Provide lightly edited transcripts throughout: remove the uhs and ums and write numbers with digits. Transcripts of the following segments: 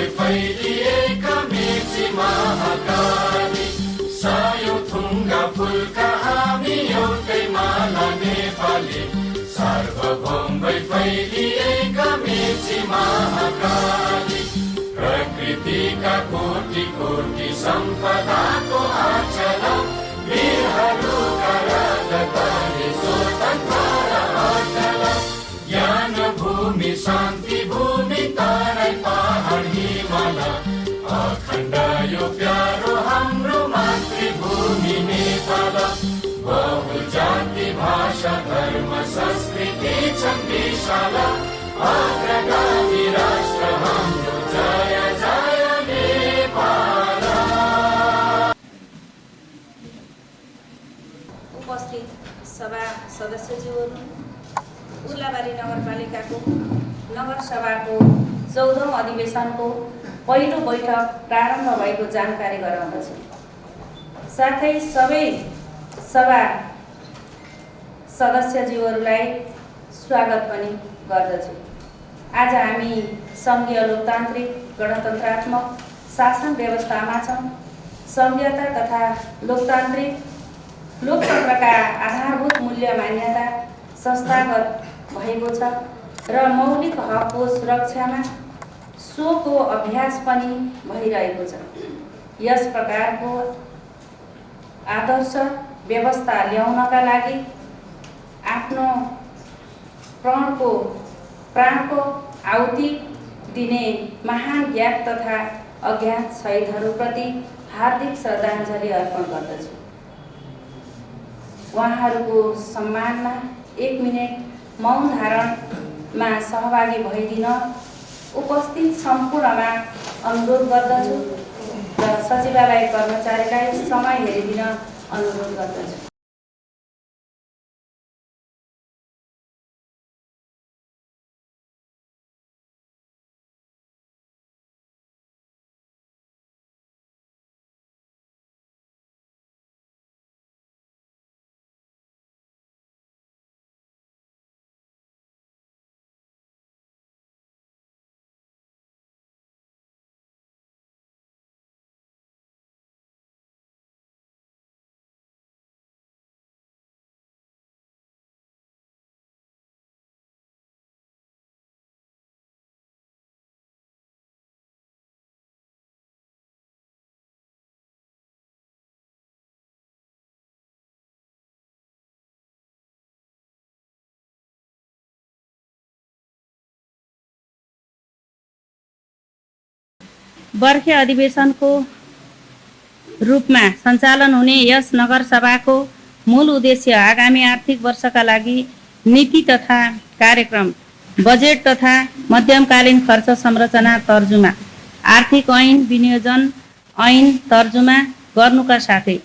बम्बई फैलिएका मेची महाकाली, सायो थुङ्गा फुलका हामी एउटै माला नेपाली, सार्वभौमै फैलिएका मेची महाकाली, प्रकृतिका कोटि कोटि सम्पदाको आचल, वीरहरूका रगतले स्वतन्त्र र अचल, ज्ञान भूमि शान्ति भूमि तराई पहाड हिमाल, अखण्ड यो प्यारो हाम्रो मातृभूमि नेपाल, बहु जाति भाषा धर्म संस्कृति छन् विशाल, अग्रगामी राष्ट्र हाम्रो जय जय नेपाल। उपस्थित सभा सदस्यज्यूहरू, उर्लाबारी नगरपालिकाको नगरसभाको 14औं अधिवेशनको पहिलो बैठक प्रारम्भ भएको जानकारी गराउँदछु। साथै सबै सभा सदस्यज्यूहरूलाई स्वागत पनि गर्दछु। आज हामी सङ्घीय लोकतान्त्रिक गणतन्त्रात्मक शासन व्यवस्थामा छौँ। संघीयता तथा लोकतन्त्रका आधारभूत मूल्य मान्यता संस्थागत भएको छ र मौलिक हकको सुरक्षामा सोको अभ्यास पनि भइरहेको छ। यस प्रकारको आदर्श व्यवस्था ल्याउनका लागि आफ्नो प्राणको आहुति दिने महान ज्ञात तथा अज्ञात शहीदहरूप्रति हार्दिक श्रद्धाञ्जली अर्पण गर्दछु। उहाँहरूको सम्मानमा 1 मिनेट मौन धारणमा सहभागी भइदिन उपस्थित सम्पूर्णमा अनुरोध गर्दछु र सचिवालय कर्मचारीलाई समय हेरिदिन अनुरोध गर्दछु। वर्षीय अधिवेशनको रूपमा सञ्चालन हुने यस नगरसभाको मूल उद्देश्य आगामी आर्थिक वर्षका लागि नीति तथा कार्यक्रम, बजेट तथा मध्यमकालीन खर्च संरचना तर्जुमा, आर्थिक ऐन विनियोजन ऐन तर्जुमा गर्नुका साथै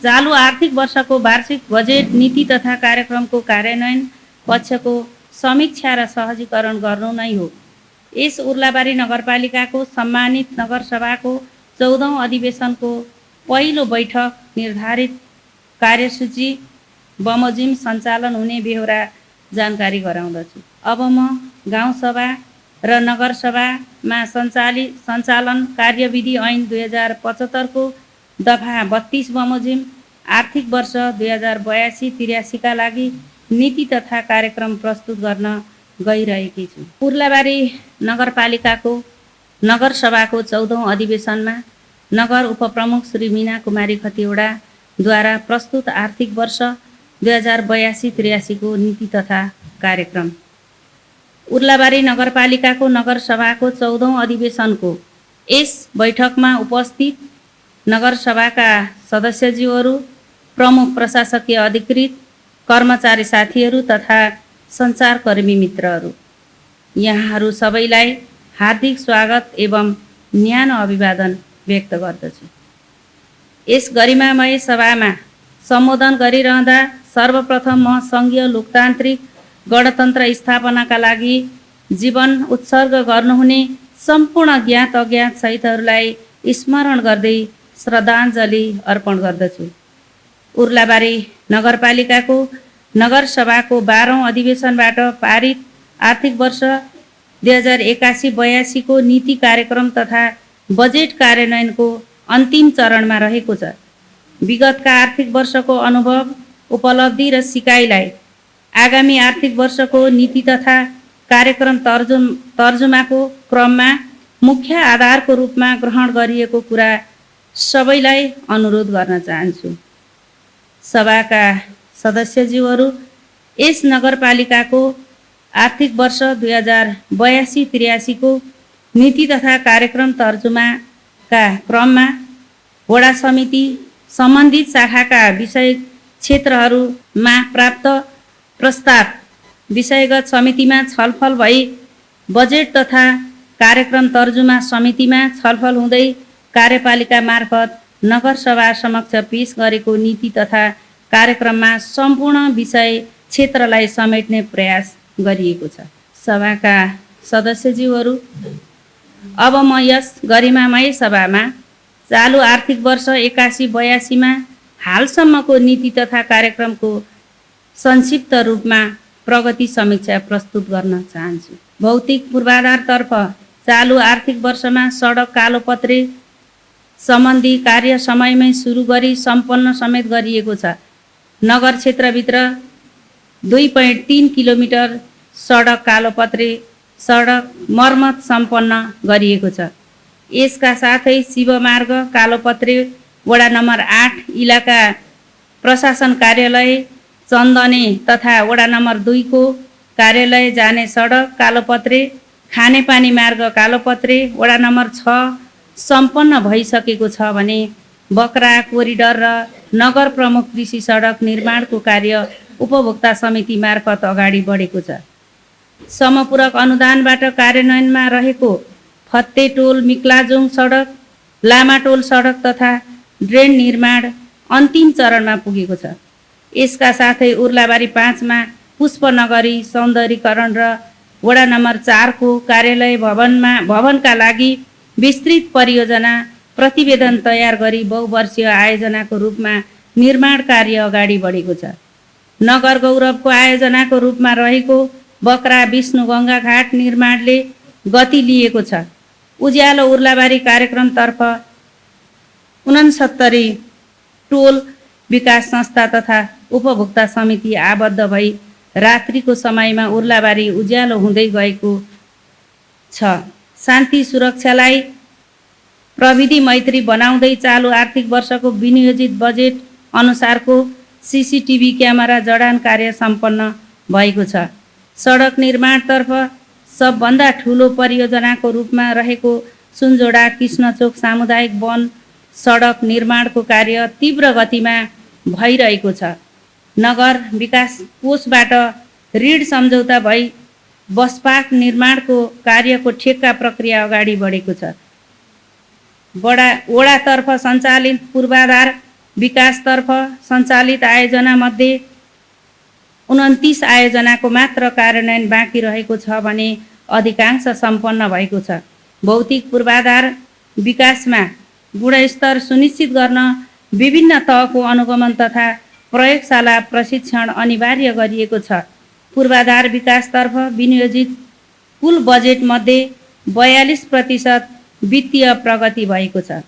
चालु आर्थिक वर्षको वार्षिक बजेट नीति तथा कार्यक्रमको कार्यान्वयन पक्षको समीक्षा र सहजीकरण गर्नु नै हो। यस उर्लाबारी नगरपालिकाको सम्मानित नगरसभाको 14औं अधिवेशनको पहिलो बैठक निर्धारित कार्यसूची बमोजिम सञ्चालन हुने बेहोरा जानकारी गराउँदछु। अब म गाउँसभा र नगरसभामा सञ्चालन कार्यविधि ऐन 2075 को दफा 32 बमोजिम आर्थिक वर्ष 2082-83 का लागि नीति तथा कार्यक्रम प्रस्तुत गर्न गइरहेकी छु। उर्लाबारी नगरपालिकाको नगरसभाको 14औं अधिवेशनमा नगर उपप्रमुख श्री मीना कुमारी खतिवडाद्वारा प्रस्तुत आर्थिक वर्ष 2082-83 को नीति तथा कार्यक्रम। उर्लाबारी नगरपालिकाको नगरसभाको 14औं अधिवेशनको यस बैठकमा उपस्थित नगरसभाका सदस्यज्यूहरू, प्रमुख प्रशासकीय अधिकृत, कर्मचारी साथीहरू तथा सञ्चारकर्मी मित्रहरू, यहाँहरू सबैलाई हार्दिक स्वागत एवं न्यानो अभिवादन व्यक्त गर्दछु। यस गरिमामय सभामा सम्बोधन गरिरहँदा सर्वप्रथम म सङ्घीय लोकतान्त्रिक गणतन्त्र स्थापनाका लागि जीवन उत्सर्ग गर्नुहुने सम्पूर्ण ज्ञात अज्ञात शहीदहरूलाई स्मरण गर्दै श्रद्धाञ्जली अर्पण गर्दछु। उर्लाबारी नगरपालिकाको नगरसभाको 12औं अधिवेशनबाट पारित आर्थिक वर्ष 2081-82 को नीति कार्यक्रम तथा बजेट कार्यान्वयनको अन्तिम चरणमा रहेको छ। विगतका आर्थिक वर्षको अनुभव, उपलब्धि र सिकाइलाई आगामी आर्थिक वर्षको नीति तथा कार्यक्रम तर्जुमाको क्रममा मुख्य आधारको रूपमा ग्रहण गरिएको कुरा सबैलाई अनुरोध गर्न चाहन्छु। सभाका सदस्यज्यूहरू, यस नगरपालिकाको आर्थिक वर्ष 2082-83 को नीति तथा कार्यक्रम तर्जुमाका क्रममा वडा समिति सम्बन्धित शाखाका विषय क्षेत्रहरूमा प्राप्त प्रस्ताव विषयगत समितिमा छलफल भई बजेट तथा कार्यक्रम तर्जुमा समितिमा छलफल हुँदै कार्यपालिका मार्फत नगरसभा समक्ष पेश गरेको नीति तथा कार्यक्रममा सम्पूर्ण विषय क्षेत्रलाई समेट्ने प्रयास गरिएको छ। सभाका सदस्यज्यूहरू, अब म यस गरिमामय सभामा चालु आर्थिक वर्ष 81-82 मा हालसम्मको नीति तथा कार्यक्रमको संक्षिप्त रूपमा प्रगति समीक्षा प्रस्तुत गर्न चाहन्छु। भौतिक पूर्वाधारतर्फ चालु आर्थिक वर्षमा सडक कालोपत्रे सम्बन्धी कार्य समयमै सुरु गरी सम्पन्न समेत गरिएको छ। नगर क्षेत्रभित्र 2.3 किलोमिटर सडक कालोपत्रे सडक मर्मत सम्पन्न गरिएको छ। यसका साथै शिवमार्ग कालोपत्रे वडा नम्बर 8 इलाका प्रशासन कार्यालय चन्दने तथा वडा नम्बर 2 को कार्यालय जाने सडक कालोपत्रे खानेपानी मार्ग कालोपत्रे वडा नम्बर 6 सम्पन्न भइसकेको छ भने बक्रा कोरिडर र नगर प्रमुख कृषि सडक निर्माणको कार्य उपभोक्ता समिति मार्फत अगाडि बढेको छ। समपूरक अनुदानबाट कार्यान्वयनमा रहेको फत्तेटोल मिक्लाजोङ सडक, लामाटोल सडक तथा ड्रेन निर्माण अन्तिम चरणमा पुगेको छ। यसका साथै उर्लाबारी 5 मा पुष्पनगरी सौन्दर्यीकरण र वडा नम्बर 4 को कार्यालय भवनका लागि विस्तृत परियोजना प्रतिवेदन तयार गरी बहुवर्षीय आयोजनाको रूपमा निर्माण कार्य अगाडि बढेको छ। नगर गौरवको आयोजनाको रूपमा रहेको बक्रा विष्णुगङ्गा घाट निर्माणले गति लिएको छ। उज्यालो उर्लाबारी कार्यक्रमतर्फ 69 टोल विकास संस्था तथा उपभोक्ता समिति आबद्ध भई रात्रिको समयमा उर्लाबारी उज्यालो हुँदै गएको छ। शान्ति सुरक्षालाई प्रविधि मैत्री बनाउँदै चालु आर्थिक वर्षको विनियोजित बजेट अनुसारको सीसीटीभी क्यामेरा जडान कार्य सम्पन्न भएको छ। सडक निर्माणतर्फ सबभन्दा ठुलो परियोजनाको रूपमा रहेको सुनजोडा कृष्णचोक सामुदायिक वन सडक निर्माणको कार्य तीव्र गतिमा भइरहेको छ। नगर विकास कोषबाट ऋण सम्झौता भई बसपार्क निर्माणको कार्यको ठेक्का प्रक्रिया अगाडि बढेको छ। वडातर्फ सञ्चालित पूर्वाधार विकासतर्फ सञ्चालित आयोजनामध्ये 29 आयोजनाको मात्र कार्यान्वयन बाँकी रहेको छ भने अधिकांश सम्पन्न भएको छ। भौतिक पूर्वाधार विकासमा गुणस्तर सुनिश्चित गर्न विभिन्न तहको अनुगमन तथा प्रयोगशाला प्रशिक्षण अनिवार्य गरिएको छ। पूर्वाधार विकासतर्फ विनियोजित कुल बजेटमध्ये 42% वित्तीय प्रगति भएको छ।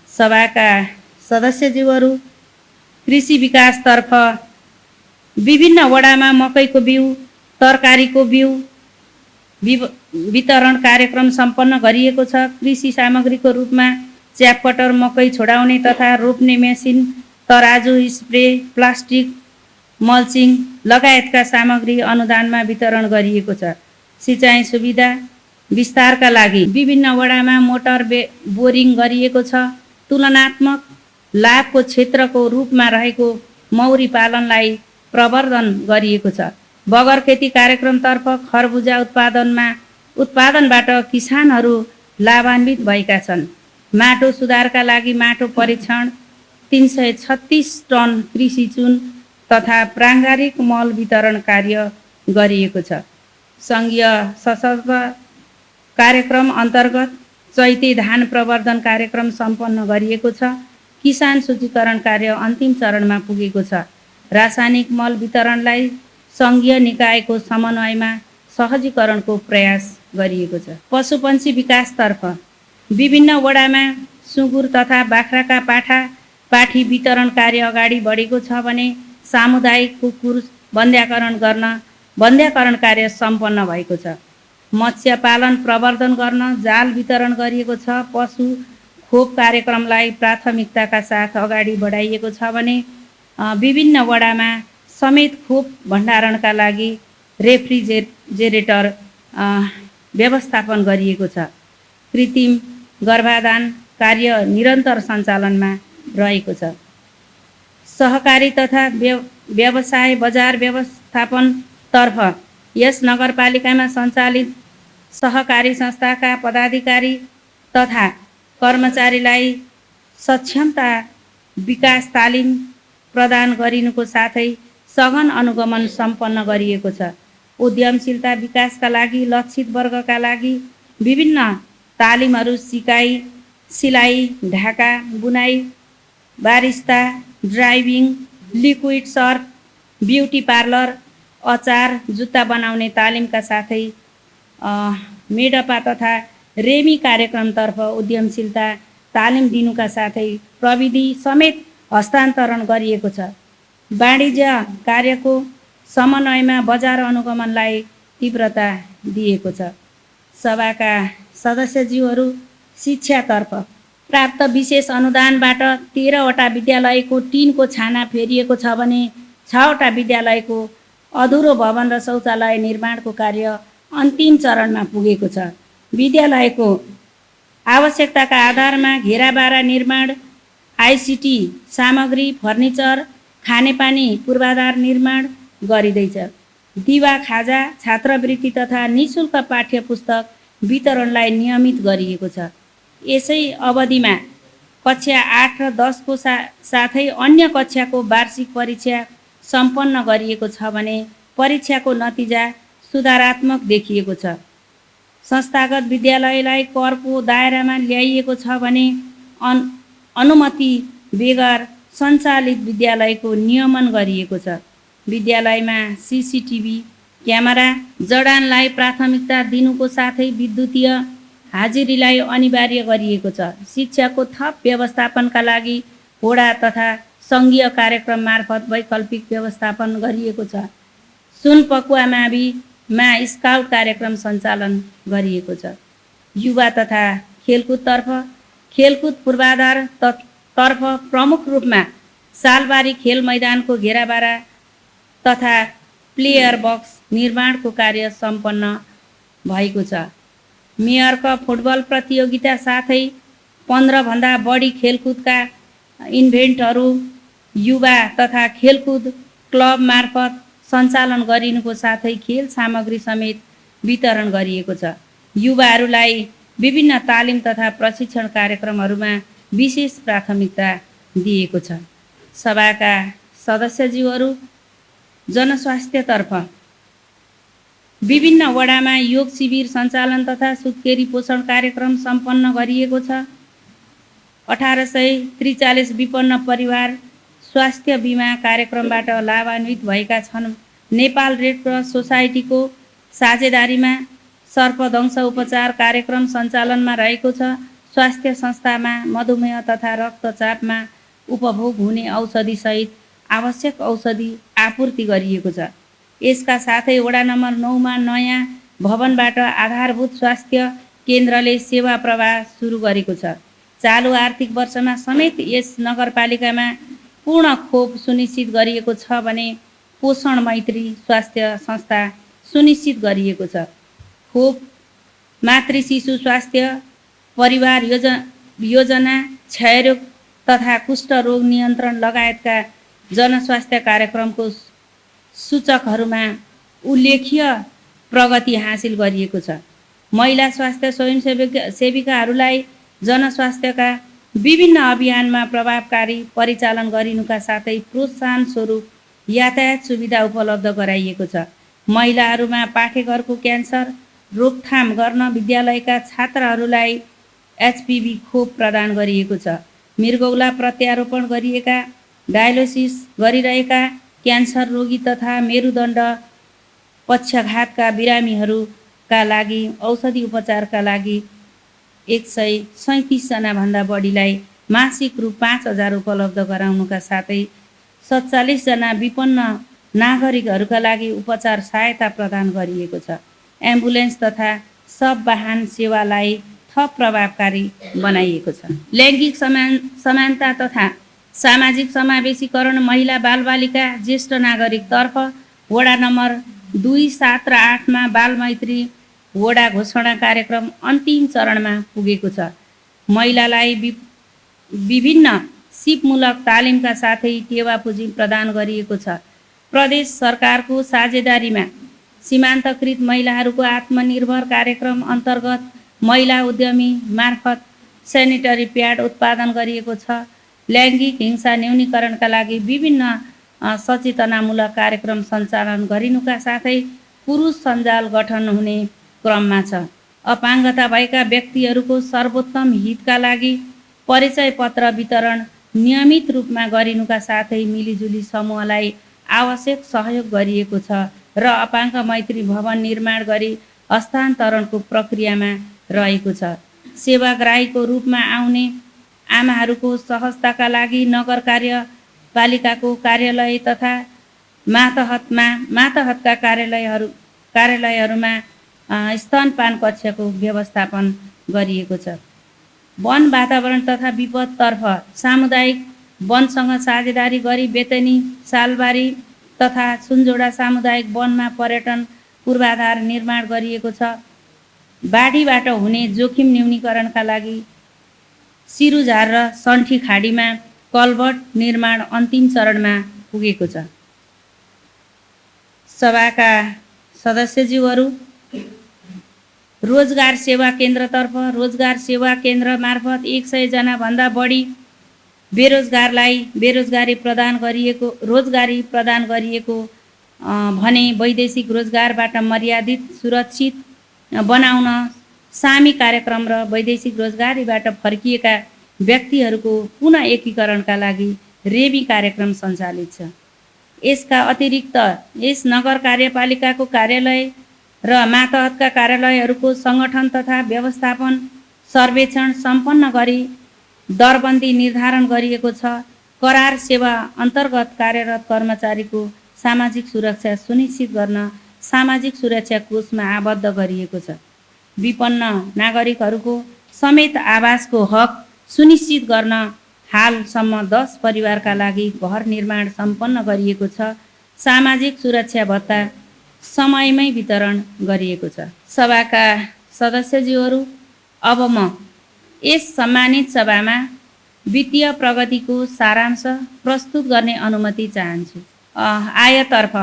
सभाका सदस्यज्यूहरू, कृषि विकासतर्फ विभिन्न वडामा मकैको बिउ, तरकारीको बिउ वितरण कार्यक्रम सम्पन्न गरिएको छ। कृषि सामग्रीको रूपमा च्यापकटर, मकै छोडाउने तथा रोप्ने मेसिन, तराजु, स्प्रे, प्लास्टिक, मल्चिङ लगायतका सामग्री अनुदानमा वितरण गरिएको छ। सिँचाइ सुविधा विस्तारका लागि विभिन्न वडामा मोटर बोरिङ गरिएको छ। तुलनात्मक लाभको क्षेत्रको रूपमा रहेको मौरी पालनलाई प्रवर्धन गरिएको छ। बगर खेती कार्यक्रमतर्फ खरबुजा उत्पादनबाट किसानहरू लाभान्वित भएका छन्। माटो सुधारका लागि माटो परीक्षण, 336 टन कृषि चुन तथा प्राङ्गारिक मल वितरण कार्य गरिएको छ। सङ्घीय सशस्त्र कार्यक्रम अन्तर्गत चैते धान प्रवर्धन कार्यक्रम सम्पन्न गरिएको छ। किसान सूचीकरण कार्य अन्तिम चरणमा पुगेको छ। रासायनिक मल वितरणलाई सङ्घीय निकायको समन्वयमा सहजीकरणको प्रयास गरिएको छ। पशुपन्छी विकासतर्फ विभिन्न वडामा सुँगुर तथा बाख्राका पाठी वितरण कार्य अगाडि बढेको छ भने सामुदायिक कुकुर बन्ध्याकरण कार्य सम्पन्न भएको छ। मत्स्य पालन प्रवर्धन गर्न जाल वितरण गरिएको छ। पशु खोप कार्यक्रमलाई प्राथमिकताका साथ अगाडि बढाइएको छ भने विभिन्न वडामा समेत खोप भण्डारणका लागि रेफ्रिजेरेटर व्यवस्थापन गरिएको छ। कृत्रिम गर्भाधान कार्य निरन्तर सञ्चालनमा रहेको छ। सहकारी तथा व्यवसाय बजार व्यवस्थापनतर्फ यस नगरपालिकामा सञ्चालित सहकारी संस्थाका पदाधिकारी तथा कर्मचारीलाई सक्षमता विकास तालिम प्रदान गरिनुको साथै सघन अनुगमन सम्पन्न गरिएको छ। उद्यमशीलता विकासका लागि लक्षित वर्गका लागि विभिन्न तालिमहरू सिलाई, ढाका, बुनाई, barista, driving, liquid Surf, beauty parlour, अचार, जुत्ता बनाउने तालिमका साथै मेडपा तथा रेमी कार्यक्रमतर्फ उद्यमशीलता तालिम दिनुका साथै प्रविधि समेत हस्तान्तरण गरिएको छ। वाणिज्य कार्यको समन्वयमा बजार अनुगमनलाई तीव्रता दिएको छ। सभाका सदस्यज्यूहरू शिक्षातर्फ प्राप्त विशेष अनुदानबाट 13वटा विद्यालयको टिनको छाना फेरिएको छ भने 6वटा विद्यालयको अधुरो भवन र शौचालय निर्माणको कार्य अन्तिम चरणमा पुगेको छ। विद्यालयको आवश्यकताका आधारमा घेराबारा निर्माण, आइसिटी सामग्री, फर्निचर, खानेपानी पूर्वाधार निर्माण गरिँदैछ। दिवा खाजा, छात्रवृत्ति तथा निःशुल्क पाठ्य पुस्तक वितरणलाई नियमित गरिएको छ। यसै अवधिमा कक्षा 8 र 10 को साथै अन्य कक्षाको वार्षिक परीक्षा सम्पन्न गरिएको छ भने परीक्षाको नतिजा सुधारात्मक देखिएको छ। संस्थागत विद्यालयलाई करको दायरामा ल्याइएको छ भने अनुमति बेगर सञ्चालित विद्यालयको नियमन गरिएको छ। विद्यालयमा सीसीटीभी क्यामेरा जडानलाई प्राथमिकता दिनुको साथै विद्युतीय हाजिरीलाई अनिवार्य गरिएको छ। शिक्षाको थप व्यवस्थापनका लागि वडा तथा सङ्घीय कार्यक्रम मार्फत वैकल्पिक व्यवस्थापन गरिएको छ। सुनपकुवा माविमा स्काउट कार्यक्रम सञ्चालन गरिएको छ। युवा तथा खेलकुदतर्फ खेलकुद पूर्वाधार तर्फ प्रमुख रूपमा सालबारी खेल मैदानको घेराबारा तथा प्लेयर बक्स निर्माणको कार्य सम्पन्न भएको छ। मेयर कप फुटबल प्रतियोगिता साथै 15 भन्दा बढी खेलकुदका इभेन्टहरू युवा तथा खेलकुद क्लब मार्फत सञ्चालन गरिनुको साथै खेल सामग्री समेत वितरण गरिएको छ। युवाहरूलाई विभिन्न तालिम तथा प्रशिक्षण कार्यक्रमहरूमा विशेष प्राथमिकता दिएको छ। सभाका सदस्यज्यूहरू जनस्वास्थ्यतर्फ विभिन्न वडामा योग शिविर सञ्चालन तथा सुत्केरी पोषण कार्यक्रम सम्पन्न गरिएको छ। 1843 विपन्न परिवार स्वास्थ्य बिमा कार्यक्रमबाट लाभान्वित भएका छन्। नेपाल रेड क्रस सोसाइटीको साझेदारीमा सर्पदंश उपचार कार्यक्रम सञ्चालनमा रहेको छ। स्वास्थ्य संस्थामा मधुमेह तथा रक्तचापमा उपभोग हुने औषधिसहित आवश्यक औषधि आपूर्ति गरिएको छ। यसका साथै वडा नम्बर 9 मा नयाँ भवनबाट आधारभूत स्वास्थ्य केन्द्रले सेवा प्रवाह सुरु गरेको छ। चालु आर्थिक वर्षमा समेत यस नगरपालिकामा पूर्ण खोप सुनिश्चित गरिएको छ भने पोषण मैत्री स्वास्थ्य संस्था सुनिश्चित गरिएको छ। खोप, मातृ शिशु स्वास्थ्य, परिवार योजना, क्षयरोग तथा कुष्ठ रोग नियन्त्रण लगायतका जनस्वास्थ्य कार्यक्रमको सूचकहरूमा उल्लेख्य प्रगति हासिल गरिएको छ। महिला स्वास्थ्य स्वयंसेविकाहरूलाई जनस्वास्थ्यका विभिन्न अभियानमा प्रभावकारी परिचालन गरिनुका साथै प्रोत्साहन स्वरूप यातायात सुविधा उपलब्ध गराइएको छ। महिलाहरूमा पाठेघरको क्यान्सर रोकथाम गर्न विद्यालयका छात्राहरूलाई एचपीभी खोप प्रदान गरिएको छ। मृगौला प्रत्यारोपण गरिएका, डायलिसिस गरिरहेका क्यान्सर रोगी तथा मेरुदण्ड पक्षघातका बिरामीहरू का लागि औषधि उपचारका लागि 137 जनाभन्दा बढीलाई मासिक रु 5,000 उपलब्ध गराउनुका साथै 47 जना विपन्न नागरिकहरूका लागि उपचार सहायता प्रदान गरिएको छ। एम्बुलेन्स तथा सब वाहन सेवालाई थप प्रभावकारी बनाइएको छ। लैङ्गिक समानता तथा सामाजिक समावेशीकरण महिला बालबालिका ज्येष्ठ नागरिकतर्फ वडा नम्बर 2, 7 र 8 मा बालमैत्री वडा घोषणा कार्यक्रम अन्तिम चरणमा पुगेको छ। महिलालाई विभिन्न सिपमूलक तालिमका साथै टेवा पुँजी प्रदान गरिएको छ। प्रदेश सरकारको साझेदारीमा सीमान्तकृत महिलाहरूको आत्मनिर्भर कार्यक्रम अन्तर्गत महिला उद्यमी मार्फत सेनिटरी प्याड उत्पादन गरिएको छ। लैङ्गिक हिंसा न्यूनीकरणका लागि विभिन्न सचेतनामूलक कार्यक्रम सञ्चालन गरिनुका साथै पुरुष सञ्जाल गठन हुने क्रममा छ। अपाङ्गता भएका व्यक्तिहरूको सर्वोत्तम हितका लागि परिचय पत्र वितरण नियमित रूपमा गरिनुका साथै मिलिजुली समूहलाई आवश्यक सहयोग गरिएको छ र अपाङ्ग मैत्री भवन निर्माण गरी हस्तान्तरणको प्रक्रियामा रहेको छ। सेवाग्राहीको रूपमा आउने आमाहरूको सहजताका लागि नगर कार्यपालिकाको कार्यालय तथा मातहतका कार्यालयहरूमा स्तनपान कक्षको व्यवस्थापन गरिएको छ। वन वातावरण तथा विपदतर्फ सामुदायिक वनसँग साझेदारी गरी बेतनी, सालबारी तथा सुनजोडा सामुदायिक वनमा पर्यटन पूर्वाधार निर्माण गरिएको छ। बाढीबाट हुने जोखिम न्यूनीकरणका लागि सिरुझार र सन्ठी खाडीमा कल्भर्ट निर्माण अन्तिम चरणमा पुगेको छ। सभाका सदस्यज्यूहरू, रोजगार सेवा केन्द्रतर्फ रोजगार सेवा केन्द्र मार्फत 100 जनाभन्दा बढी बेरोजगारलाई रोजगारी प्रदान गरिएको भने वैदेशिक रोजगारबाट मर्यादित सुरक्षित बनाउन सामी कार्यक्रम र वैदेशिक रोजगारीबाट फर्किएका व्यक्तिहरूको पुनः एकीकरणका लागि रेबी कार्यक्रम सञ्चालित छ। यसका अतिरिक्त यस नगर कार्यपालिकाको कार्यालय र मातहतका कार्यालयहरूको सङ्गठन तथा व्यवस्थापन सर्वेक्षण सम्पन्न गरी दरबन्दी निर्धारण गरिएको छ। करार सेवा अन्तर्गत कार्यरत कर्मचारीको सामाजिक सुरक्षा सुनिश्चित गर्न सामाजिक सुरक्षा कोषमा आबद्ध गरिएको छ। विपन्न नागरिकहरूको समेत आवासको हक सुनिश्चित गर्न हालसम्म 10 परिवारका लागि घर निर्माण सम्पन्न गरिएको छ। सामाजिक सुरक्षा भत्ता समयमै वितरण गरिएको छ। सभाका सदस्यज्यूहरू, अब म यस सम्मानित सभामा वित्तीय प्रगतिको सारांश प्रस्तुत गर्ने अनुमति चाहन्छु। आयतर्फ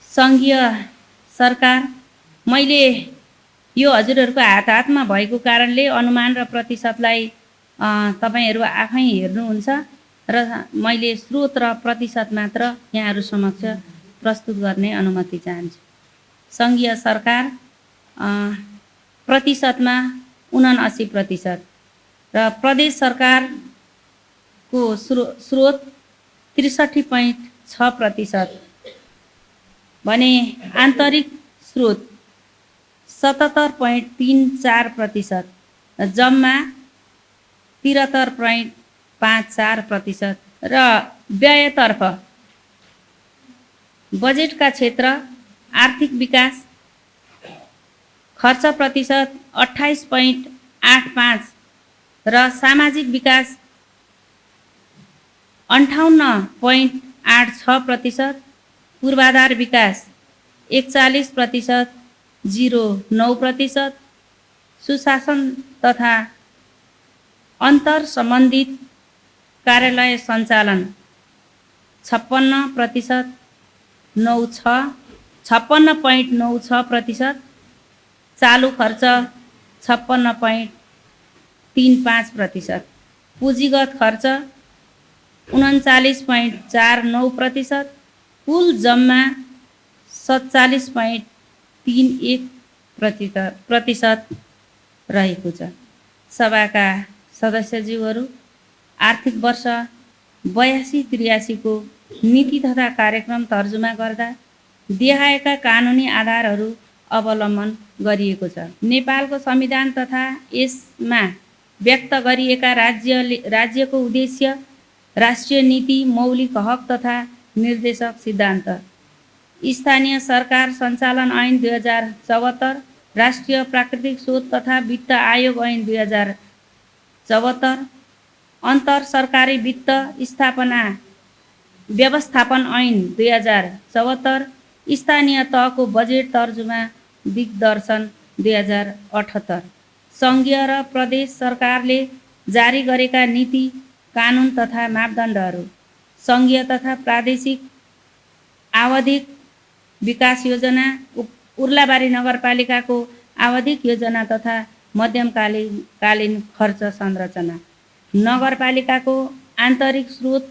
सङ्घीय सरकार, मैले यो हजुरहरूको हातमा भएको कारणले अनुमान र प्रतिशतलाई तपाईहरू आफै हेर्नुहुन्छ र मैले स्रोत र प्रतिशत मात्र यहाँहरू समक्ष प्रस्तुत गर्ने अनुमति चाहन्छु। सङ्घीय सरकार प्रतिशतमा 79% र प्रदेश सरकारको स्रोत 63.6% भने आन्तरिक स्रोत 77.34%, जम्मा 73.54% र व्ययतर्फ बजेटका क्षेत्र आर्थिक विकास खर्च प्रतिशत 28.85 र सामाजिक विकास 58.86%, पूर्वाधार विकास 41.09%, सुशासन तथा अन्तर सम्बन्धित कार्यालय सञ्चालन 56.96%, चालु खर्च 56.35%, पुँजीगत खर्च 39.49%, कुल जम्मा 47.31% रहेको छ। सभाका सदस्यज्यूहरू, आर्थिक वर्ष 82-83 को नीति तथा कार्यक्रम तर्जुमा गर्दा देखाएका कानुनी आधारहरू अवलम्बन गरिएको छ। नेपालको संविधान तथा यसमा व्यक्त गरिएका राज्यको उद्देश्य, राष्ट्रिय नीति, मौलिक हक तथा निर्देशक सिद्धान्त, स्थानीय सरकार सञ्चालन ऐन 2074, राष्ट्रिय प्राकृतिक स्रोत तथा वित्त आयोग ऐन 2074, अन्तर सरकारी वित्त व्यवस्थापन ऐन 2074, स्थानीय तहको बजेट तर्जुमा दिग्दर्शन 2078, सङ्घीय र प्रदेश सरकारले जारी गरेका नीति, कानुन तथा मापदण्डहरू, सङ्घीय तथा प्रादेशिक आवधिक विकास योजना, उर्लाबारी नगरपालिकाको आवधिक योजना तथा मध्यमकालीन खर्च संरचना, नगरपालिकाको आन्तरिक स्रोत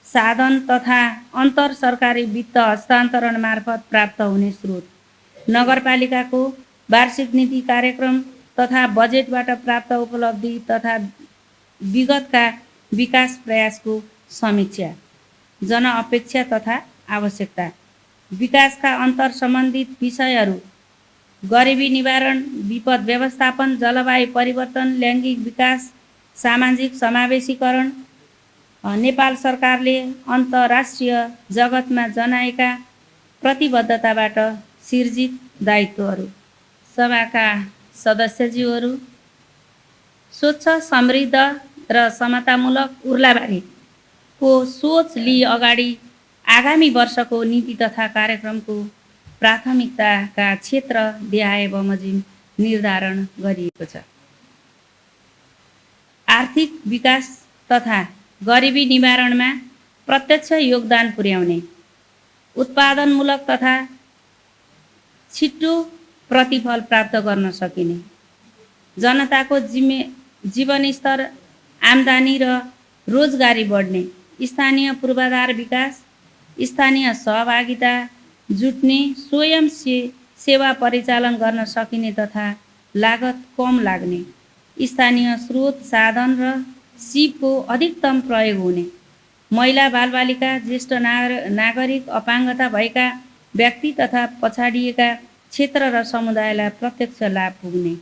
साधन तथा अन्तर सरकारी वित्त हस्तान्तरण मार्फत प्राप्त हुने स्रोत, नगरपालिकाको वार्षिक नीति कार्यक्रम तथा बजेटबाट प्राप्त उपलब्धि तथा विगतका विकास प्रयासको समीक्षा, जनअपेक्षा तथा आवश्यकता, विकासका अन्तर सम्बन्धित विषयहरू, गरिबी निवारण, विपद व्यवस्थापन, जलवायु परिवर्तन, लैङ्गिक विकास, सामाजिक समावेशीकरण, नेपाल सरकारले अन्तर्राष्ट्रिय जगतमा जनाएका प्रतिबद्धताबाट सिर्जित दायित्वहरू। सभाका सदस्यज्यूहरू, स्वच्छ, समृद्ध र समतामूलक उर्लाबारीको सोच लिई अगाडि आगामी वर्षको नीति तथा कार्यक्रमको प्राथमिकताका क्षेत्र देहाय बमोजिम निर्धारण गरिएको छ। आर्थिक विकास तथा गरिबी निवारणमा प्रत्यक्ष योगदान पुर्याउने, उत्पादनमूलक तथा छिटो प्रतिफल प्राप्त गर्न सकिने, जनताको जीवनस्तर, आम्दानी र रोजगारी बढ्ने, स्थानीय पूर्वाधार विकास, स्थानीय सहभागिता जुट्ने, स्वयं सेवा परिचालन गर्न सकिने तथा लागत कम लाग्ने, स्थानीय स्रोत साधन र सिपको अधिकतम प्रयोग हुने, महिला बालबालिका, ज्येष्ठ नागरिक, अपाङ्गता भएका व्यक्ति तथा पछाडिएका क्षेत्र र समुदायलाई प्रत्यक्ष लाभ पुग्ने,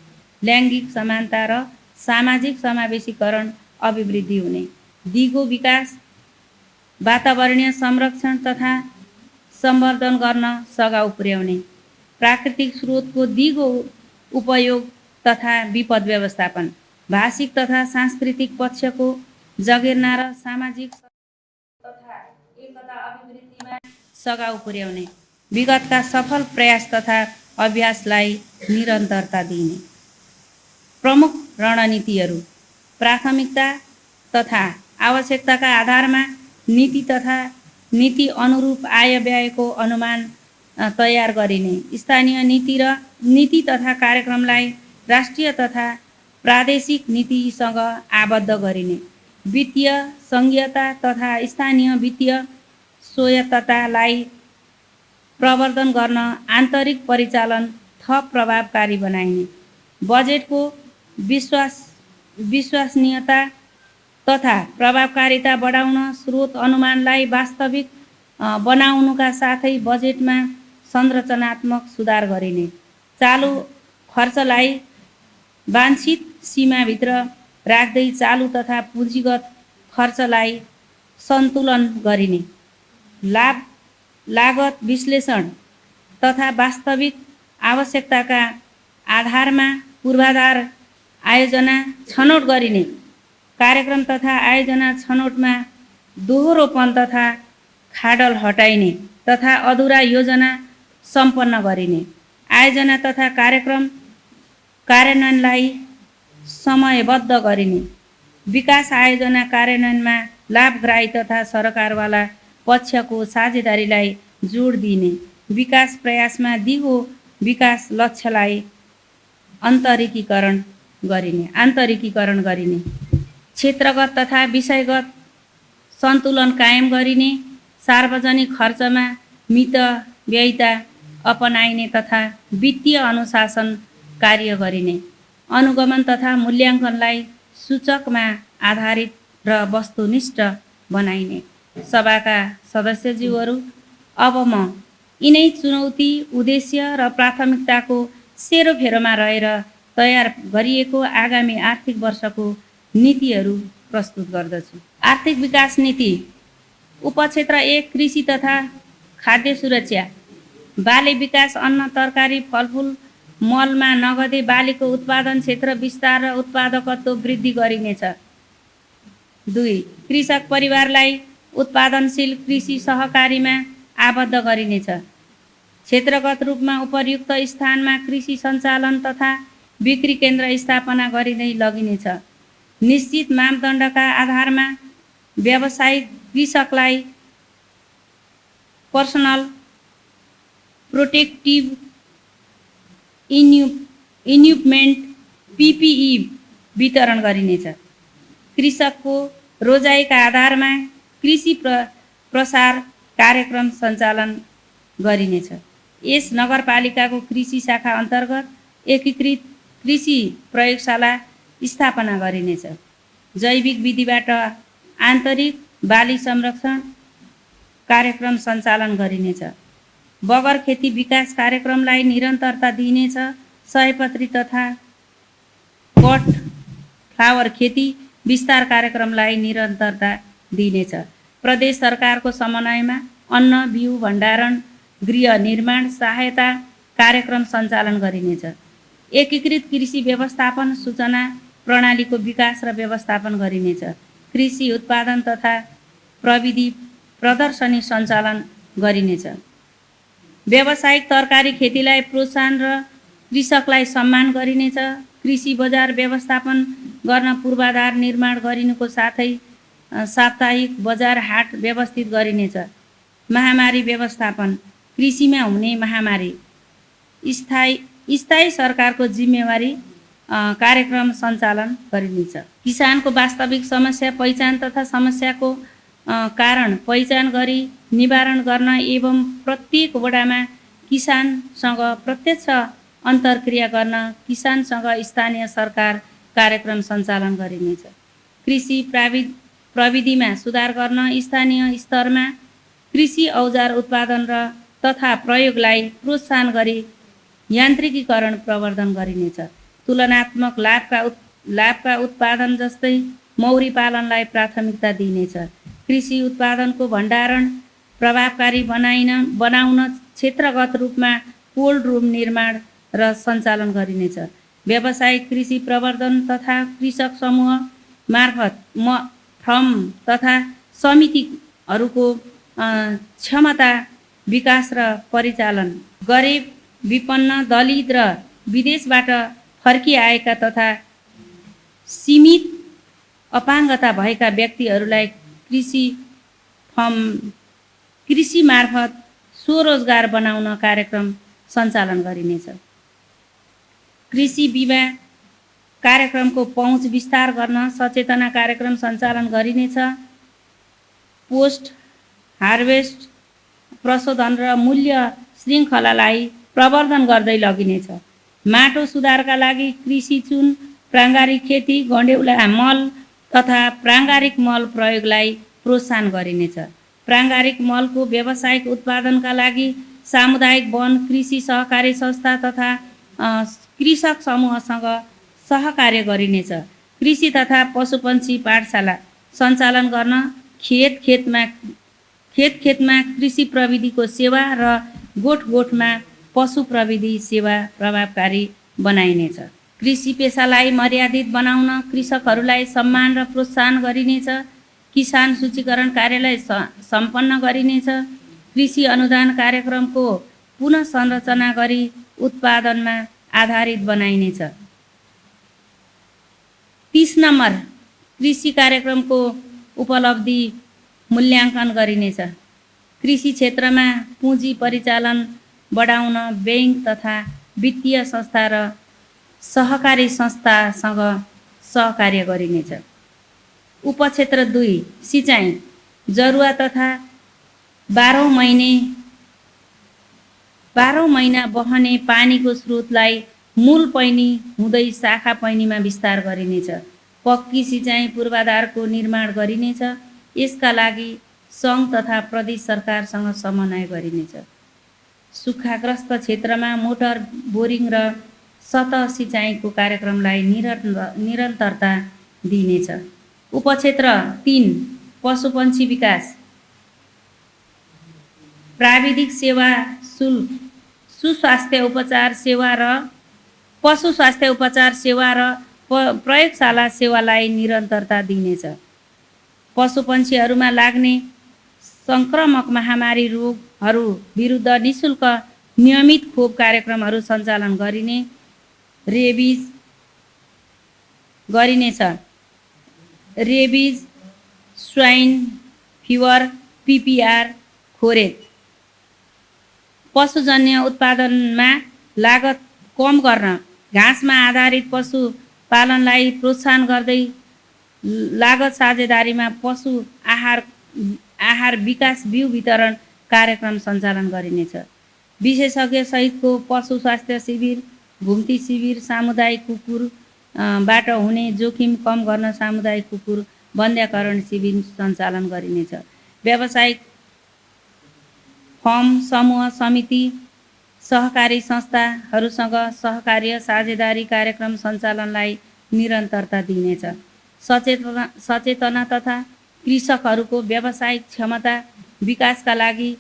लैङ्गिक समानता र सामाजिक समावेशीकरण अभिवृद्धि हुने, दिगो विकास, वातावरणीय संरक्षण तथा सम्वर्धन गर्न सघाउ पुर्याउने, प्राकृतिक स्रोतको दिगो उपयोग तथा विपद व्यवस्थापन, भाषिक तथा सांस्कृतिक पक्षको जगेर्ना र सामाजिक तथा एकता अभिवृद्धिमा सघाउ पुर्याउने, विगतका सफल प्रयास तथा अभ्यासलाई निरन्तरता दिने। प्रमुख रणनीतिहरू, प्राथमिकता तथा आवश्यकताका आधारमा नीति तथा नीति अनुरूप आय व्ययको अनुमान तयार गरिने, स्थानीय नीति तथा कार्यक्रमलाई राष्ट्रिय तथा प्रादेशिक नीतिसँग आबद्ध गरिने, वित्तीय सङ्घीयता तथा स्थानीय वित्तीय स्वायत्ततालाई प्रवर्धन गर्न आन्तरिक परिचालन थप प्रभावकारी बनाइने, बजेटको विश्वसनीयता तथा प्रभावकारिता बढाउन स्रोत अनुमानलाई वास्तविक बनाउनुका साथै बजेटमा संरचनात्मक सुधार गरिने, चालु खर्चलाई वाञ्छित सीमाभित्र राख्दै चालु तथा पुँजीगत खर्चलाई सन्तुलन गरिने, लागत विश्लेषण तथा वास्तविक आवश्यकताका आधारमा पूर्वाधार आयोजना छनौट गरिने, कार्यक्रम तथा आयोजना छनौटमा दोहोरोपन तथा खाडल हटाइने तथा अधुरा योजना सम्पन्न गरिने, आयोजना तथा कार्यक्रम कार्यान्वयनलाई समयबद्ध गरिने, विकास आयोजना कार्यान्वयनमा लाभग्राही तथा सरकारवाला पक्षको साझेदारीलाई जोड दिने, विकास प्रयासमा दिगो विकास लक्ष्यलाई आन्तरिकीकरण गरिने, क्षेत्रगत तथा विषयगत सन्तुलन कायम गरिने, सार्वजनिक खर्चमा मितव्ययिता अपनाइने तथा वित्तीय अनुशासन कार्य गरिने, अनुगमन तथा मूल्याङ्कनलाई सूचकमा आधारित र वस्तुनिष्ठ बनाइने। सभाका सदस्यज्यूहरू, अब म यिनै चुनौती, उद्देश्य र प्राथमिकताको सेरोफेरोमा रहेर तयार गरिएको आगामी आर्थिक वर्षको नीतिहरू प्रस्तुत गर्दछु। आर्थिक विकास नीति उपक्षेत्र 1 कृषि तथा खाद्य सुरक्षा। बाली विकास, अन्न, तरकारी, फलफुल, मलमा नगदे बालीको उत्पादन क्षेत्र विस्तार र उत्पादकत्व वृद्धि गरिनेछ। 2. कृषक परिवारलाई उत्पादनशील कृषि सहकारीमा आबद्ध गरिनेछ। क्षेत्रगत रूपमा उपर्युक्त स्थानमा कृषि सञ्चालन तथा बिक्री केन्द्र स्थापना गरिँदै लगिनेछ। निश्चित मापदण्डका आधारमा व्यावसायिक कृषकलाई पर्सनल प्रोटेक्टिभ इक्विपमेन्ट PPE वितरण गरिनेछ। कृषकको रोजाइका आधारमा कृषि प्रसार कार्यक्रम सञ्चालन गरिनेछ। यस नगरपालिकाको कृषि शाखा अन्तर्गत एकीकृत कृषि प्रयोगशाला स्थापना गरिनेछ। जैविक विधिबाट आन्तरिक बाली संरक्षण कार्यक्रम सञ्चालन गरिनेछ। बगर खेती विकास कार्यक्रमलाई निरन्तरता दिइनेछ। सयपत्री तथा कट फ्लावर खेती विस्तार कार्यक्रमलाई निरन्तरता दिइनेछ। प्रदेश सरकारको समन्वयमा अन्न, बिउ भण्डारण, गृह निर्माण सहायता कार्यक्रम सञ्चालन गरिनेछ। एकीकृत कृषि व्यवस्थापन सूचना प्रणालीको विकास र व्यवस्थापन गरिनेछ। कृषि उत्पादन तथा प्रविधि प्रदर्शनी सञ्चालन गरिनेछ। व्यावसायिक तरकारी खेतीलाई प्रोत्साहन र कृषकलाई सम्मान गरिनेछ। कृषि बजार व्यवस्थापन गर्न पूर्वाधार निर्माण गरिनुको साथै साप्ताहिक बजार हाट व्यवस्थित गरिनेछ। महामारी व्यवस्थापन कृषिमा हुने महामारी स्थायी सरकारको जिम्मेवारी कार्यक्रम सञ्चालन गरिनेछ। किसानको वास्तविक समस्या पहिचान तथा समस्याको कारण पहिचान गरी निवारण गर्न एवं प्रत्येक वडामा किसानसँग प्रत्यक्ष अन्तर्क्रिया गर्न किसानसँग स्थानीय सरकार कार्यक्रम सञ्चालन गरिनेछ। कृषि प्रविधिमा सुधार गर्न स्थानीय स्तरमा कृषि औजार उत्पादन र तथा प्रयोगलाई प्रोत्साहन गरी यान्त्रिकीकरण प्रवर्धन गरिनेछ। तुलनात्मक लाभका उत्पादन जस्तै मौरी पालनलाई प्राथमिकता दिइनेछ। कृषि उत्पादनको भण्डारण प्रभावकारी बनाउन क्षेत्रगत रूपमा कोल्ड रुम निर्माण र सञ्चालन गरिनेछ। व्यावसायिक कृषि प्रवर्धन तथा कृषक समूह मार्फत फर्म तथा समितिहरूको क्षमता विकास र परिचालन, गरिब, विपन्न, दलित र विदेशबाट फर्किआएका तथा सीमित अपाङ्गता भएका व्यक्तिहरूलाई कृषि मार्फत स्वरोजगार बनाउन कार्यक्रम सञ्चालन गरिनेछ। कृषि बिमा कार्यक्रमको पहुँच विस्तार गर्न सचेतना कार्यक्रम सञ्चालन गरिनेछ। पोस्ट हार्भेस्ट प्रशोधन र मूल्य श्रृङ्खलालाई प्रवर्धन गर्दै लगिनेछ। माटो सुधारका लागि कृषि चुन, प्राङ्गारिक खेती, गण्डेउला मल तथा प्राङ्गारिक मल प्रयोगलाई प्रोत्साहन गरिनेछ। प्राङ्गारिक मलको व्यावसायिक उत्पादनका लागि सामुदायिक वन कृषि सहकारी संस्था तथा कृषक समूहसँग सहकार्य गरिनेछ। कृषि तथा पशुपन्छी पाठशाला सञ्चालन गर्न खेतमा कृषि प्रविधिको सेवा र गोठमा पशु प्रविधि सेवा प्रभावकारी बनाइनेछ। कृषि पेसालाई मर्यादित बनाउन कृषकहरूलाई सम्मान र प्रोत्साहन गरिनेछ। किसान सूचीकरण कार्यालय सम्पन्न गरिनेछ। कृषि अनुदान कार्यक्रमको पुनः संरचना गरी उत्पादनमा आधारित बनाइनेछ। 30 नम्बर कृषि कार्यक्रमको उपलब्धि मूल्याङ्कन गरिनेछ। कृषि क्षेत्रमा पुँजी परिचालन बढाउन बैंक तथा वित्तीय संस्था र सहकारी संस्थासँग सहकार्य गरिनेछ। उपक्षेत्र 2 सिँचाइ जरुवा तथा 12 महिना बहने पानीको स्रोतलाई मूल पैनी हुँदै शाखा पैनीमा विस्तार गरिनेछ। पक्की सिँचाइ पूर्वाधारको निर्माण गरिनेछ। यसका लागि सङ्घ तथा प्रदेश सरकारसँग समन्वय गरिनेछ। सुक्खाग्रस्त क्षेत्रमा मोटर बोरिङ र सतह सिँचाइको कार्यक्रमलाई निरन्तरता दिइनेछ। उपक्षेत्र 3 पशुपन्छी विकास, प्राविधिक सेवा शुल्क, सुस्वास्थ्य उपचार सेवा र पशु स्वास्थ्य उपचार सेवा र प्रयोगशाला सेवालाई निरन्तरता दिइनेछ। पशुपन्छीहरूमा लाग्ने सङ्क्रामक महामारी रोगहरू विरुद्ध निःशुल्क नियमित खोप कार्यक्रमहरू सञ्चालन गरिनेछ। रेबिज, स्वाइन फिभर, पिपिआर, खोरेत। पशुजन्य उत्पादनमा लागत कम गर्न घाँसमा आधारित पशुपालनलाई प्रोत्साहन गर्दै लागत साझेदारीमा पशु आहार विकास बिउ वितरण कार्यक्रम सञ्चालन गरिनेछ। विशेषज्ञ सहितको पशु स्वास्थ्य शिविर, घुम्ती शिविर, सामुदायिक कुकुरबाट हुने जोखिम कम गर्न सामुदायिक कुकुर वन्ध्याकरण शिविर सञ्चालन गरिनेछ। व्यावसायिक फर्म, समूह, समिति, सहकारी संस्थाहरूसँग सहकार्य साझेदारी कार्यक्रम सञ्चालनलाई निरन्तरता दिइनेछ। सचेतना तथा कृषकहरूको व्यावसायिक क्षमता विकासका लागि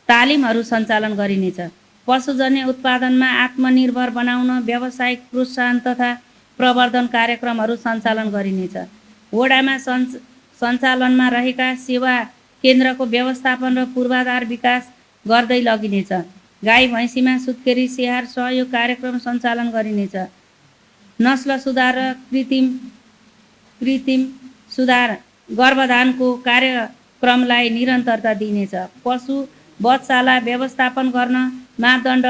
तालिमहरू सञ्चालन गरिनेछ। पशुजन्य उत्पादनमा आत्मनिर्भर बनाउन व्यावसायिक प्रोत्साहन तथा प्रवर्धन कार्यक्रमहरू सञ्चालन गरिनेछ। वडामा सञ्चालनमा रहेका सेवा केन्द्रको व्यवस्थापन र पूर्वाधार विकास गर्दै लगिनेछ। गाई भैँसीमा सुत्केरी स्याहार सहयोग कार्यक्रम सञ्चालन गरिनेछ। नस्ल सुधार र कृत्रिम सुधार गर्भधानको कार्यक्रमलाई निरन्तरता दिइनेछ। पशु वधशाला व्यवस्थापन गर्न मापदण्ड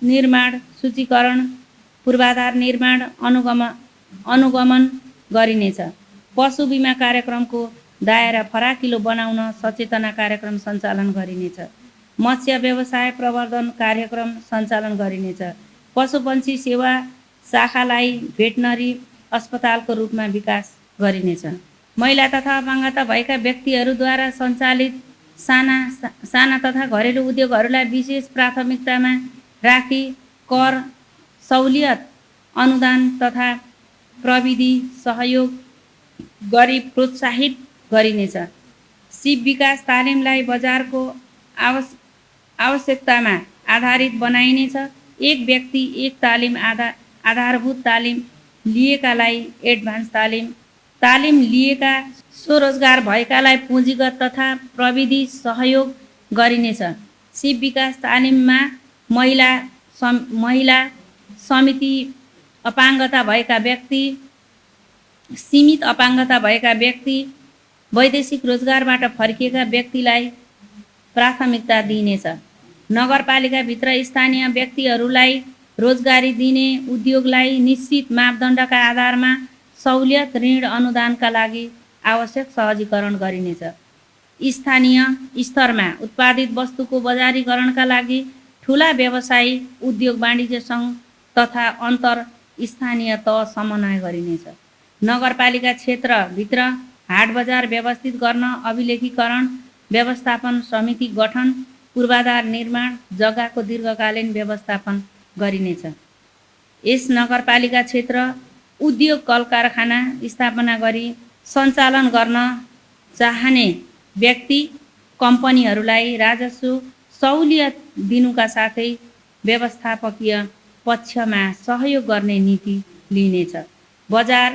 निर्माण, सूचीकरण, पूर्वाधार निर्माण, अनुगमन गरिनेछ। पशु बिमा कार्यक्रमको दायरा फराकिलो बनाउन सचेतना कार्यक्रम सञ्चालन गरिनेछ। मत्स्य व्यवसाय प्रवर्धन कार्यक्रम सञ्चालन गरिनेछ। पशुपन्छी सेवा शाखालाई भेटनरी अस्पतालको रूपमा विकास गरिनेछ। महिला तथा अपाङ्गता भएका व्यक्तिहरूद्वारा सञ्चालित साना तथा घरेलु उद्योगहरूलाई विशेष प्राथमिकतामा राखी कर सहुलियत, अनुदान तथा प्रविधि सहयोग गरी प्रोत्साहित गरिनेछ। सिप विकास तालिमलाई बजारको आवश्यकतामा आधारित बनाइनेछ। एक व्यक्ति एक तालिम, आधारभूत तालिम लिएकालाई एडभान्स तालिम लिएका स्वरोजगार भएकालाई पुँजीगत तथा प्रविधि सहयोग गरिनेछ। सिप विकास तालिममा महिला समिति, सीमित अपाङ्गता भएका व्यक्ति, वैदेशिक रोजगारबाट फर्किएका व्यक्तिलाई प्राथमिकता दिइनेछ। नगरपालिकाभित्र स्थानीय व्यक्तिहरूलाई रोजगारी दिने उद्योगलाई निश्चित मापदण्डका आधारमा सहुलियत, ऋण, अनुदानका लागि आवश्यक सहजीकरण गरिनेछ। स्थानीय स्तरमा उत्पादित वस्तुको बजारीकरणका लागि ठुला व्यवसायी उद्योग वाणिज्य सङ्घ तथा अन्तर स्थानीय तह समन्वय गरिनेछ। नगरपालिका क्षेत्रभित्र हाट बजार व्यवस्थित गर्न अभिलेखीकरण व्यवस्थापन समिति गठन, पूर्वाधार निर्माण, जग्गाको दीर्घकालीन व्यवस्थापन गरिनेछ। यस नगरपालिका क्षेत्र उद्योग कल कारखाना स्थापना गरी सञ्चालन गर्न चाहने व्यक्ति कम्पनीहरूलाई राजस्व सहुलियत दिनुका साथै व्यवस्थापकीय पक्षमा सहयोग गर्ने नीति लिइनेछ। बजार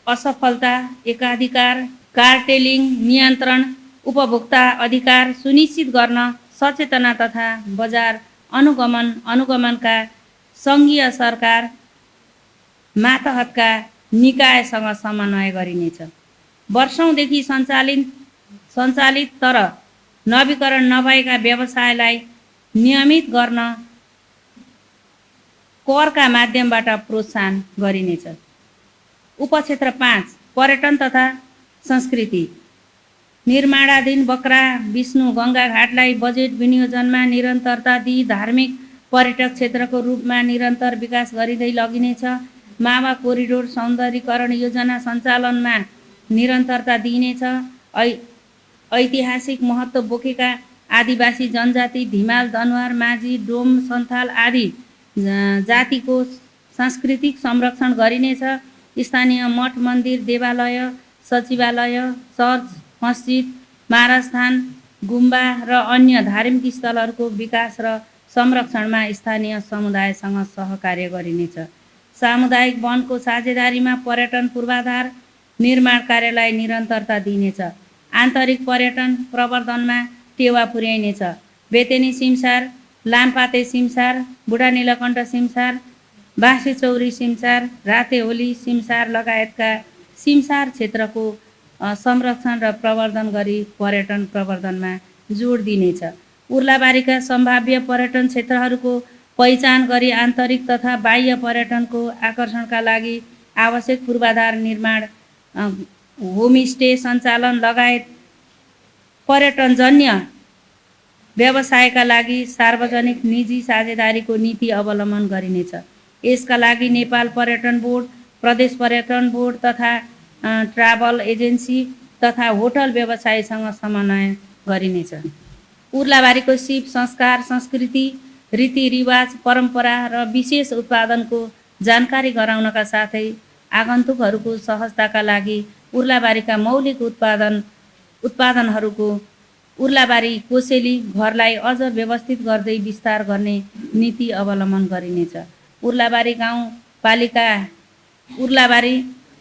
असफलता, एकाधिकार, कार्टेलिङ नियन्त्रण, उपभोक्ता अधिकार सुनिश्चित गर्न सचेतना तथा बजार अनुगमनका सङ्घीय सरकार मातहतका निकायसँग समन्वय गरिनेछ। वर्षौँदेखि सञ्चालित तर नवीकरण नभएका व्यवसायलाई नियमित गर्न करका माध्यमबाट प्रोत्साहन गरिनेछ। उपक्षेत्र 5 पर्यटन तथा संस्कृति, निर्माणाधीन बक्रा विष्णु गङ्गा घाटलाई बजेट विनियोजनमा निरन्तरता दिई धार्मिक पर्यटक क्षेत्रको रूपमा निरन्तर विकास गरिँदै लगिनेछ। मावा कोरिडोर सौन्दर्यीकरण योजना सञ्चालनमा निरन्तरता दिइनेछ। ऐतिहासिक महत्त्व बोकेका आदिवासी जनजाति धिमाल, दनुवार, माझी, डोम, सन्थाल आदि जातिको सांस्कृतिक संरक्षण गरिनेछ। स्थानीय मठ मन्दिर, देवालय, सचिवालय, चर्च, मस्जिद, महाराजस्थान, गुम्बा र अन्य धार्मिक स्थलहरूको विकास र संरक्षणमा स्थानीय समुदायसँग सहकार्य गरिनेछ। सामुदायिक वनको साझेदारीमा पर्यटन पूर्वाधार निर्माण कार्यलाई निरन्तरता दिइनेछ। आन्तरिक पर्यटन प्रवर्धनमा टेवा पुर्याइनेछ। बेतेनी सिमसार, लामपाते सिमसार, बुढा नीलकण्ठ सिमसार, बाँसेचौरी सिमसार, रातेहोली सिमसार लगायतका सिमसार क्षेत्रको संरक्षण र प्रवर्धन गरी पर्यटन प्रवर्धनमा जोड दिनेछ। उर्लाबारीका सम्भाव्य पर्यटन क्षेत्रहरूको पहिचान गरी आन्तरिक तथा बाह्य पर्यटनको आकर्षणका लागि आवश्यक पूर्वाधार निर्माण, होमस्टे सञ्चालन लगायत पर्यटनजन्य व्यवसायका लागि सार्वजनिक निजी साझेदारीको नीति अवलम्बन गरिनेछ। यसका लागि नेपाल पर्यटन बोर्ड, प्रदेश पर्यटन बोर्ड तथा ट्राभल एजेन्सी तथा होटल व्यवसायसँग समन्वय गरिनेछ। उर्लाबारीको सिप संस्कार, संस्कृति, रीतिरिवाज, परम्परा र विशेष उत्पादनको जानकारी गराउनका साथै आगन्तुकहरूको सहजताका लागि उर्लाबारीका मौलिक उत्पादनहरूको उर्लाबारी कोसेली घरलाई अझ व्यवस्थित गर्दै विस्तार गर्ने नीति अवलम्बन गरिनेछ। उर्लाबारी गाउँपालिका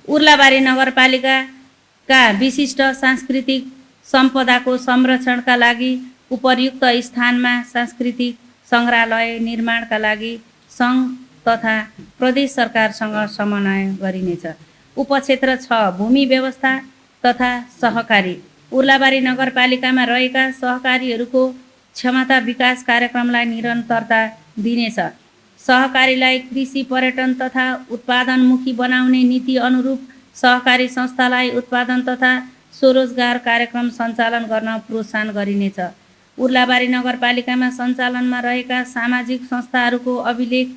उर्लाबारी नगरपालिकाका विशिष्ट सांस्कृतिक सम्पदाको संरक्षणका लागि उपर्युक्त स्थानमा सांस्कृतिक सङ्ग्रहालय निर्माणका लागि सङ्घ तथा प्रदेश सरकारसँग समन्वय गरिनेछ। उपक्षेत्र 6 भूमि व्यवस्था तथा सहकारी। उर्लाबारी नगरपालिकामा रहेका सहकारीहरूको क्षमता विकास कार्यक्रमलाई निरन्तरता दिनेछ। सहकारीलाई कृषि, पर्यटन तथा उत्पादनमुखी बनाउने नीति अनुरूप सहकारी संस्थालाई उत्पादन तथा स्वरोजगार कार्यक्रम सञ्चालन गर्न प्रोत्साहन गरिनेछ। उर्लाबारी नगरपालिकामा सञ्चालनमा रहेका सामाजिक संस्थाहरूको अभिलेख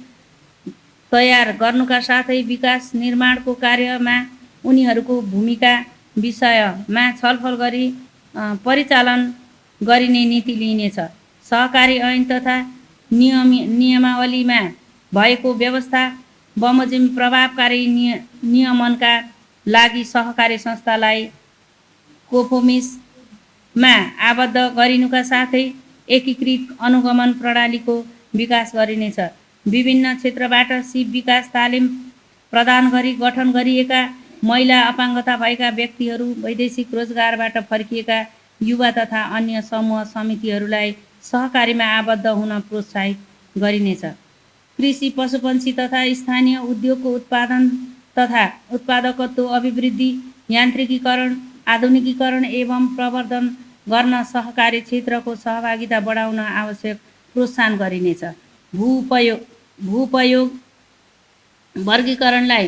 तयार गर्नुका साथै विकास निर्माणको कार्यमा उनीहरूको भूमिका विषयमा छलफल गरी परिचालन गरिने नीति लिइनेछ। सहकारी ऐन तथा नियमावलीमा भएको व्यवस्था बमोजिम प्रभावकारी नियमनका लागि सहकारी संस्थालाई कोफोमिसमा आबद्ध गरिनुका साथै एकीकृत अनुगमन प्रणालीको विकास गरिनेछ। विभिन्न क्षेत्रबाट सिप विकास तालिम प्रदान गरी गठन गरिएका महिला, अपाङ्गता भएका व्यक्तिहरू, वैदेशिक रोजगारबाट फर्किएका युवा तथा अन्य समूह समितिहरूलाई सहकारीमा आबद्ध हुन प्रोत्साहित गरिनेछ। कृषि, पशुपन्छी तथा स्थानीय उद्योगको उत्पादन तथा उत्पादकत्व अभिवृद्धि, यान्त्रिकीकरण, आधुनिकीकरण एवं प्रवर्धन गर्न सहकारी क्षेत्रको सहभागिता बढाउन आवश्यक प्रोत्साहन गरिनेछ। भूउपयोग वर्गीकरणलाई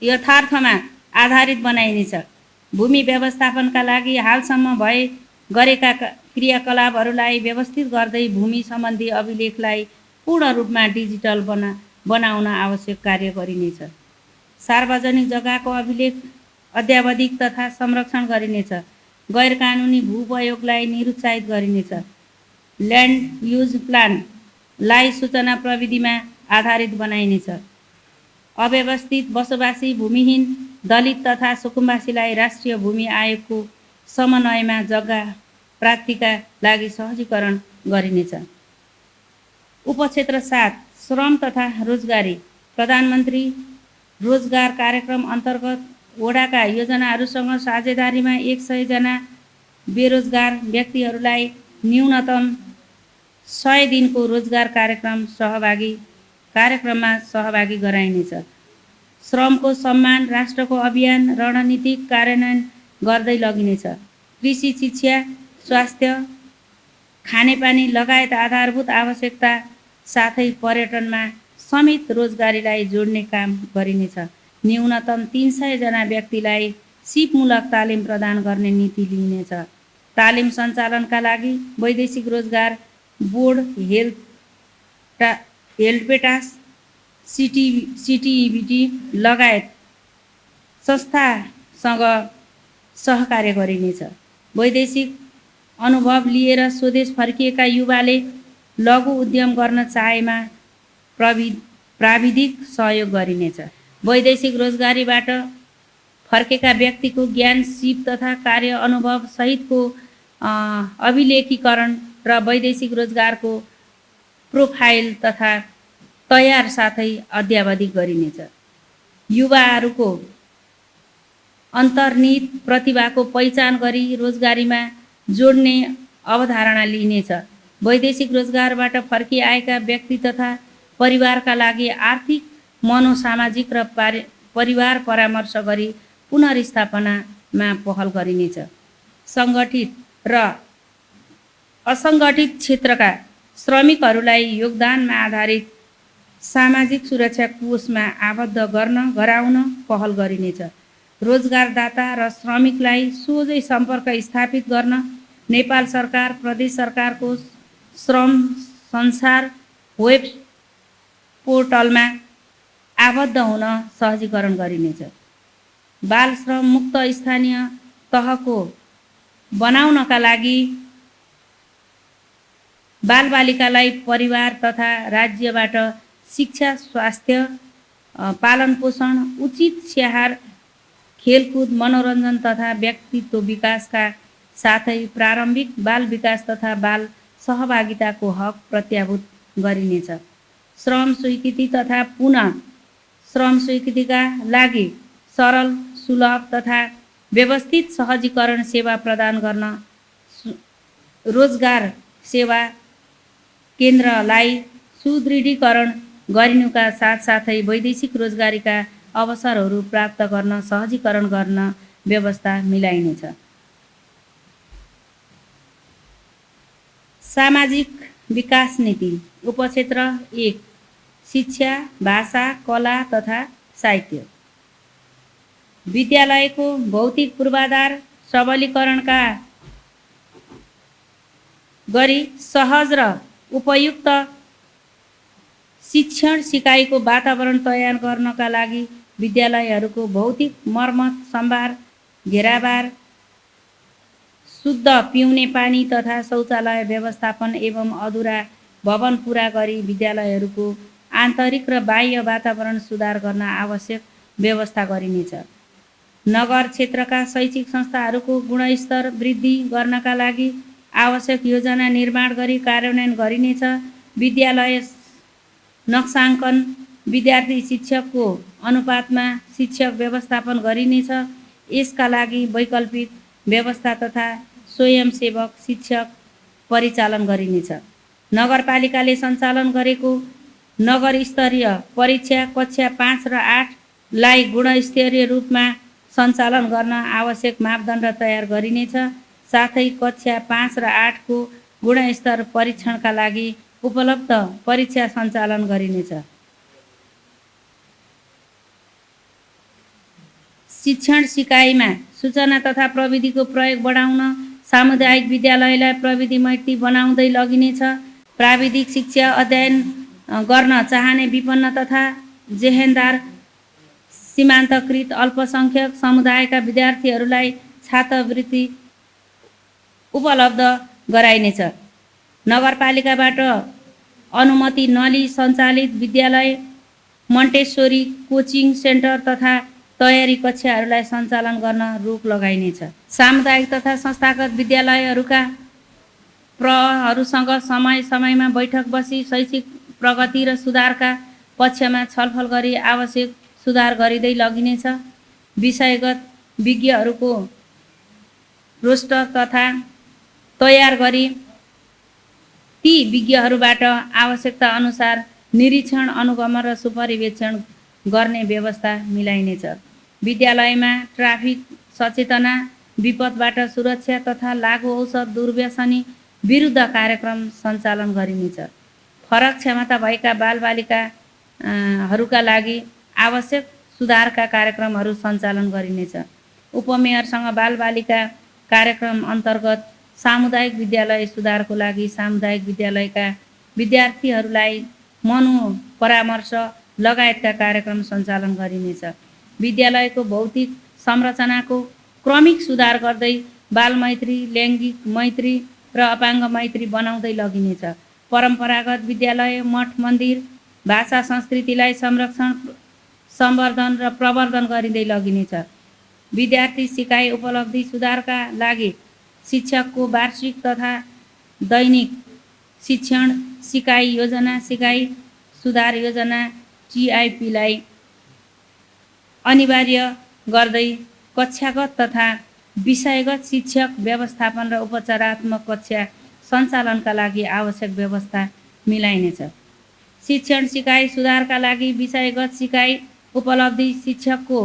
यथार्थमा आधारित बनाइनेछ। भूमि व्यवस्थापनका लागि हालसम्म गरेका क्रियाकलापहरूलाई व्यवस्थित गर्दै भूमि सम्बन्धी अभिलेखलाई पूर्ण रूपमा डिजिटल बनाउन आवश्यक कार्य गरिनेछ। सार्वजनिक जग्गाको अभिलेख अद्यावधिक तथा संरक्षण गरिनेछ। गैरकानुनी भूउपयोगलाई निरुत्साहित गरिनेछ। ल्यान्ड युज प्लानलाई सूचना प्रविधिमा आधारित बनाइनेछ। अव्यवस्थित बसोबासी, भूमिहीन, दलित तथा सुकुम्बासीलाई राष्ट्रिय भूमि आयोगको समन्वयमा जग्गा प्राप्तिका लागि सहजीकरण गरिनेछ। उपक्षेत्र 7 श्रम तथा रोजगारी। प्रधानमन्त्री रोजगार कार्यक्रम अन्तर्गत वडाका योजनाहरूसँग साझेदारीमा 100 जना बेरोजगार व्यक्तिहरूलाई न्यूनतम 100 दिनको रोजगार कार्यक्रममा सहभागी गराइनेछ। श्रमको सम्मान राष्ट्रको अभियान रणनीतिक कार्यान्वयन गर्दै लगिनेछ। कृषि, शिक्षा, स्वास्थ्य, खानेपानी लगायत आधारभूत आवश्यकता साथै पर्यटनमा समेत रोजगारीलाई जोड्ने काम गरिनेछ। न्यूनतम 300 जना व्यक्तिलाई सिपमूलक तालिम प्रदान गर्ने नीति लिइनेछ। तालिम सञ्चालनका लागि वैदेशिक रोजगार बोर्ड, हेल्पेटास, सिटिबिटी लगायत संस्थासँग सहकार्य गरिनेछ। वैदेशिक अनुभव लिएर स्वदेश फर्किएका युवाले लघु उद्यम गर्न चाहेमा प्राविधिक सहयोग गरिनेछ। वैदेशिक रोजगारीबाट फर्केका व्यक्तिको ज्ञान सिप तथा कार्य अनुभव सहितको अभिलेखीकरण र वैदेशिक रोजगारको प्रोफाइल तथा तयार साथै अद्यावधिक गरिनेछ। युवाहरूको अन्तर्निहित प्रतिभाको पहिचान गरी रोजगारीमा जोड्ने अवधारणा लिइनेछ। वैदेशिक रोजगारबाट फर्किआएका व्यक्ति तथा परिवारका लागि आर्थिक, मनोसामाजिक र परिवार परामर्श गरी पुनर्स्थापनामा पहल गरिनेछ। सङ्गठित र असङ्गठित क्षेत्रका श्रमिकहरूलाई योगदानमा आधारित सामाजिक सुरक्षा कोषमा आबद्ध गराउन पहल गरिनेछ। रोजगारदाता र श्रमिकलाई सोझै सम्पर्क स्थापित गर्न नेपाल सरकार, प्रदेश सरकारको श्रम संसार वेब पोर्टलमा आबद्ध हुन सहजीकरण गरिनेछ। बाल श्रम मुक्त स्थानीय तहको बनाउनका लागि बालबालिकालाई परिवार तथा राज्यबाट शिक्षा, स्वास्थ्य, पालनपोषण, उचित स्याहार, खेलकुद, मनोरञ्जन तथा व्यक्तित्व विकासका साथै प्रारम्भिक बाल विकास तथा बाल सहभागिताको हक प्रत्याभूत गरिनेछ। श्रम स्वीकृति तथा पुनः श्रम स्वीकृतिका लागि सरल, सुलभ तथा व्यवस्थित सहजीकरण सेवा प्रदान गर्न रोजगार सेवा केन्द्रलाई सुदृढीकरण गरिनुका साथसाथै वैदेशिक रोजगारीका अवसरहरू प्राप्त गर्न सहजीकरण गर्न व्यवस्था मिलाइनेछ। सामाजिक विकास नीति उपक्षेत्र 1 शिक्षा, भाषा, कला तथा साहित्य। विद्यालयको भौतिक पूर्वाधार सबलीकरणका गरी सहज र उपयुक्त शिक्षण सिकाइको वातावरण तयार गर्नका लागि विद्यालयहरूको भौतिक मर्मत, सम्भार, घेराबार, शुद्ध पिउने पानी तथा शौचालय व्यवस्थापन एवं अधुरा भवन पुरा गरी विद्यालयहरूको आन्तरिक र बाह्य वातावरण सुधार गर्न आवश्यक व्यवस्था गरिनेछ। नगर क्षेत्रका शैक्षिक संस्थाहरूको गुणस्तर वृद्धि गर्नका लागि आवश्यक योजना निर्माण गरी कार्यान्वयन गरिनेछ। विद्यालय नक्साङ्कन विद्यार्थी शिक्षकको अनुपातमा शिक्षक व्यवस्थापन गरिनेछ। यसका लागि वैकल्पिक व्यवस्था तथा स्वयंसेवक शिक्षक परिचालन गरिनेछ। नगरपालिकाले सञ्चालन गरेको नगर स्तरीय परीक्षा कक्षा 5 र 8 लाई गुणस्तरीय रूपमा सञ्चालन गर्न आवश्यक मापदण्ड तयार गरिनेछ। साथै कक्षा 5 र 8 को गुणस्तर परीक्षणका लागि उपलब्ध परीक्षा सञ्चालन गरिनेछ। शिक्षण सिकाइमा सूचना तथा प्रविधिको प्रयोग बढाउन सामुदायिक विद्यालयलाई प्रविधि मैत्री बनाउँदै लगिनेछ। प्राविधिक शिक्षा अध्ययन गर्न चाहने विपन्न तथा जेहेन्दार सीमान्तकृत अल्पसङ्ख्यक समुदायका विद्यार्थीहरूलाई छात्रवृत्ति उपलब्ध गराइनेछ। नगरपालिकाबाट अनुमति नलिई सञ्चालित विद्यालय, मन्टेश्वरी कोचिङ सेन्टर तथा तयारी कक्षाहरूलाई सञ्चालन गर्न रोक लगाइनेछ। सामुदायिक तथा संस्थागत विद्यालयहरूका प्रहरूसँग समय समयमा बैठक बसी शैक्षिक प्रगति र सुधारका पक्षमा छलफल गरी आवश्यक सुधार गरिँदै लगिनेछ। विषयगत विज्ञहरूको रोस्टर तथा तयार गरी ती विज्ञहरूबाट आवश्यकता अनुसार निरीक्षण, अनुगमन र सुपरिवेक्षण गर्ने व्यवस्था मिलाइनेछ। विद्यालयमा ट्राफिक सचेतना, विपदबाट सुरक्षा तथा लागु औषध दुर्व्यसनी विरुद्ध कार्यक्रम सञ्चालन गरिनेछ। फरक क्षमता भएका बालबालिकाहरूका लागि आवश्यक सुधारका कार्यक्रमहरू सञ्चालन गरिनेछ। उपमेयरसँग बालबालिका कार्यक्रम अन्तर्गत सामुदायिक विद्यालय सुधारको लागि सामुदायिक विद्यालयका विद्यार्थीहरूलाई मनोपरामर्श लगायतका कार्यक्रम सञ्चालन गरिनेछ। विद्यालयको भौतिक संरचनाको क्रमिक सुधार गर्दै बालमैत्री, लैङ्गिक मैत्री र अपाङ्ग मैत्री बनाउँदै लगिनेछ। परम्परागत विद्यालय, मठ मन्दिर, भाषा संस्कृतिलाई संरक्षण, सम्वर्धन र प्रवर्धन गरिँदै लगिनेछ। विद्यार्थी सिकाइ उपलब्धि सुधारका लागि शिक्षकको वार्षिक तथा दैनिक शिक्षण सिकाइ योजना, सिकाइ सुधार योजना TIPलाई अनिवार्य गर्दै कक्षागत तथा विषयगत शिक्षक व्यवस्थापन र उपचारात्मक कक्षा सञ्चालनका लागि आवश्यक व्यवस्था मिलाइनेछ। शिक्षण सिकाइ सुधारका लागि विषयगत सिकाइ उपलब्धि, शिक्षकको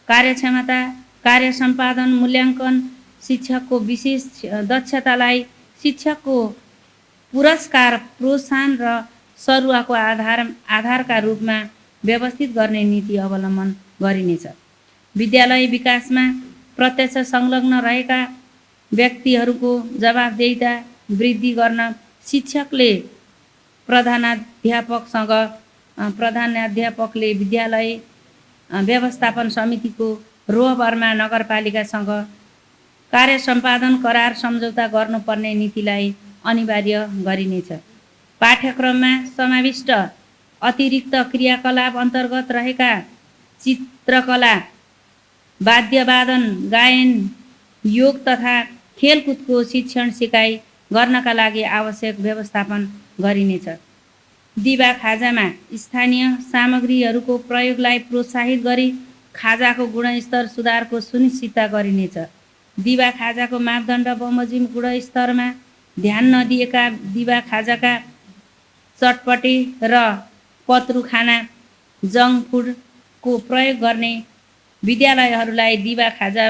कार्यक्षमता, कार्य सम्पादन मूल्याङ्कन, शिक्षकको विशेष दक्षतालाई शिक्षकको पुरस्कार, प्रोत्साहन र सरुवाको आधारका रूपमा व्यवस्थित गर्ने नीति अवलम्बन गरिनेछ। विद्यालय विकासमा प्रत्यक्ष संलग्न रहेका व्यक्तिहरूको जवाफदेहिता वृद्धि गर्न शिक्षकले प्रधानाध्यापकले विद्यालय व्यवस्थापन समितिको रोहबरमा नगरपालिकासँग कार्य सम्पादन करार सम्झौता गर्नुपर्ने नीतिलाई अनिवार्य गरिनेछ। पाठ्यक्रममा समाविष्ट अतिरिक्त क्रियाकलाप अन्तर्गत रहेका चित्रकला, वाद्यवादन, गायन, योग तथा खेलकुदको शिक्षण सिकाइ गर्नका लागि आवश्यक व्यवस्थापन गरिनेछ। दिवा खाजामा स्थानीय सामग्रीहरूको प्रयोगलाई प्रोत्साहित गरी खाजाको गुणस्तर सुधारको सुनिश्चितता गरिनेछ। दिवा खाजाको मापदण्ड बमोजिम गुणस्तरमा ध्यान नदिएका दिवा खाजाका चटपटे र पत्रु खाना, जङ्क फुडको प्रयोग गर्ने विद्यालयहरूलाई दिवा खाजा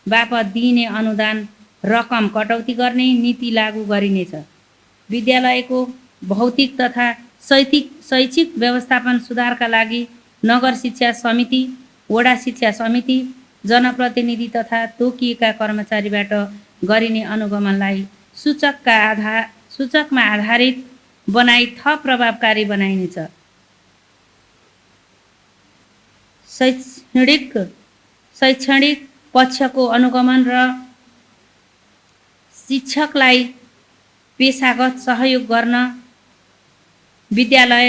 बापत दिइने अनुदान रकम कटौती गर्ने नीति लागू गरिनेछ। विद्यालयको भौतिक तथा शैक्षिक व्यवस्थापन सुधारका लागि नगर शिक्षा समिति, वडा शिक्षा समिति, जनप्रतिनिधि तथा तोकिएका कर्मचारीबाट गरिने अनुगमनलाई सूचकमा आधारित बनाई थप प्रभावकारी बनाइनेछ। शैक्षणिक पक्षको अनुगमन र शिक्षकलाई पेशागत सहयोग गर्न विद्यालय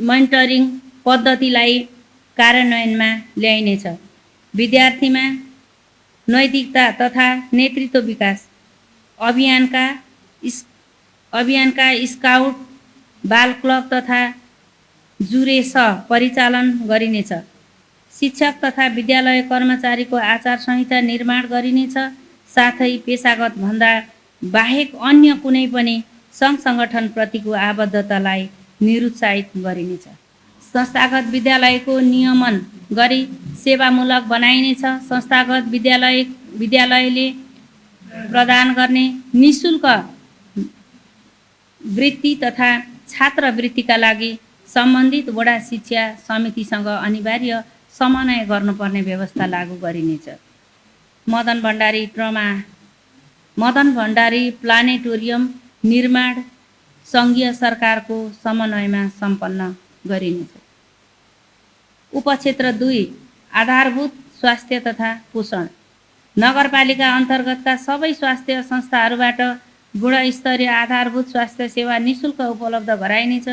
मेन्टरिङ पद्धतिलाई कार्यान्वयनमा ल्याइनेछ। विद्यार्थीमा नैतिकता तथा नेतृत्व विकास अभियानका स्काउट, बाल क्लब तथा जुरेस परिचालन गरिनेछ। शिक्षक तथा विद्यालय कर्मचारीको आचार संहिता निर्माण गरिनेछ। साथै पेशागत भन्दा बाहेक अन्य कुनै पनि सङ्घ सङ्गठनप्रतिको आबद्धतालाई निरुत्साहित गरिनेछ। संस्थागत विद्यालयको नियमन गरी सेवामूलक बनाइनेछ। संस्थागत विद्यालयले प्रदान गर्ने निःशुल्क वृत्ति तथा छात्रवृत्तिका लागि सम्बन्धित वडा शिक्षा समितिसँग अनिवार्य समन्वय गर्नुपर्ने व्यवस्था लागू गरिनेछ। मदन भण्डारी प्लानेटोरियम निर्माण सङ्घीय सरकारको समन्वयमा सम्पन्न गरिनेछ। उपक्षेत्र 2 आधारभूत स्वास्थ्य तथा पोषण। नगरपालिका अन्तर्गतका सबै स्वास्थ्य संस्थाहरूबाट गुणस्तरीय आधारभूत स्वास्थ्य सेवा निःशुल्क उपलब्ध गराइनेछ।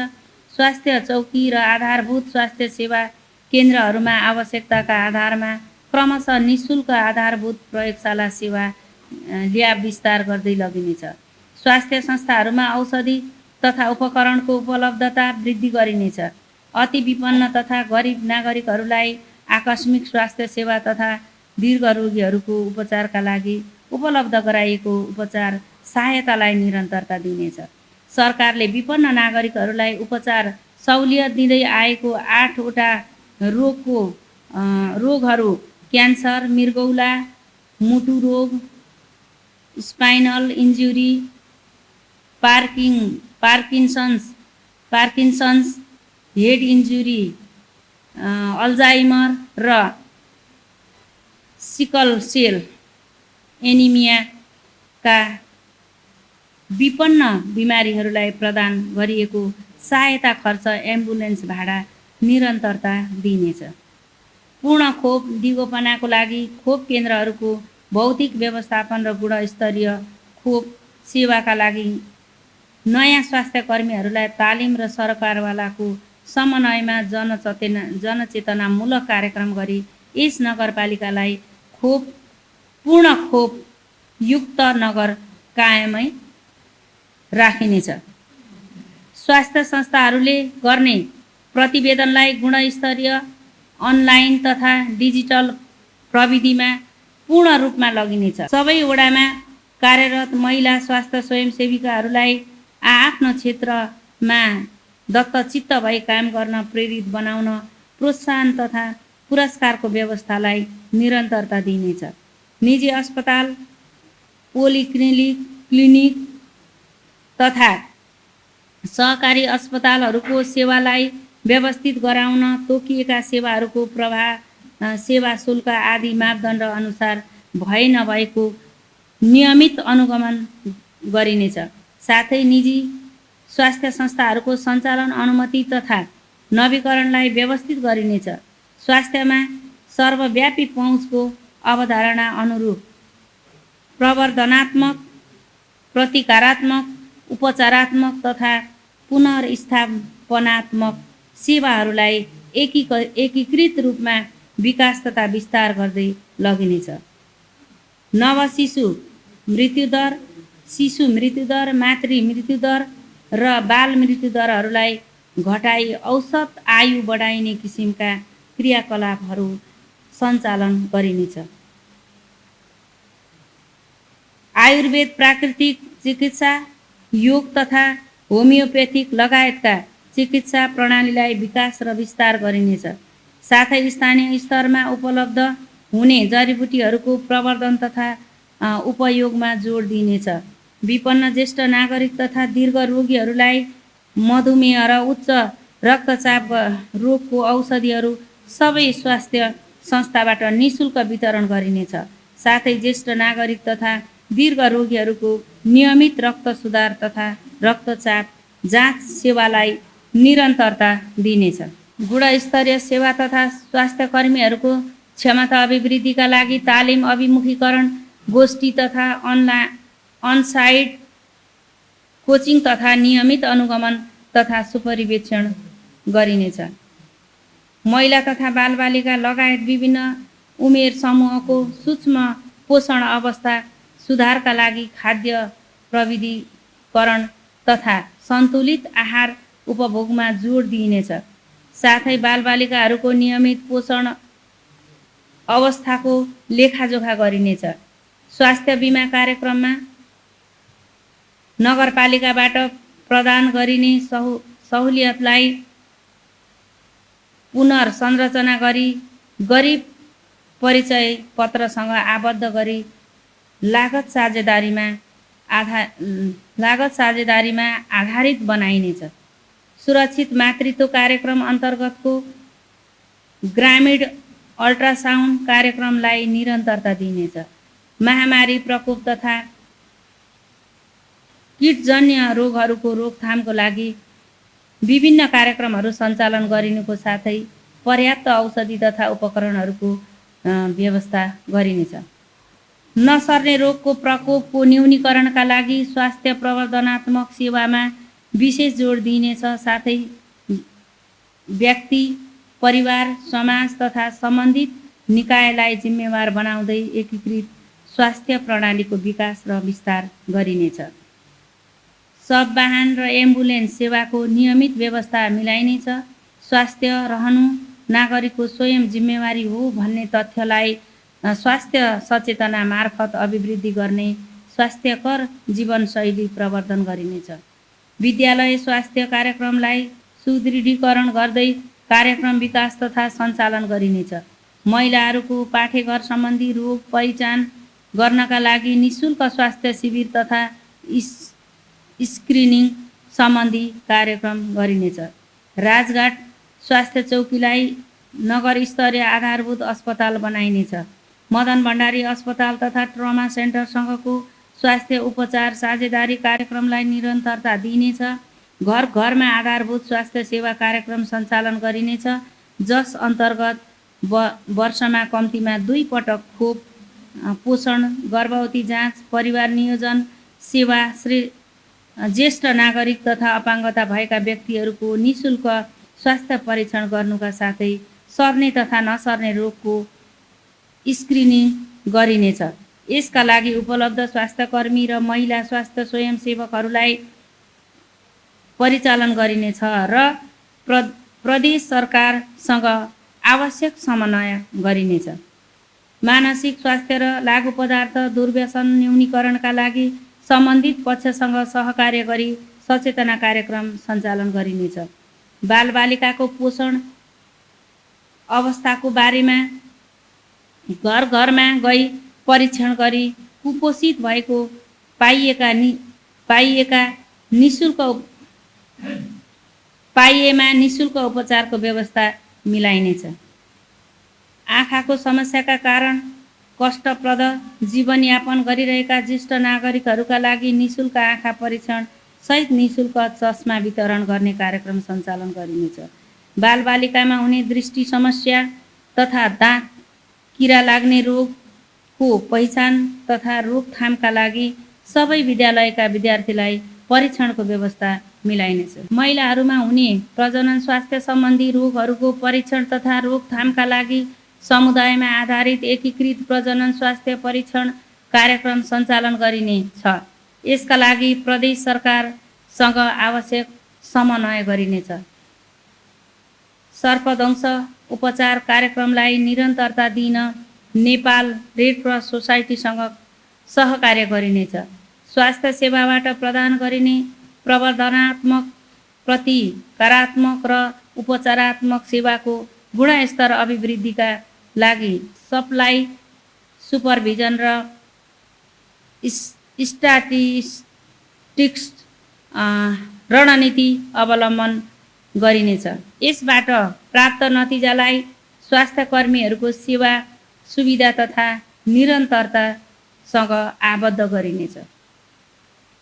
स्वास्थ्य चौकी र आधारभूत स्वास्थ्य सेवा केन्द्रहरूमा आवश्यकताका आधारमा क्रमशः निःशुल्क आधारभूत प्रयोगशाला सेवा ल्याब विस्तार गर्दै लगिनेछ। स्वास्थ्य संस्थाहरूमा औषधि तथा उपकरणको उपलब्धता वृद्धि गरिनेछ। अति विपन्न तथा गरिब नागरिकहरूलाई आकस्मिक स्वास्थ्य सेवा तथा दीर्घ रोगीहरूको उपचारका लागि उपलब्ध गराइएको उपचार सहायतालाई निरन्तरता दिनेछ। सरकारले विपन्न नागरिकहरूलाई उपचार सहुलियत दिँदै आएको 8 वटा रोगहरू क्यान्सर, मृगौला, मुटु रोग, spinal injury, Parkinson's, head injury, Alzheimer र सिकल सेल एनिमियाका विपन्न बिमारीहरूलाई प्रदान गरिएको सहायता खर्च एम्बुलेन्स भाडा निरन्तरता दिइनेछ। पूर्ण खोप दिगोपनाको लागि खोप केन्द्रहरूको भौतिक व्यवस्थापन र गुणस्तरीय खोप सेवाका लागि नयाँ स्वास्थ्य कर्मीहरूलाई तालिम र सरकारवालाको समन्वयमा जनचेतनामूलक कार्यक्रम गरी यस नगरपालिकालाई पूर्ण खोप युक्त नगर कायमै राखिनेछ। स्वास्थ्य संस्थाहरूले गर्ने प्रतिवेदनलाई गुणस्तरीय अनलाइन तथा डिजिटल प्रविधिमा पूर्ण रूपमा लगिनेछ। सबै वडामा कार्यरत महिला स्वास्थ्य स्वयंसेविकाहरूलाई आफ्नो क्षेत्रमा दत्तचित्त भई काम गर्न प्रेरित बनाउन प्रोत्साहन तथा पुरस्कारको व्यवस्थालाई निरन्तरता दिइनेछ। निजी अस्पताल, क्लिनिक तथा सहकारी अस्पतालहरूको सेवालाई व्यवस्थित गराउन तोकिएका सेवाहरूको प्रवाह, सेवा शुल्क आदि मापदण्ड अनुसार भए नभएको नियमित अनुगमन गरिनेछ। साथै निजी स्वास्थ्य संस्थाहरूको सञ्चालन अनुमति तथा नवीकरणलाई व्यवस्थित गरिनेछ। स्वास्थ्यमा सर्वव्यापी पहुँचको अवधारणा अनुरूप प्रवर्धनात्मक, प्रतिकारात्मक, उपचारात्मक तथा पुनर्स्थापनात्मक सेवाहरूलाई एकीकृत रूपमा विकास तथा विस्तार गर्दै लगिनेछ। नवशिशु मृत्युदर, शिशु मृत्युदर, मातृ मृत्युदर र बाल मृत्युदरहरूलाई घटाई औसत आयु बढाइने किसिमका क्रियाकलापहरू सञ्चालन गरिनेछ। आयुर्वेद, प्राकृतिक चिकित्सा, योग तथा होमियोपेथिक लगायतका चिकित्सा प्रणालीलाई विकास र विस्तार गरिनेछ। साथै स्थानीय स्तरमा उपलब्ध हुने जडीबुटीहरूको प्रवर्धन तथा उपयोगमा जोड दिइनेछ। विपन्न ज्येष्ठ नागरिक तथा दीर्घ रोगीहरूलाई मधुमेह र उच्च रक्तचाप रोगको औषधिहरू सबै स्वास्थ्य संस्थाबाट निःशुल्क वितरण गरिनेछ। साथै ज्येष्ठ नागरिक तथा दीर्घ रोगीहरूको नियमित रक्त सुधार तथा रक्तचाप जाँच सेवालाई निरन्तरता दिइनेछ। गुणस्तरीय सेवा तथा स्वास्थ्य कर्मीहरूको क्षमता अभिवृद्धिका लागि तालिम, अभिमुखीकरण, गोष्ठी तथा अनसाइट कोचिङ तथा नियमित अनुगमन तथा सुपरिवेक्षण गरिनेछ। महिला तथा बालबालिका लगायत विभिन्न उमेर समूहको सूक्ष्म पोषण अवस्था सुधारका लागि खाद्य प्रविधिकरण तथा सन्तुलित आहार उपभोगमा जोड दिइनेछ। साथै बालबालिकाहरूको नियमित पोषण अवस्थाको लेखाजोखा गरिनेछ। स्वास्थ्य बिमा कार्यक्रममा नगरपालिकाबाट प्रदान गरिने सहुलियतलाई पुनर्संरचना गरी गरिब परिचय पत्रसँग आबद्ध गरी लागत साझेदारीमा आधारित बनाइनेछ। सुरक्षित मातृत्व कार्यक्रम अन्तर्गतको ग्रामीण अल्ट्रासाउन्ड कार्यक्रमलाई निरन्तरता दिइनेछ। महामारी प्रकोप तथा कीटजन्य रोगहरूको रोकथामको लागि विभिन्न कार्यक्रमहरू सञ्चालन गरिनुको साथै पर्याप्त औषधि तथा उपकरणहरूको व्यवस्था गरिनेछ। नसर्ने रोगको प्रकोपको न्यूनीकरणका लागि स्वास्थ्य प्रवर्धनात्मक सेवामा विशेष जोड दिइनेछ। साथै व्यक्ति, परिवार, समाज तथा सम्बन्धित निकायलाई जिम्मेवार बनाउँदै एकीकृत स्वास्थ्य प्रणालीको विकास र विस्तार गरिनेछ। सब वाहन र एम्बुलेन्स सेवाको नियमित व्यवस्था मिलाइनेछ। स्वास्थ्य रहनु नागरिकको स्वयं जिम्मेवारी हो भन्ने तथ्यलाई स्वास्थ्य सचेतना मार्फत अभिवृद्धि गर्ने स्वास्थ्यकर जीवनशैली प्रवर्धन गरिनेछ। विद्यालय स्वास्थ्य कार्यक्रमलाई सुदृढीकरण गर्दै कार्यक्रम विकास तथा सञ्चालन गरिनेछ। महिलाहरूको पाठेघर सम्बन्धी रोग पहिचान गर्नका लागि निःशुल्क स्वास्थ्य शिविर तथा स्क्रिनिङ सम्बन्धी कार्यक्रम गरिनेछ। राजघाट स्वास्थ्य चौकीलाई नगर स्तरीय आधारभूत अस्पताल बनाइनेछ। मदन भण्डारी अस्पताल तथा ट्रमा सेन्टरसँगको स्वास्थ्य उपचार साझेदारी कार्यक्रमलाई निरन्तरता दिइनेछ। घर घरमा आधारभूत स्वास्थ्य सेवा कार्यक्रम सञ्चालन गरिनेछ, जस अन्तर्गत वर्षमा कम्तीमा 2 पटक खोप, पोषण, गर्भवती जाँच, परिवार नियोजन सेवा, ज्येष्ठ नागरिक तथा अपाङ्गता भएका व्यक्तिहरूको निःशुल्क स्वास्थ्य परीक्षण गर्नुका साथै सर्ने तथा नसर्ने रोगको स्क्रिनिङ गरिनेछ। यसका लागि उपलब्ध स्वास्थ्यकर्मी र महिला स्वास्थ्य स्वयंसेवकहरूलाई परिचालन गरिनेछ र प्रदेश सरकारसँग आवश्यक समन्वय गरिनेछ। मानसिक स्वास्थ्य र लागु पदार्थ दुर्व्यसन न्यूनीकरणका लागि सम्बन्धित पक्षसँग सहकार्य गरी सचेतना कार्यक्रम सञ्चालन गरिनेछ। बालबालिकाको पोषण अवस्थाको बारेमा घर घरमा गई परीक्षण गरी कुपोषित भएको पाइएमा निःशुल्क उपचारको व्यवस्था मिलाइनेछ। आँखाको समस्याका कारण कष्टप्रद जीवनयापन गरिरहेका ज्येष्ठ नागरिकहरूका लागि निःशुल्क आँखा परीक्षण सहित निःशुल्क चस्मा वितरण गर्ने कार्यक्रम सञ्चालन गरिनेछ। बालबालिकामा हुने दृष्टि समस्या तथा दाँत किरा लाग्ने रोगको पहिचान तथा रोकथामका लागि सबै विद्यालयका विद्यार्थीलाई परीक्षणको व्यवस्था मिलाइनेछ। महिलाहरूमा हुने प्रजनन स्वास्थ्य सम्बन्धी रोगहरूको परीक्षण तथा रोकथामका लागि समुदायमा आधारित एकीकृत प्रजनन स्वास्थ्य परीक्षण कार्यक्रम सञ्चालन गरिनेछ। यसका लागि प्रदेश सरकारसँग आवश्यक समन्वय गरिनेछ। सर्पदंश उपचार कार्यक्रमलाई निरन्तरता दिन नेपाल रेड क्रस सोसाइटीसँग सहकार्य गरिनेछ। स्वास्थ्य सेवाबाट प्रदान गरिने प्रवर्धनात्मक, प्रतिकारात्मक र उपचारात्मक सेवाको गुणस्तर अभिवृद्धिका लागि सप्लाई सुपरभिजन र स्ट्याटिस्टिक्स रणनीति अवलम्बन गरिनेछ। यसबाट प्राप्त नतिजालाई स्वास्थ्यकर्मीहरूको सेवा सुविधा तथा निरन्तरतासँग आबद्ध गरिनेछ।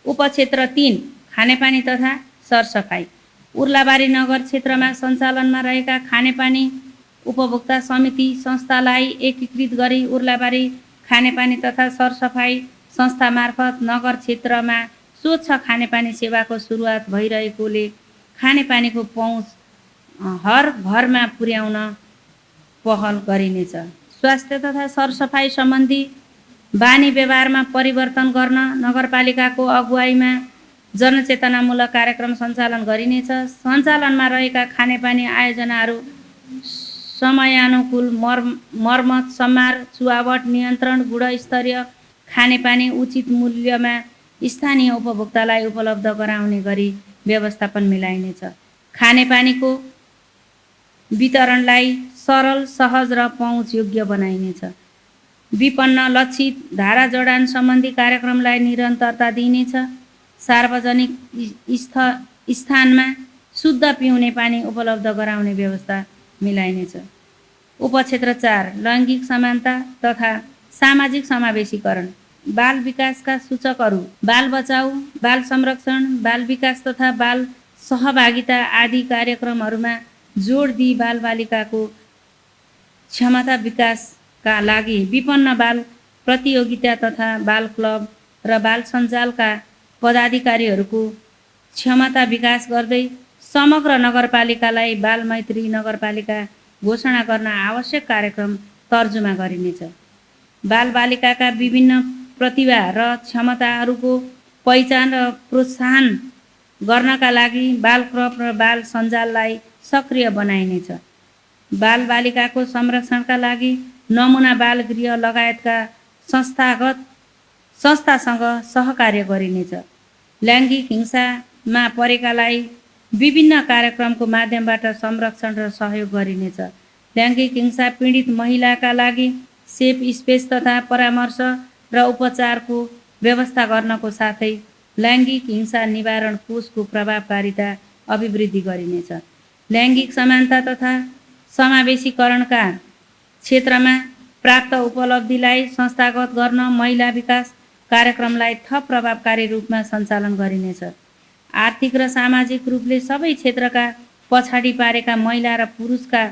उपक्षेत्र 3 खानेपानी तथा सरसफाइ। उर्लाबारी नगर क्षेत्रमा सञ्चालनमा रहेका खानेपानी उपभोक्ता समिति संस्थालाई एकीकृत गरी उर्लाबारी खानेपानी तथा सरसफाइ संस्था मार्फत नगर क्षेत्रमा स्वच्छ खानेपानी सेवाको सुरुवात भइरहेकोले खानेपानीको पहुँच हर घरमा पुर्याउन पहल गरिनेछ। स्वास्थ्य तथा सरसफाइ सम्बन्धी बानी व्यवहारमा परिवर्तन गर्न नगरपालिकाको अगुवाईमा जनचेतनामूलक कार्यक्रम सञ्चालन गरिनेछ। सञ्चालनमा रहेका खानेपानी आयोजनाहरू समयानुकूल मर्मत, सम्मार, चुहावट नियन्त्रण, गुणस्तरीय खानेपानी उचित मूल्यमा स्थानीय उपभोक्तालाई उपलब्ध गराउने गरी व्यवस्थापन मिलाइनेछ। खानेपानीको वितरणलाई सरल, सहज र पहुँचयोग्य बनाइनेछ। विपन्न लक्षित धारा जडान सम्बन्धी कार्यक्रमलाई निरन्तरता दिइनेछ। सार्वजनिक स्थानमा शुद्ध पिउने पानी उपलब्ध गराउने व्यवस्था मिलाइनेछ। उपक्षेत्र 4 लैङ्गिक समानता तथा सामाजिक समावेशीकरण। बाल विकासका सूचकहरू बाल बचाउ, बाल संरक्षण, बाल विकास तथा बाल सहभागिता आदि कार्यक्रमहरूमा जोड दिई बालबालिकाको क्षमता विकासका लागि विपन्न बाल प्रतियोगिता तथा बाल क्लब र बाल सञ्जालका पदाधिकारीहरूको क्षमता विकास गर्दै समग्र नगरपालिकालाई बालमैत्री नगरपालिका घोषणा गर्न आवश्यक कार्यक्रम तर्जुमा गरिनेछ। बालबालिकाका विभिन्न प्रतिभा र क्षमताहरूको पहिचान र प्रोत्साहन गर्नका लागि बाल क्लब र बाल सञ्जाललाई सक्रिय बनाइनेछ। बालबालिकाको संरक्षणका लागि नमुना बाल गृह लगायतका संस्थासँग सहकार्य गरिनेछ। लैङ्गिक हिंसामा परेकालाई विभिन्न कार्यक्रमको माध्यमबाट संरक्षण र सहयोग गरिनेछ। लैङ्गिक हिंसा पीडित महिलाका लागि सेफ स्पेस तथा परामर्श र उपचारको व्यवस्था गर्नको साथै लैङ्गिक हिंसा निवारण कोषको प्रभावकारिता अभिवृद्धि गरिनेछ। लैङ्गिक समानता तथा समावेशीकरणका क्षेत्रमा प्राप्त उपलब्धिलाई संस्थागत गर्न महिला विकास कार्यक्रमलाई थप प्रभावकारी रूपमा सञ्चालन गरिनेछ। आर्थिक र सामाजिक रूपले सबै क्षेत्रका पछाडि पारेका महिला र पुरुषका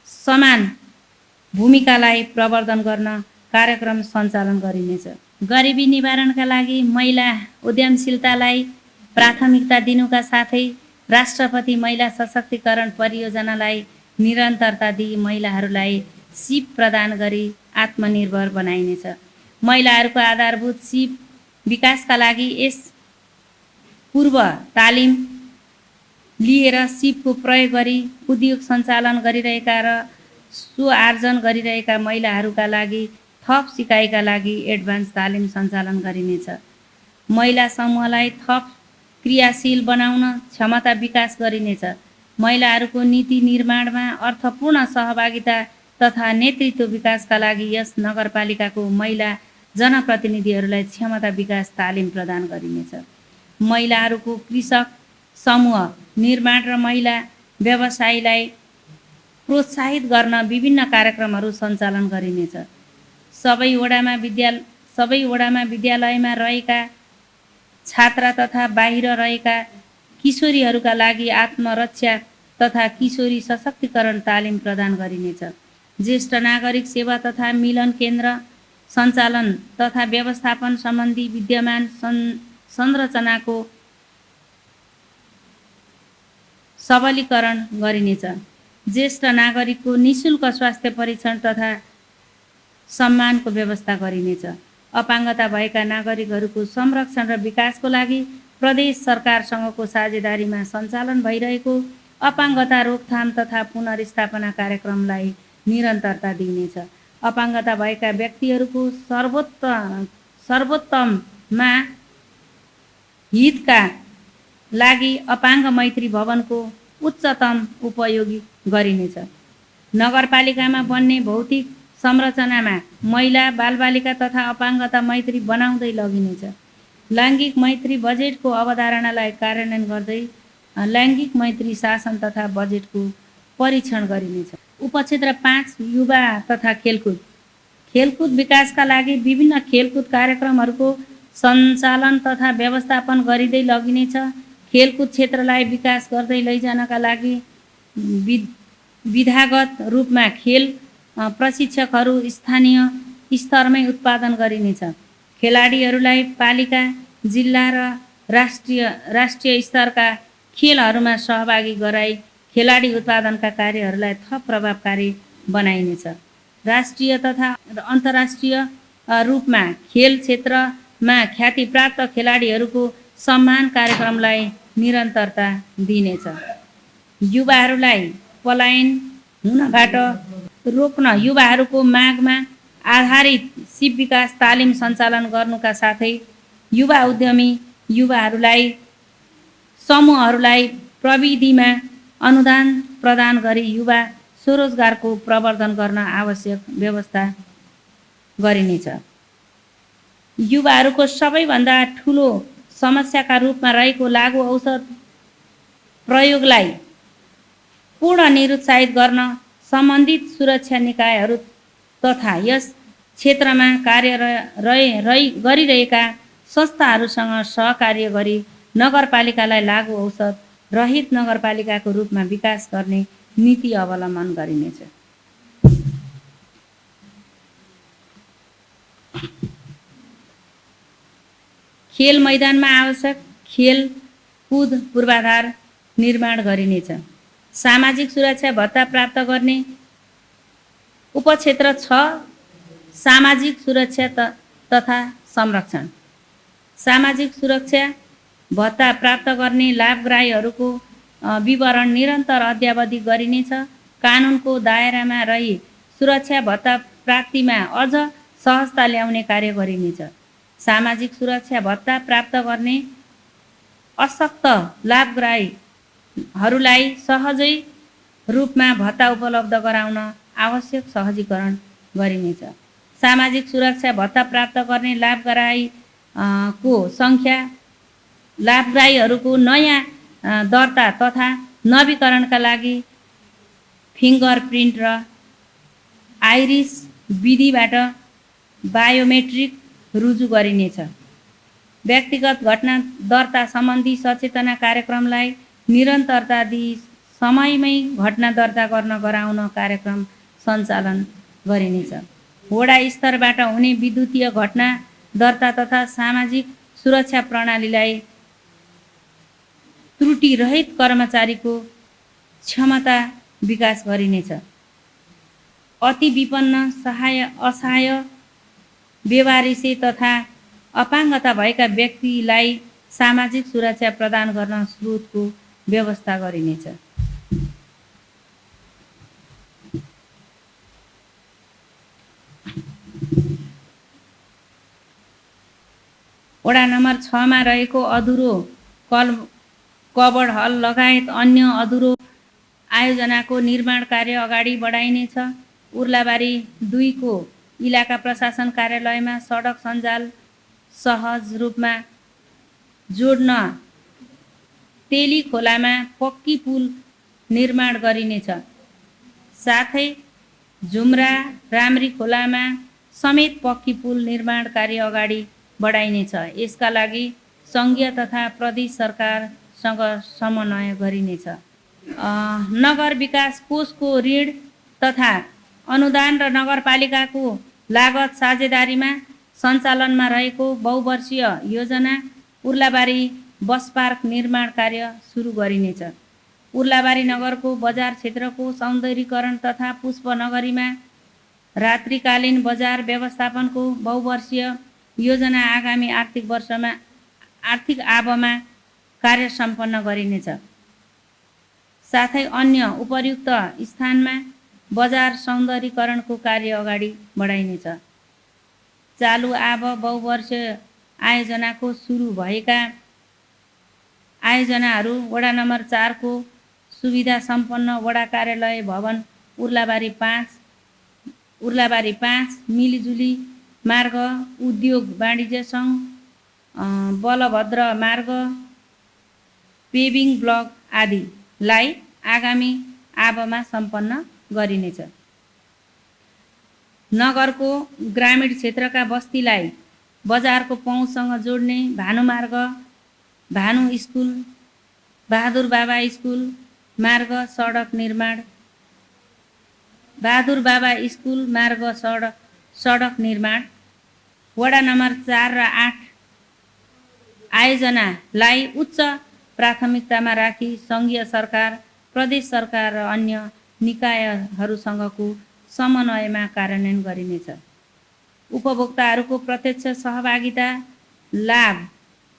समान भूमिकालाई प्रवर्धन गर्न कार्यक्रम सञ्चालन गरिनेछ। गरिबी निवारणका लागि महिला उद्यमशीलतालाई प्राथमिकता दिनुका साथै राष्ट्रपति महिला सशक्तिकरण परियोजनालाई निरन्तरता दिई महिलाहरूलाई सिप प्रदान गरी आत्मनिर्भर बनाइनेछ। महिलाहरूको आधारभूत सिप विकासका लागि यस पूर्व तालिम लिएर सिपको प्रयोग गरी उद्योग सञ्चालन गरिरहेका र स्वआर्जन गरिरहेका महिलाहरूका लागि थप सिकाइका लागि एडभान्स तालिम सञ्चालन गरिनेछ। महिला समूहलाई थप क्रियाशील बनाउन क्षमता विकास गरिनेछ। महिलाहरूको नीति निर्माणमा अर्थपूर्ण सहभागिता तथा नेतृत्व विकासका लागि यस नगरपालिकाको महिला जनप्रतिनिधिहरूलाई क्षमता विकास तालिम प्रदान गरिनेछ। महिलाहरूको कृषक समूह निर्माण र महिला व्यवसायीलाई प्रोत्साहित गर्न विभिन्न कार्यक्रमहरू सञ्चालन गरिनेछ। सबै वडामा विद्यालयमा रहेका छात्रा तथा बाहिर रहेका किशोरीहरूका लागि आत्मरक्षा तथा किशोरी सशक्तिकरण तालिम प्रदान गरिनेछ। ज्येष्ठ नागरिक सेवा तथा मिलन केन्द्र सञ्चालन तथा व्यवस्थापन सम्बन्धी विद्यमान संरचनाको सबलीकरण गरिनेछ। ज्येष्ठ नागरिकको निःशुल्क स्वास्थ्य परीक्षण तथा सम्मानको व्यवस्था गरिनेछ। अपाङ्गता भएका नागरिकहरूको संरक्षण र विकासको लागि प्रदेश सरकारसँगको साझेदारीमा सञ्चालन भइरहेको अपाङ्गता रोकथाम तथा पुनर्स्थापना कार्यक्रमलाई निरन्तरता दिइनेछ। अपाङ्गता भएका व्यक्तिहरूको सर्वोत्तममा हितका लागि अपाङ्ग मैत्री भवनको उच्चतम उपयोगी गरिनेछ। नगरपालिकामा बन्ने भौतिक संरचनामा महिला बालबालिका तथा अपाङ्गता मैत्री बनाउँदै लगिनेछ। लैङ्गिक मैत्री बजेटको अवधारणालाई कार्यान्वयन गर्दै लैङ्गिक मैत्री शासन तथा बजेटको परीक्षण गरिनेछ। उपक्षेत्र 5 युवा तथा खेलकुद। खेलकुद विकासका लागि विभिन्न खेलकुद कार्यक्रमहरूको सञ्चालन तथा व्यवस्थापन गरिँदै लगिनेछ। खेलकुद क्षेत्रलाई विकास गर्दै लैजानका लागि विधागत रूपमा खेल प्रशिक्षकहरू स्थानीय स्तरमै उत्पादन गरिनेछ। खेलाडीहरूलाई पालिका, जिल्ला र राष्ट्रिय स्तरका खेलहरूमा सहभागी गराई खेलाडी उत्पादनका कार्यहरूलाई थप प्रभावकारी बनाइनेछ। राष्ट्रिय तथा अन्तर्राष्ट्रिय रूपमा खेल क्षेत्रमा ख्याति प्राप्त खेलाडीहरूको सम्मान कार्यक्रमलाई निरन्तरता दिइनेछ। युवाहरूलाई पलायन हुनबाट रोक्न युवाहरूको मागमा आधारित सिप विकास तालिम सञ्चालन गर्नुका साथै युवा उद्यमी युवाहरूलाई समूहहरूलाई प्रविधिमा अनुदान प्रदान गरी युवा स्वरोजगारको प्रवर्धन गर्न आवश्यक व्यवस्था गरिनेछ। युवाहरूको सबैभन्दा ठुलो समस्याका रूपमा रहेको लागु औषध प्रयोगलाई पूर्ण निरुत्साहित गर्न सम्बन्धित सुरक्षा निकायहरू तथा यस क्षेत्रमा कार्य गरिरहेका संस्थाहरूसँग सहकार्य गरी नगरपालिकालाई लागु औषध रहित नगरपालिकाको रूपमा विकास गर्ने नीति अवलम्बन गरिनेछ। खेल मैदानमा आवश्यक खेलकुद पूर्वाधार निर्माण गरिनेछ। सामाजिक सुरक्षा भत्ता प्राप्त गर्ने उपक्षेत्र 6 सामाजिक सुरक्षा तथा संरक्षण। सामाजिक सुरक्षा भत्ता प्राप्त गर्ने लाभग्राहीहरूको विवरण निरन्तर अद्यावधि गरिनेछ। कानुनको दायरामा रही सुरक्षा भत्ता प्राप्तिमा अझ सहजता ल्याउने कार्य गरिनेछ। सामाजिक सुरक्षा भत्ता प्राप्त गर्ने अशक्त लाभग्राहीहरूलाई सहजै रूपमा भत्ता उपलब्ध गराउन आवश्यक सहजीकरण गरिनेछ। सामाजिक सुरक्षा भत्ता प्राप्त गर्ने लाभग्राहीको सङ्ख्या लाभग्राहीहरूको नयाँ दर्ता तथा नवीकरणका लागि फिङ्गरप्रिन्ट र आइरिस विधिबाट बायोमेट्रिक रुजु गरिनेछ। व्यक्तिगत घटना दर्ता सम्बन्धी सचेतना कार्यक्रमलाई निरन्तरता दिई समयमै घटना दर्ता गर्न गराउन कार्यक्रम सञ्चालन गरिनेछ। वडा स्तरबाट हुने विद्युतीय घटना दर्ता तथा सामाजिक सुरक्षा प्रणालीलाई त्रुटिरहित कर्मचारीको क्षमता विकास गरिनेछ। अति विपन्न, असहाय, बेवारिसे तथा अपाङ्गता भएका व्यक्तिलाई सामाजिक सुरक्षा प्रदान गर्न स्रोतको व्यवस्था गरिनेछ। वडा नम्बर 6 मा रहेको अधुरो कबड हल लगायत अन्य अधुरो आयोजनाको निर्माण कार्य अगाडि बढाइनेछ। उर्लाबारी 2 को इलाका प्रशासन कार्यालयमा सडक सञ्जाल सहज रूपमा जोड्न तेली खोलामा पक्की पुल निर्माण गरिनेछ। साथै जुम्रा राम्री खोलामा समेत पक्की पुल निर्माण कार्य अगाडि बढाइनेछ। यसका लागि सङ्घीय तथा प्रदेश सरकारसँग समन्वय गरिनेछ। नगर विकास कोषको ऋण तथा अनुदान र नगरपालिकाको लागत साझेदारीमा सञ्चालनमा रहेको बहुवर्षीय योजना उर्लाबारी बस पार्क निर्माण कार्य सुरु गरिनेछ। उर्लाबारी नगरको बजार क्षेत्रको सौन्दर्यीकरण तथा पुष्पनगरीमा रात्रिकालीन बजार व्यवस्थापनको बहुवर्षीय योजना आगामी आर्थिक आबमा कार्य सम्पन्न गरिनेछ। साथै अन्य उपर्युक्त स्थानमा बजार सौन्दर्यीकरणको कार्य अगाडि बढाइनेछ। चालु आब बहुवर्षीय आयोजनाको सुरु भएका आयोजनाहरू वडा नम्बर 4 को सुविधा सम्पन्न वडा कार्यालय भवन उर्लाबारी 5 मिलिजुली मार्ग उद्योग वाणिज्य सङ्घ बलभद्र मार्ग पेभिङ ब्लक आदिलाई आगामी आबमा सम्पन्न गरिनेछ। नगरको ग्रामीण क्षेत्रका बस्तीलाई बजारको पहुँचसँग जोड्ने भानुमार्ग, भानु स्कुल, बहादुर बाबा स्कुल मार्ग सडक निर्माण, बहादुर बाबा स्कुल मार्ग सडक निर्माण, वडा नम्बर 4 र 8 आयोजनालाई उच्च प्राथमिकतामा राखी सङ्घीय सरकार, प्रदेश सरकार र अन्य निकायहरूसँगको समन्वयमा कार्यान्वयन गरिनेछ। उपभोक्ताहरूको प्रत्यक्ष सहभागिता, लाभ,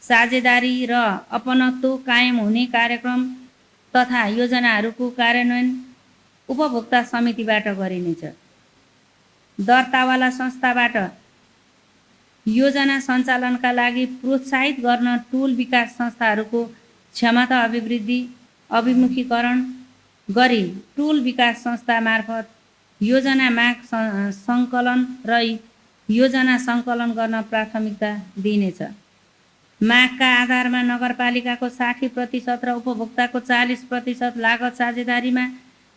साझेदारी र अपनत्व कायम हुने कार्यक्रम तथा योजनाहरूको कार्यान्वयन उपभोक्ता समितिबाट गरिनेछ। दर्तावाला संस्थाबाट योजना सञ्चालनका लागि प्रोत्साहित गर्न टोल विकास संस्थाहरूको क्षमता अभिमुखीकरण गरी टोल विकास संस्था मार्फत योजना माग सङ्कलन र योजना सङ्कलन गर्न प्राथमिकता दिइनेछ। मागका आधारमा नगरपालिकाको 60% र उपभोक्ताको 40% लागत साझेदारीमा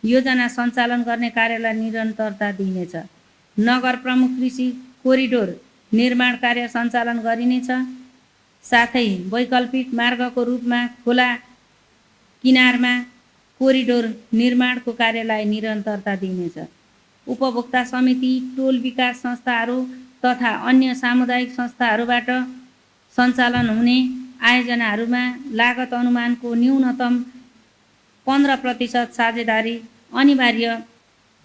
योजना सञ्चालन गर्ने कार्यलाई निरन्तरता दिइनेछ। नगर प्रमुख कृषि कोरिडोर निर्माण कार्य सञ्चालन गरिनेछ। साथै वैकल्पिक मार्गको रूपमा खोला किनारमा कोरिडोर निर्माणको कार्यलाई निरन्तरता दिइनेछ। उपभोक्ता समिति, टोल विकास संस्थाहरू तथा अन्य सामुदायिक संस्थाहरूबाट सञ्चालन हुने आयोजनाहरूमा लागत अनुमानको न्यूनतम 15% साझेदारी अनिवार्य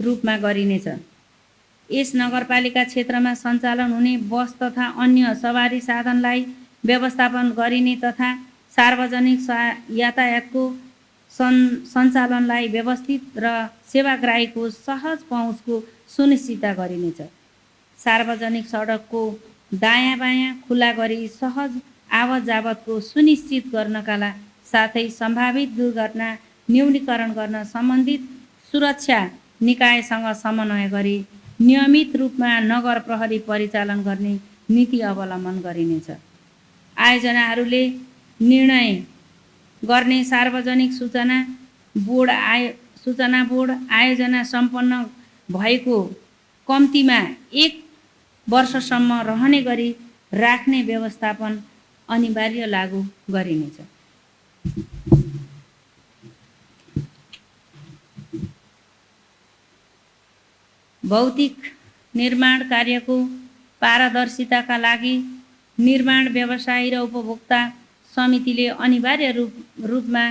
रूपमा गरिनेछ। यस नगरपालिका क्षेत्रमा सञ्चालन हुने बस तथा अन्य सवारी साधनलाई व्यवस्थापन गरिने तथा सार्वजनिक यातायातको सञ्चालनलाई व्यवस्थित र सेवाग्राहीको सहज पहुँचको सुनिश्चितता गरिनेछ। सार्वजनिक सडकको दायाँ बायाँ खुला गरी सहज आवत जावतको सुनिश्चित गर्नका साथै सम्भावित दुर्घटना न्यूनीकरण गर्न सम्बन्धित सुरक्षा निकायसँग समन्वय गरी नियमित रूपमा नगर प्रहरी परिचालन गर्ने नीति अवलम्बन गरिनेछ। आयोजनाहरूले निर्णय गर्ने सार्वजनिक सूचना बोर्ड आयोजना सम्पन्न भएको कम्तीमा 1 वर्षसम्म रहने गरी राख्ने व्यवस्थापन अनिवार्य लागू गरिनेछ। भौतिक निर्माण कार्यको पारदर्शिताका लागि निर्माण व्यवसायी र उपभोक्ता समितिले अनिवार्य रूपमा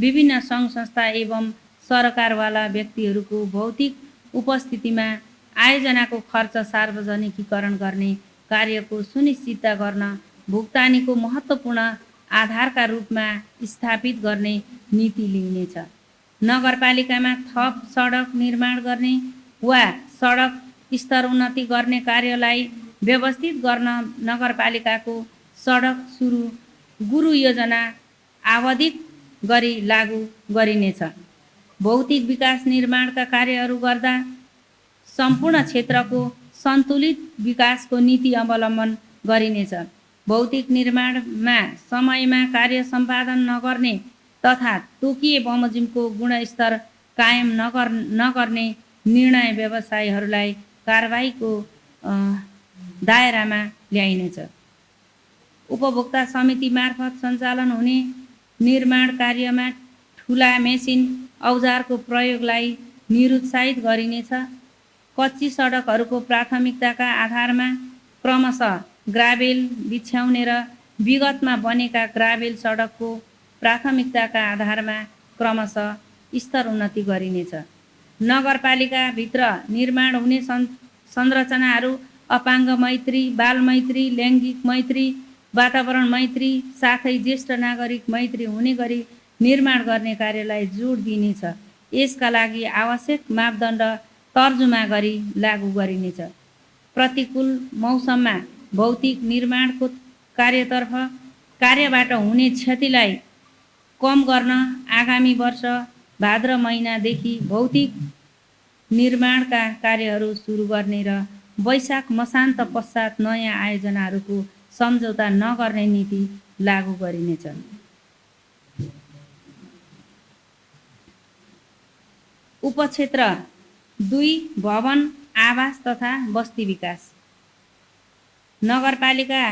विभिन्न सङ्घ संस्था एवं सरकारवाला व्यक्तिहरूको भौतिक उपस्थितिमा आयोजनाको खर्च सार्वजनिकीकरण गर्ने कार्यको सुनिश्चितता गर्न भुक्तानीको महत्त्वपूर्ण आधारका रूपमा स्थापित गर्ने नीति लिइनेछ। नगरपालिकामा थप सडक निर्माण गर्ने वा सडक स्तर उन्नति गर्ने कार्यलाई व्यवस्थित गर्न नगरपालिकाको सडक गुरु योजना आवधिक गरी लागू गरिनेछ। भौतिक विकास निर्माणका कार्यहरू गर्दा सम्पूर्ण क्षेत्रको सन्तुलित विकासको नीति अवलम्बन गरिनेछ। भौतिक निर्माणमा समयमा कार्य सम्पादन नगर्ने तथा तोकिए बमोजिमको गुणस्तर कायम नगर्ने निर्णय व्यवसायीहरूलाई कारबाहीको दायरामा ल्याइनेछ। उपभोक्ता समिति मार्फत सञ्चालन हुने निर्माण कार्यमा ठुला मेसिन औजारको प्रयोगलाई निरुत्साहित गरिनेछ। कच्ची सडकहरूको प्राथमिकताका आधारमा क्रमशः ग्राभेल बिछ्याउने र विगतमा बनेका ग्राभेल सडकको प्राथमिकताका आधारमा क्रमशः स्तर उन्नति गरिनेछ। नगरपालिकाभित्र निर्माण हुने संरचनाहरू अपाङ्ग मैत्री, बाल मैत्री, लैङ्गिक मैत्री, वातावरण मैत्री साथै ज्येष्ठ नागरिक मैत्री हुने गरी निर्माण गर्ने कार्यलाई जोड दिइनेछ। यसका लागि आवश्यक मापदण्ड तर्जुमा गरी लागू गरिनेछ। प्रतिकूल मौसममा भौतिक निर्माणको कार्यबाट हुने क्षतिलाई कम गर्न आगामी वर्ष भाद्र महिनादेखि भौतिक निर्माणका कार्यहरू सुरु गर्ने र वैशाख मसान्त पश्चात नयाँ आयोजनाहरूको सम्झौता नगर्ने नीति लागू गरिनेछ। उपक्षेत्र 2 भवन, आवास तथा बस्ती विकास। नगरपालिका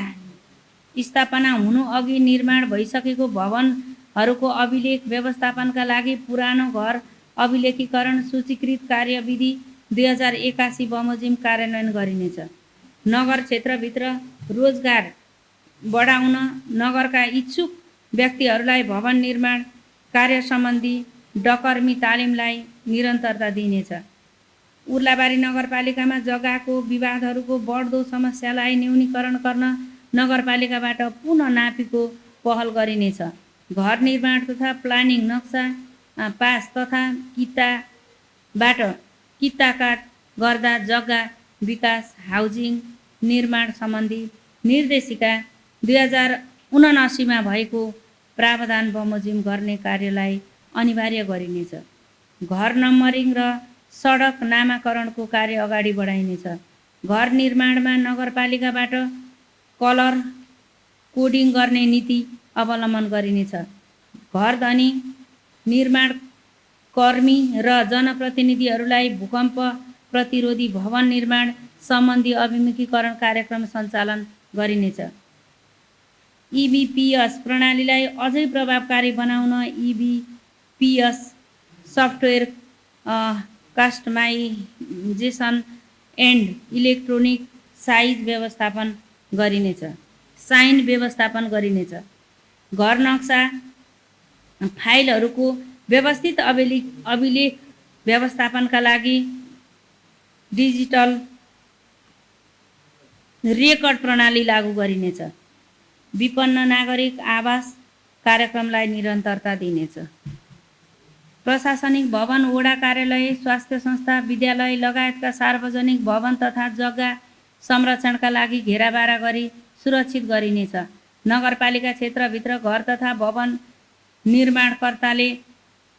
स्थापना हुनु अघि निर्माण भइसकेको भवनहरूको अभिलेख व्यवस्थापनका लागि पुरानो घर अभिलेखीकरण सूचीकृत कार्यविधि 2081 बमोजिम कार्यान्वयन गरिनेछ। नगर क्षेत्रभित्र रोजगार बढाउन नगरका इच्छुक व्यक्तिहरूलाई भवन निर्माण कार्य सम्बन्धी डकर्मी तालिमलाई निरन्तरता दिइनेछ। उर्लाबारी नगरपालिकामा जग्गाको विवादहरूको बढ्दो समस्यालाई न्यूनीकरण गर्न नगरपालिकाबाट पुनः नापीको पहल गरिनेछ। घर निर्माण तथा प्लानिङ नक्सा पास तथा किता काट गर्दा जग्गा विकास हाउजिङ निर्माण सम्बन्धी निर्देशिका 2079 भएको प्रावधान बमोजिम गर्ने कार्यलाई अनिवार्य गरिनेछ। घर नम्बरिङ र सडक नामाकरणको कार्य अगाडि बढाइनेछ। घर निर्माणमा नगरपालिकाबाट कलर कोडिङ गर्ने नीति अवलम्बन गरिनेछ। घर धनी निर्माण कर्मी र जनप्रतिनिधिहरूलाई भूकम्प प्रतिरोधी भवन निर्माण सम्बन्धी अभिमुखीकरण कार्यक्रम सञ्चालन गरिनेछ। EBPS प्रणालीलाई अझै प्रभावकारी बनाउन EBPS software customisation and electronic sign व्यवस्थापन गरिनेछ। घर नक्सा फाइलहरूको व्यवस्थित अभिलेख व्यवस्थापनका लागि डिजिटल रेकर्ड प्रणाली लागू गरिनेछ। विपन्न नागरिक आवास कार्यक्रमलाई निरन्तरता दिइनेछ। प्रशासनिक भवन, वडा कार्यालय, स्वास्थ्य संस्था, विद्यालय लगायतका सार्वजनिक भवन तथा जग्गा संरक्षणका लागि घेराबारा गरी सुरक्षित गरिनेछ। नगरपालिका क्षेत्रभित्र घर तथा भवन निर्माणकर्ताले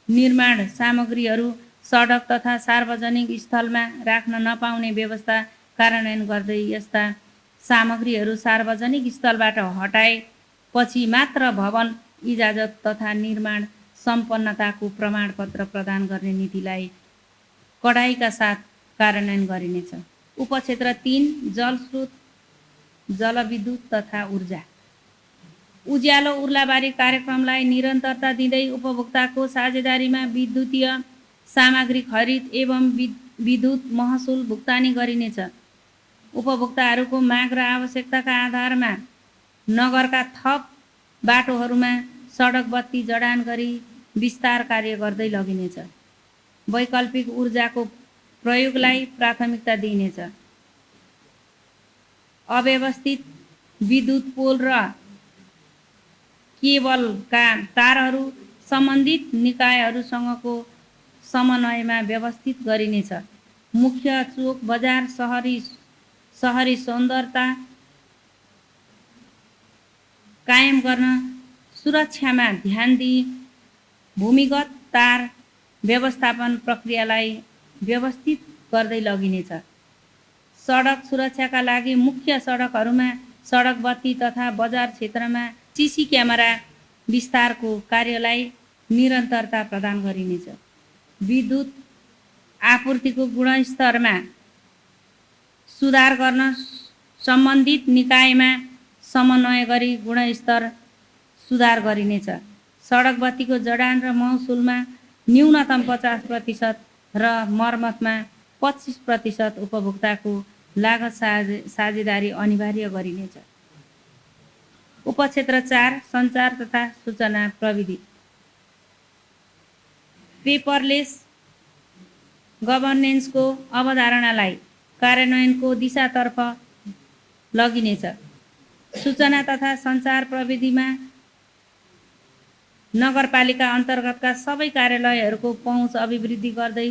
निर्माण सामग्रीहरू सडक तथा सार्वजनिक स्थलमा राख्न नपाउने व्यवस्था कार्यान्वयन गर्दै यस्ता सामग्रीहरू सार्वजनिक स्थलबाट हटाएपछि मात्र भवन इजाजत तथा निर्माण सम्पन्नताको प्रमाणपत्र प्रदान गर्ने नीतिलाई कडाइका साथ कार्यान्वयन गरिनेछ। उपक्षेत्र 3 जलस्रोत, जलविद्युत तथा ऊर्जा। उज्यालो उर्लाबारी कार्यक्रमलाई निरन्तरता दिँदै उपभोक्ताको साझेदारीमा विद्युतीय सामग्री खरिद एवं विद्युत महसुल भुक्तानी गरिनेछ। उपभोक्ताहरूको माग र आवश्यकताका आधारमा नगरका थप बाटोहरूमा सडक बत्ती जडान गरी विस्तार कार्य गर्दै लगिनेछ। वैकल्पिक ऊर्जाको प्रयोगलाई प्राथमिकता दिइनेछ। अव्यवस्थित विद्युत पोल र केबलका तारहरू सम्बन्धित निकायहरूसँगको समन्वयमा व्यवस्थित गरिनेछ। मुख्य चोक बजार सहरी सौन्दर्यता कायम गर्न सुरक्षामा ध्यान दिई भूमिगत तार व्यवस्थापन प्रक्रियालाई व्यवस्थित गर्दै लगिनेछ। सडक सुरक्षाका लागि मुख्य सडकहरूमा सडक बत्ती तथा बजार क्षेत्रमा सीसी क्यामेरा विस्तारको कार्यलाई निरन्तरता प्रदान गरिनेछ। विद्युत आपूर्तिको गुणस्तरमा सुधार गर्न सम्बन्धित निकायमा समन्वय गरी गुणस्तर सुधार गरिनेछ। सडक बत्तीको जडान र महसुलमा न्यूनतम 50% र मर्मतमा 25% उपभोक्ताको लागत साझेदारी अनिवार्य गरिनेछ। उपक्षेत्र 4 सञ्चार तथा सूचना प्रविधि। पेपरलेस गभर्नेन्सको अवधारणालाई कार्यान्वयनको दिशातर्फ लगिनेछ। सूचना तथा सञ्चार प्रविधिमा नगरपालिका अन्तर्गतका सबै कार्यालयहरूको पहुँच अभिवृद्धि गर्दै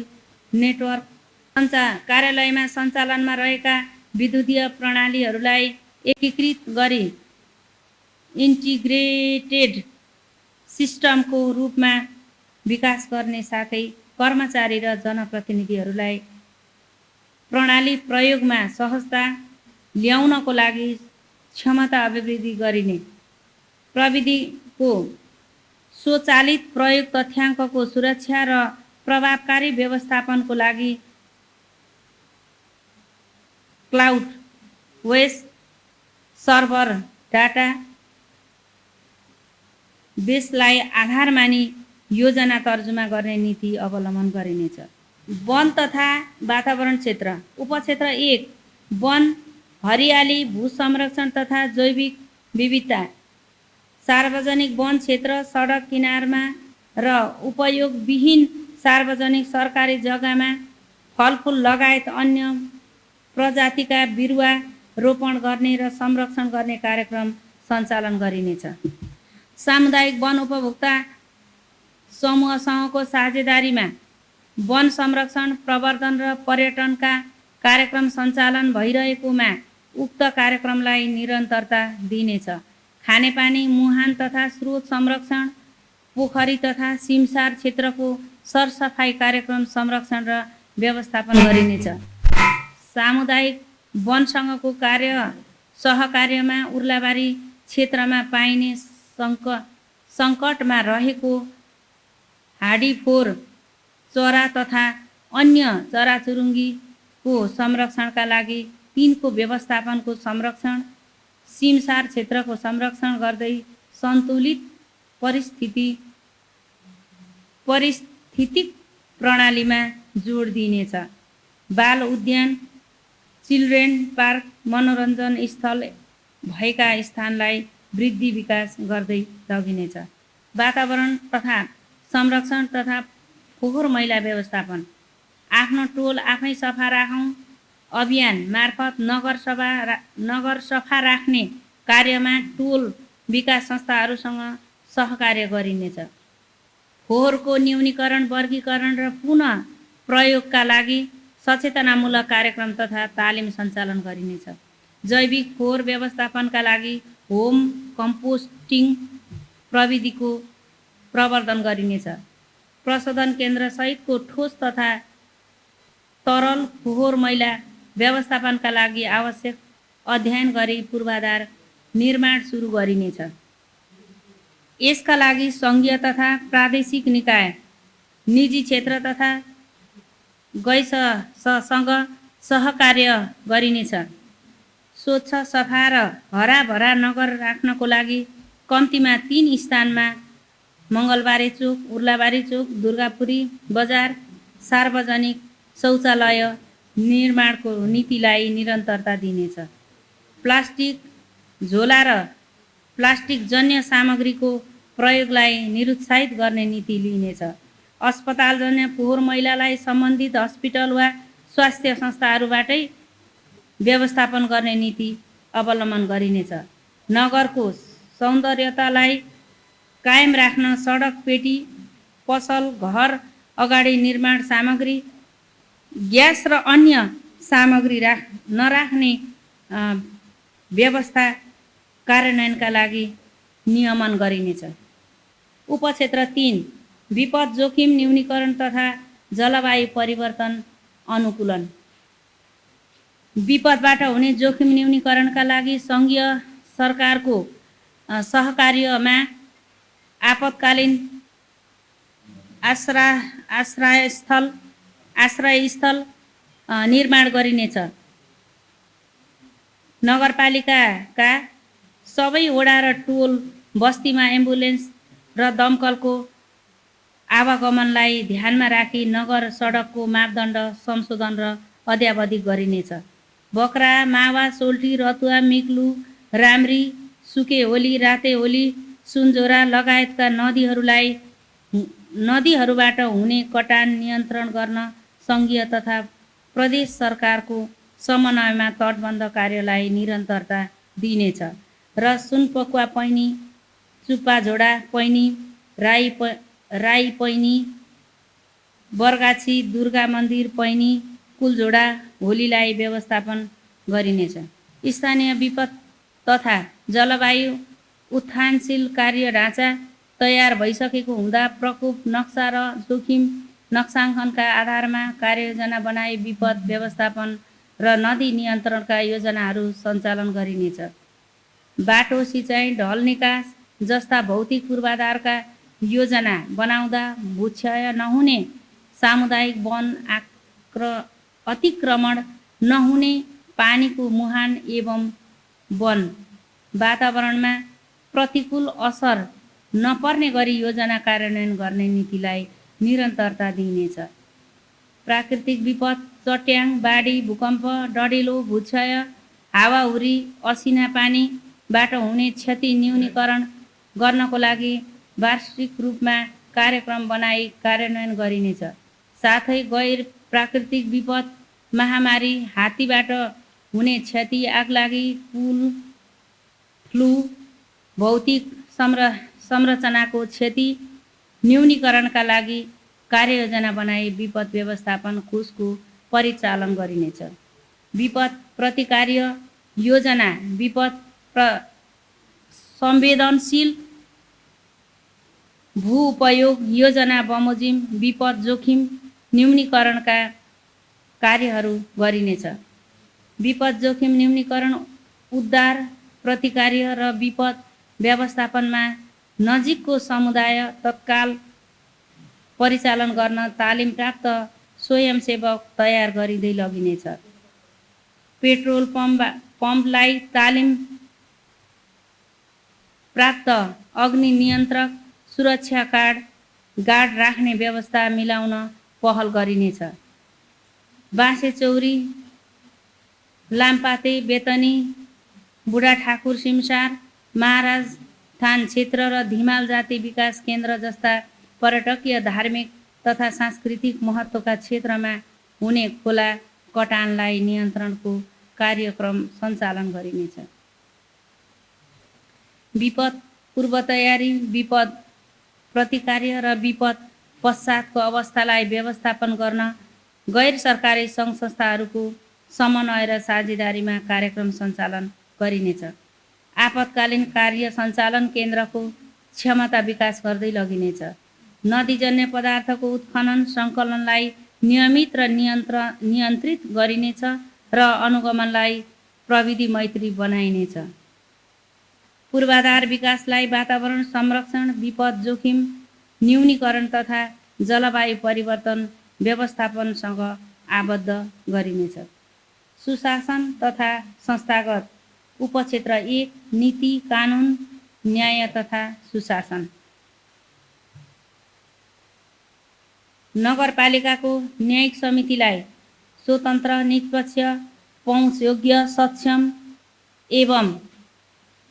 नेटवर्क कार्यालयमा सञ्चालनमा रहेका विद्युतीय प्रणालीहरूलाई एकीकृत गरी इन्टिग्रेटेड सिस्टमको रूपमा विकास गर्ने साथै कर्मचारी र जनप्रतिनिधिहरूलाई प्रणाली प्रयोगमा सहजता ल्याउनको लागि क्षमता अभिवृद्धि गरिने। प्रविधिको स्वचालित प्रयोग तथ्याङ्कको सुरक्षा र प्रभावकारी व्यवस्थापनको लागि क्लाउड वेस सर्भर डाटा बेसलाई आधार मानी योजना तर्जुमा गर्ने नीति अवलम्बन गरिनेछ। वन तथा वातावरण क्षेत्र। उपक्षेत्र 1 वन, हरियाली, भू संरक्षण तथा जैविक विविधता। सार्वजनिक वन क्षेत्र सडक किनारमा र उपयोगविहीन सार्वजनिक सरकारी जग्गामा फलफुल लगायत अन्य प्रजातिका बिरुवा रोपण गर्ने र संरक्षण गर्ने कार्यक्रम सञ्चालन गरिनेछ। सामुदायिक वन उपभोक्ता समूहसँगको साझेदारीमा वन संरक्षण, प्रवर्धन र पर्यटनका कार्यक्रम सञ्चालन भइरहेकोमा उक्त कार्यक्रमलाई निरन्तरता दिइनेछ। खानेपानी, मुहान तथा स्रोत संरक्षण, पोखरी तथा सिमसार क्षेत्रको सरसफाइ कार्यक्रम संरक्षण र व्यवस्थापन गरिनेछ। सामुदायिक वनसँगको सहकार्यमा उर्लाबारी क्षेत्रमा पाइने सङ्कटमा रहेको हाडीफोर चरा तथा अन्य चराचुरुङ्गीको संरक्षणका लागि तिनको व्यवस्थापनको संरक्षण, सिमसार क्षेत्रको संरक्षण गर्दै सन्तुलित पारिस्थितिक प्रणालीमा जोड दिइनेछ। बाल उद्यान, चिल्ड्रेन पार्क, मनोरञ्जन स्थल भएका स्थानलाई वृद्धि विकास गर्दै लगिनेछ। वातावरण तथा संरक्षण तथा फोहोर मैला व्यवस्थापन। आफ्नो टोल आफै सफा राखौँ अभियान मार्फत नगर सफा राख्ने कार्यमा टोल विकास संस्थाहरूसँग सहकार्य गरिनेछ। फोहोरको न्यूनीकरण, वर्गीकरण र पुनः प्रयोगका लागि सचेतनामूलक कार्यक्रम तथा तालिम सञ्चालन गरिनेछ। जैविक फोहोर व्यवस्थापनका लागि होम कम्पोस्टिङ प्रविधिको प्रवर्धन गरिनेछ। प्रशोधन केन्द्र सहितको ठोस तथा तरल फोहोर मैला व्यवस्थापनका लागि आवश्यक अध्ययन गरी पूर्वाधार निर्माण सुरु गरिनेछ। यसका लागि सङ्घीय तथा प्रादेशिक निकाय, निजी क्षेत्र तथा गैससँग सहकार्य गरिनेछ। स्वच्छ, सफा र हराभरा नगर राख्नको लागि कम्तीमा 3 स्थानमा मङ्गलबारे चोक, उर्लाबारी चोक, दुर्गापुरी बजार, सार्वजनिक शौचालय निर्माणको नीतिलाई निरन्तरता दिनेछ। प्लास्टिक झोला र प्लास्टिकजन्य सामग्रीको प्रयोगलाई निरुत्साहित गर्ने नीति लिइनेछ। अस्पतालजन्य फोहोर मैलालाई सम्बन्धित हस्पिटल वा स्वास्थ्य संस्थाहरूबाटै व्यवस्थापन गर्ने नीति अवलम्बन गरिनेछ। नगरको सौन्दर्यतालाई कायम राख्न सडक पेटी, पसल, घर अगाडि निर्माण सामग्री, ग्यास र अन्य सामग्री नराख्ने व्यवस्था कार्यान्वयनका लागि नियमन गरिनेछ। उपक्षेत्र 3 विपद जोखिम न्यूनीकरण तथा जलवायु परिवर्तन अनुकूलन। विपदबाट हुने जोखिम न्यूनीकरणका लागि सङ्घीय सरकारको सहकार्यमा आपतकालीन आश्रयस्थल निर्माण गरिनेछ। नगरपालिकाका सबै वडा र टोल बस्तीमा एम्बुलेन्स र दमकलको आवागमनलाई ध्यानमा राखी नगर सडकको मापदण्ड संशोधन र अद्यावधिक गरिनेछ। बक्रा, मावा, सोल्टी, रतुवा, मिक्लु, राम्री, सुकेहोली, रातेहोली, सुनझोरा लगायतका नदीहरूबाट हुने कटान नियन्त्रण गर्न सङ्घीय तथा प्रदेश सरकारको समन्वयमा तटबन्ध कार्यलाई निरन्तरता दिइनेछ र सुनपकुवा पैनी, चुप्पाझोडा पैनी, राई पैनी, बरगाछी, दुर्गा मन्दिर पैनी, कुलझोडा होलीलाई व्यवस्थापन गरिनेछ। स्थानीय विपद तथा जलवायु उत्थानशील कार्य ढाँचा तयार भइसकेको हुँदा प्रकोप नक्सा र जोखिम नक्साङ्कनका आधारमा कार्ययोजना बनाई विपद व्यवस्थापन र नदी नियन्त्रणका योजनाहरू सञ्चालन गरिनेछ। बाटो, सिँचाइ, ढल निकास जस्ता भौतिक पूर्वाधारका योजना बनाउँदा भूक्षय नहुने, सामुदायिक वन अतिक्रमण नहुने, पानीको मुहान एवं वन वातावरणमा प्रतिकूल असर नपर्ने गरी योजना कार्यान्वयन गर्ने नीतिलाई निरन्तरता दिइनेछ। प्राकृतिक विपद, चट्याङ, बाढी, भूकम्प, डढिलो, भूक्षय, हावाहुरी, असिना पानीबाट हुने क्षति न्यूनीकरण गर्नको लागि वार्षिक रूपमा कार्यक्रम बनाई कार्यान्वयन गरिनेछ। साथै गैर प्राकृतिक विपद, महामारी, हात्तीबाट हुने क्षति, आगलागी, पुल, फ्लू, भौतिक संरचनाको क्षति न्यूनीकरणका लागि कार्ययोजना बनाई विपद व्यवस्थापन कोषको परिचालन गरिनेछ। विपद प्रतिकार्य योजना, विपद संवेदनशील भू उपयोग योजना बमोजिम विपद जोखिम न्यूनीकरणका कार्यहरू गरिनेछ। विपद जोखिम न्यूनीकरण, उद्धार, प्रतिकार्य र विपद व्यवस्थापनमा नजिकको समुदाय तत्काल परिचालन गर्न तालिम प्राप्त स्वयंसेवक तयार गरिँदै लगिनेछ। पेट्रोल पम्पलाई तालिम प्राप्त अग्नि नियन्त्रक सुरक्षा गार्ड राख्ने व्यवस्था मिलाउन पहल गरिनेछ। बाँसेचौरी, लामपाते, बेतनी, बुढाठाकुर, सिमसार, महाराज थान क्षेत्र र धिमाल जाति विकास केन्द्र जस्ता पर्यटकीय, धार्मिक तथा सांस्कृतिक महत्त्वका क्षेत्रमा हुने खोला कटानलाई नियन्त्रणको कार्यक्रम सञ्चालन गरिनेछ। विपद पूर्व तयारी, विपद प्रतिकार्य र विपद पश्चातको अवस्थालाई व्यवस्थापन गर्न गैर सरकारी सङ्घ संस्थाहरूको समन्वय र साझेदारीमा कार्यक्रम सञ्चालन गरिनेछ। आपतकालीन कार्य सञ्चालन केन्द्रको क्षमता विकास गर्दै लगिनेछ। नदीजन्य पदार्थको उत्खनन सङ्कलनलाई नियमित र नियन्त्रित गरिनेछ र अनुगमनलाई प्रविधि मैत्री बनाइनेछ। पूर्वाधार विकासलाई वातावरण संरक्षण, विपद जोखिम न्यूनीकरण तथा जलवायु परिवर्तन व्यवस्थापनसँग आबद्ध गरिनेछ। सुशासन तथा संस्थागत, उपक्षेत्र 1 नीति, कानुन, न्याय तथा सुशासन। नगरपालिकाको न्यायिक समितिलाई स्वतन्त्र, निष्पक्ष, पहुँचयोग्य, सक्षम एवं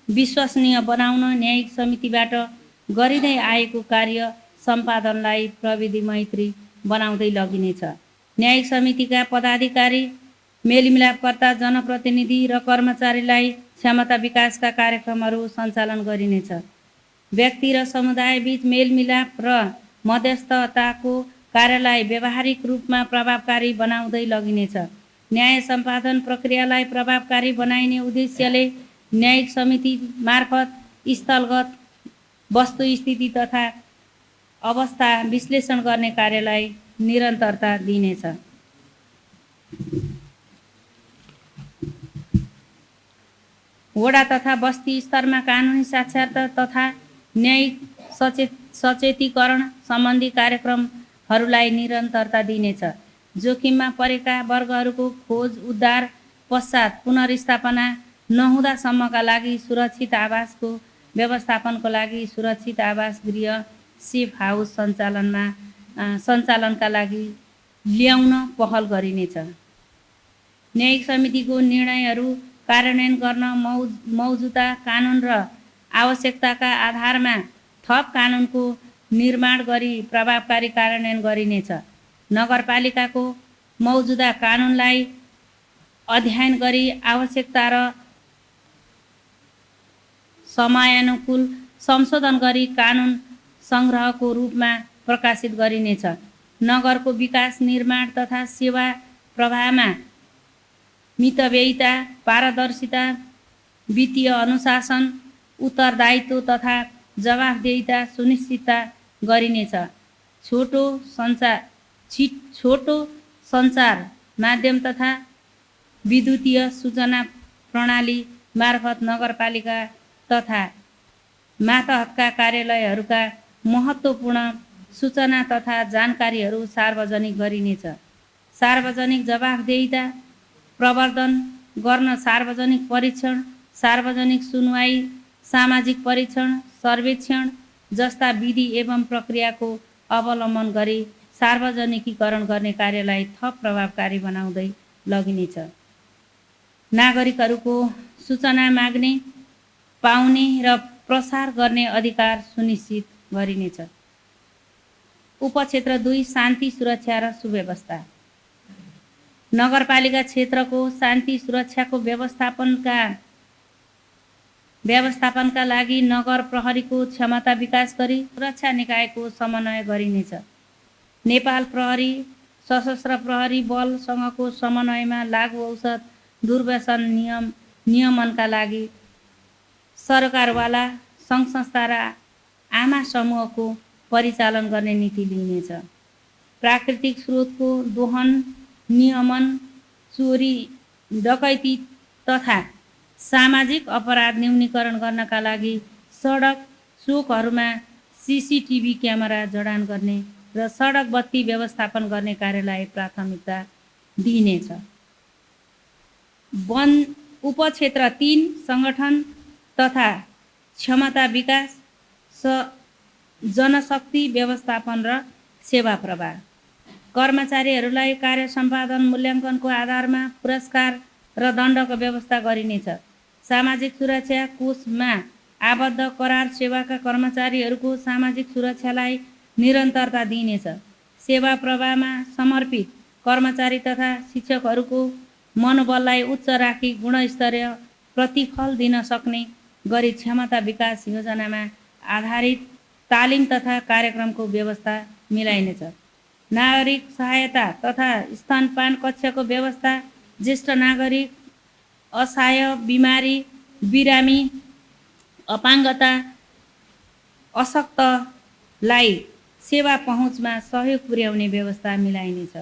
विश्वसनीय बनाउन न्यायिक समितिबाट गरिँदै आएको कार्य सम्पादनलाई प्रविधि मैत्री बनाउँदै लगिनेछ। न्यायिक समितिका पदाधिकारी, मेलमिलापकर्ता, जनप्रतिनिधि र कर्मचारीलाई क्षमता विकासका कार्यक्रमहरू सञ्चालन गरिनेछ। व्यक्ति र समुदायबीच मेलमिलाप र मध्यस्थताको कार्यलाई व्यावहारिक रूपमा प्रभावकारी बनाउँदै लगिनेछ। न्याय सम्पादन प्रक्रियालाई प्रभावकारी बनाइने उद्देश्यले न्यायिक समिति मार्फत स्थलगत वस्तुस्थिति तथा अवस्था विश्लेषण गर्ने कार्यलाई निरन्तरता दिइनेछ। वडा तथा बस्ती स्तरमा कानुनी साक्षरता तथा न्यायिक सचेतीकरण सम्बन्धी कार्यक्रमहरूलाई निरन्तरता दिइनेछ। जोखिममा परेका वर्गहरूको खोज उद्धार पश्चात पुनर्स्थापना नहुँदासम्मका लागि सुरक्षित आवासको व्यवस्थापनको लागि सुरक्षित आवास गृह सेफ हाउस सञ्चालनका लागि ल्याउन पहल गरिनेछ। न्यायिक समितिको निर्णयहरू कार्यान्वयन गर्न मौजुदा कानुन र आवश्यकताका आधारमा थप कानुनको निर्माण गरी प्रभावकारी कार्यान्वयन गरिनेछ। नगरपालिकाको मौजुदा कानुनलाई अध्ययन गरी आवश्यकता र समयानुकूल संशोधन गरी कानुन सङ्ग्रहको रूपमा प्रकाशित गरिनेछ। नगरको विकास, निर्माण तथा सेवा प्रवाहमा मितव्ययिता, पारदर्शिता, वित्तीय अनुशासन, उत्तरदायित्व तथा जवाफदेहिता सुनिश्चित गरिनेछ। छोटो सञ्चार माध्यम तथा विद्युतीय सूचना प्रणाली मार्फत नगरपालिका तथा मातहतका कार्यालयहरूका महत्त्वपूर्ण सूचना तथा जानकारीहरू सार्वजनिक गरिनेछ। सार्वजनिक जवाफदेहिता प्रवर्धन गर्न सार्वजनिक परीक्षण, सार्वजनिक सुनवाई, सामाजिक परीक्षण, सर्वेक्षण जस्ता विधि एवं प्रक्रियाको अवलम्बन गरी सार्वजनिकीकरण गर्ने कार्यलाई थप प्रभावकारी बनाउँदै लगिनेछ। नागरिकहरूको सूचना माग्ने, पाउने र प्रसार गर्ने अधिकार सुनिश्चित गरिनेछ। उपक्षेत्र 2 शान्ति, सुरक्षा र सुव्यवस्था। नगरपालिका क्षेत्रको शान्ति सुरक्षाको व्यवस्थापनका लागि नगर प्रहरीको क्षमता विकास गरी सुरक्षा निकायको समन्वय गरिनेछ। नेपाल प्रहरी, सशस्त्र प्रहरी बलसँगको समन्वयमा लागू औषध दुर्व्यसन नियमनका लागि सरकारवाला सङ्घ संस्था र आमा समूहको परिचालन गर्ने नीति लिइनेछ। प्राकृतिक स्रोतको दोहन, नियमन, चोरी, डकैती तथा सामाजिक अपराध न्यूनीकरण गर्नका लागि सडक चोकहरूमा CCTV क्यामेरा जडान गर्ने र सडक बत्ती व्यवस्थापन गर्ने कार्यलाई प्राथमिकता दिइनेछ। वन उपक्षेत्र 3 सङ्गठन तथा क्षमता विकास, जनशक्ति व्यवस्थापन र सेवा प्रवाह। कर्मचारीहरूलाई कार्य सम्पादन मूल्याङ्कनको आधारमा पुरस्कार र दण्डको व्यवस्था गरिनेछ। सामाजिक सुरक्षा कोषमा आबद्ध करार सेवाका कर्मचारीहरूको सामाजिक सुरक्षालाई निरन्तरता दिइनेछ। सेवा प्रवाहमा समर्पित कर्मचारी तथा शिक्षकहरूको मनोबललाई उच्च राखी गुणस्तरीय प्रतिफल दिन सक्ने गरी क्षमता विकास योजनामा आधारित तालिम तथा कार्यक्रमको व्यवस्था मिलाइनेछ। नागरिक सहायता तथा स्तनपान कक्षको व्यवस्था, ज्येष्ठ नागरिक, असहाय, बिमारी, बिरामी, अपाङ्गता, अशक्तलाई सेवा पहुँचमा सहयोग पुर्याउने व्यवस्था मिलाइनेछ।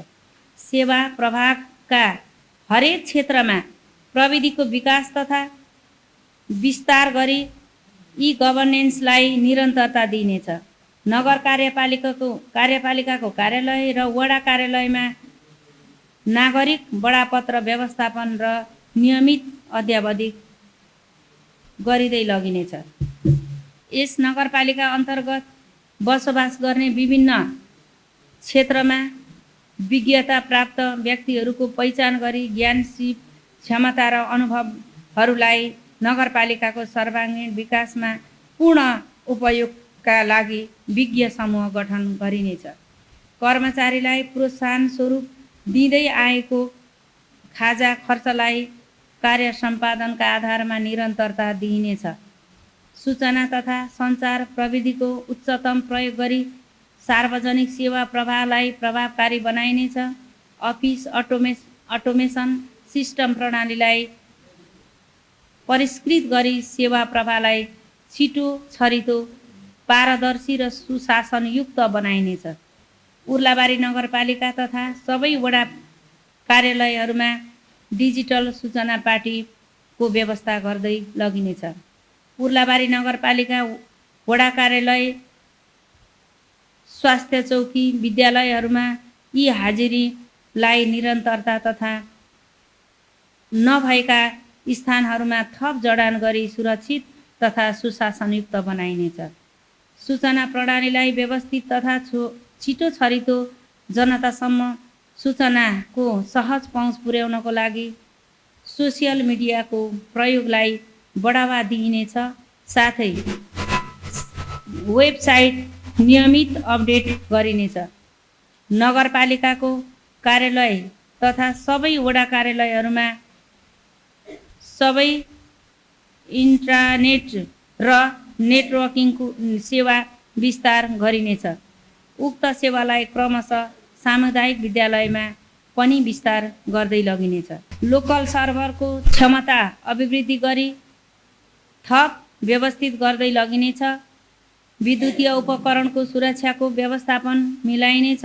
सेवा प्रभागका हरेक क्षेत्रमा प्रविधिको विकास तथा विस्तार गरी ई-गभर्नेन्सलाई निरन्तरता दिइनेछ। नगर कार्यपालिकाको कार्यालय र वडा कार्यालयमा नागरिक बडापत्र व्यवस्थापन र नियमित अध्यावधिक गरिँदै लगिनेछ। यस नगरपालिका अन्तर्गत बसोबास गर्ने विभिन्न क्षेत्रमा विज्ञता प्राप्त व्यक्तिहरूको पहिचान गरी ज्ञान, सिप, क्षमता र अनुभवहरूलाई नगरपालिकाको सर्वाङ्गीण विकासमा पूर्ण उपयोगका लागि विज्ञ समूह गठन गरिनेछ। कर्मचारीलाई प्रोत्साहन स्वरूप दिँदै आएको खाजा खर्चलाई कार्य सम्पादनका आधारमा निरन्तरता दिइनेछ। सूचना तथा सञ्चार प्रविधिको उच्चतम प्रयोग गरी सार्वजनिक सेवा प्रवाहलाई प्रभावकारी बनाइनेछ। अफिस अटोमेसन सिस्टम प्रणालीलाई परिष्कृत गरी सेवा प्रवाहलाई छिटो, छरितो, पारदर्शी र सुशासनयुक्त बनाइनेछ। उर्लाबारी नगरपालिका तथा सबै वडा कार्यालयहरूमा डिजिटल सूचना पाटीको व्यवस्था गर्दै लगिनेछ। उर्लाबारी नगरपालिका वडा कार्यालय, स्वास्थ्य चौकी, विद्यालयहरूमा यी हाजिरीलाई निरन्तरता तथा नभएका स्थानहरूमा थप जडान गरी सुरक्षित तथा सुशासनयुक्त बनाइनेछ। सूचना प्रणालीलाई व्यवस्थित तथा छिटो, छरितो जनतासम्म सूचनाको सहज पहुँच पुर्याउनको लागि सोसियल मिडियाको प्रयोगलाई बढावा दिइनेछ। साथै वेबसाइट नियमित अपडेट गरिनेछ। नगरपालिकाको कार्यालय तथा सबै वडा कार्यालयहरूमा सबै इन्टरनेट र नेटवर्किङको सेवा विस्तार गरिनेछ। उक्त सेवालाई क्रमशः सामुदायिक विद्यालयमा पनि विस्तार गर्दै लगिनेछ। लोकल सर्भरको क्षमता अभिवृद्धि गरी थप व्यवस्थित गर्दै लगिनेछ। विद्युतीय उपकरणको सुरक्षाको व्यवस्थापन मिलाइनेछ।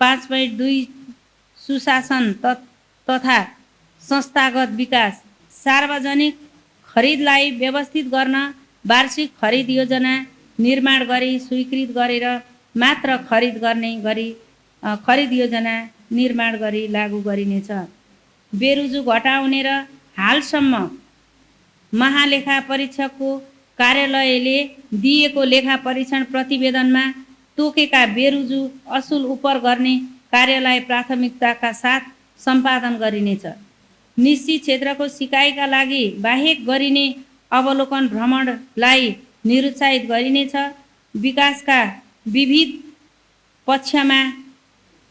5.2 सुशासन तथा संस्थागत विकास। सार्वजनिक खरिदलाई व्यवस्थित गर्न वार्षिक खरिद योजना निर्माण गरी स्वीकृत गरेर मात्र खरिद गर्ने गरी खरिद योजना निर्माण गरी लागू गरिनेछ। बेरुजु घटाउने र हालसम्म महालेखा परीक्षकको कार्यालयले दिएको लेखा परीक्षण प्रतिवेदनमा तोकेका बेरुजु असुल उपर गर्ने कार्यलाई प्राथमिकताका साथ सम्पादन गरिनेछ। निश्चित क्षेत्रको सिकाइका लागि बाहेक गरिने अवलोकन भ्रमणलाई निरुत्साहित गरिनेछ। विकासका विविध पक्षमा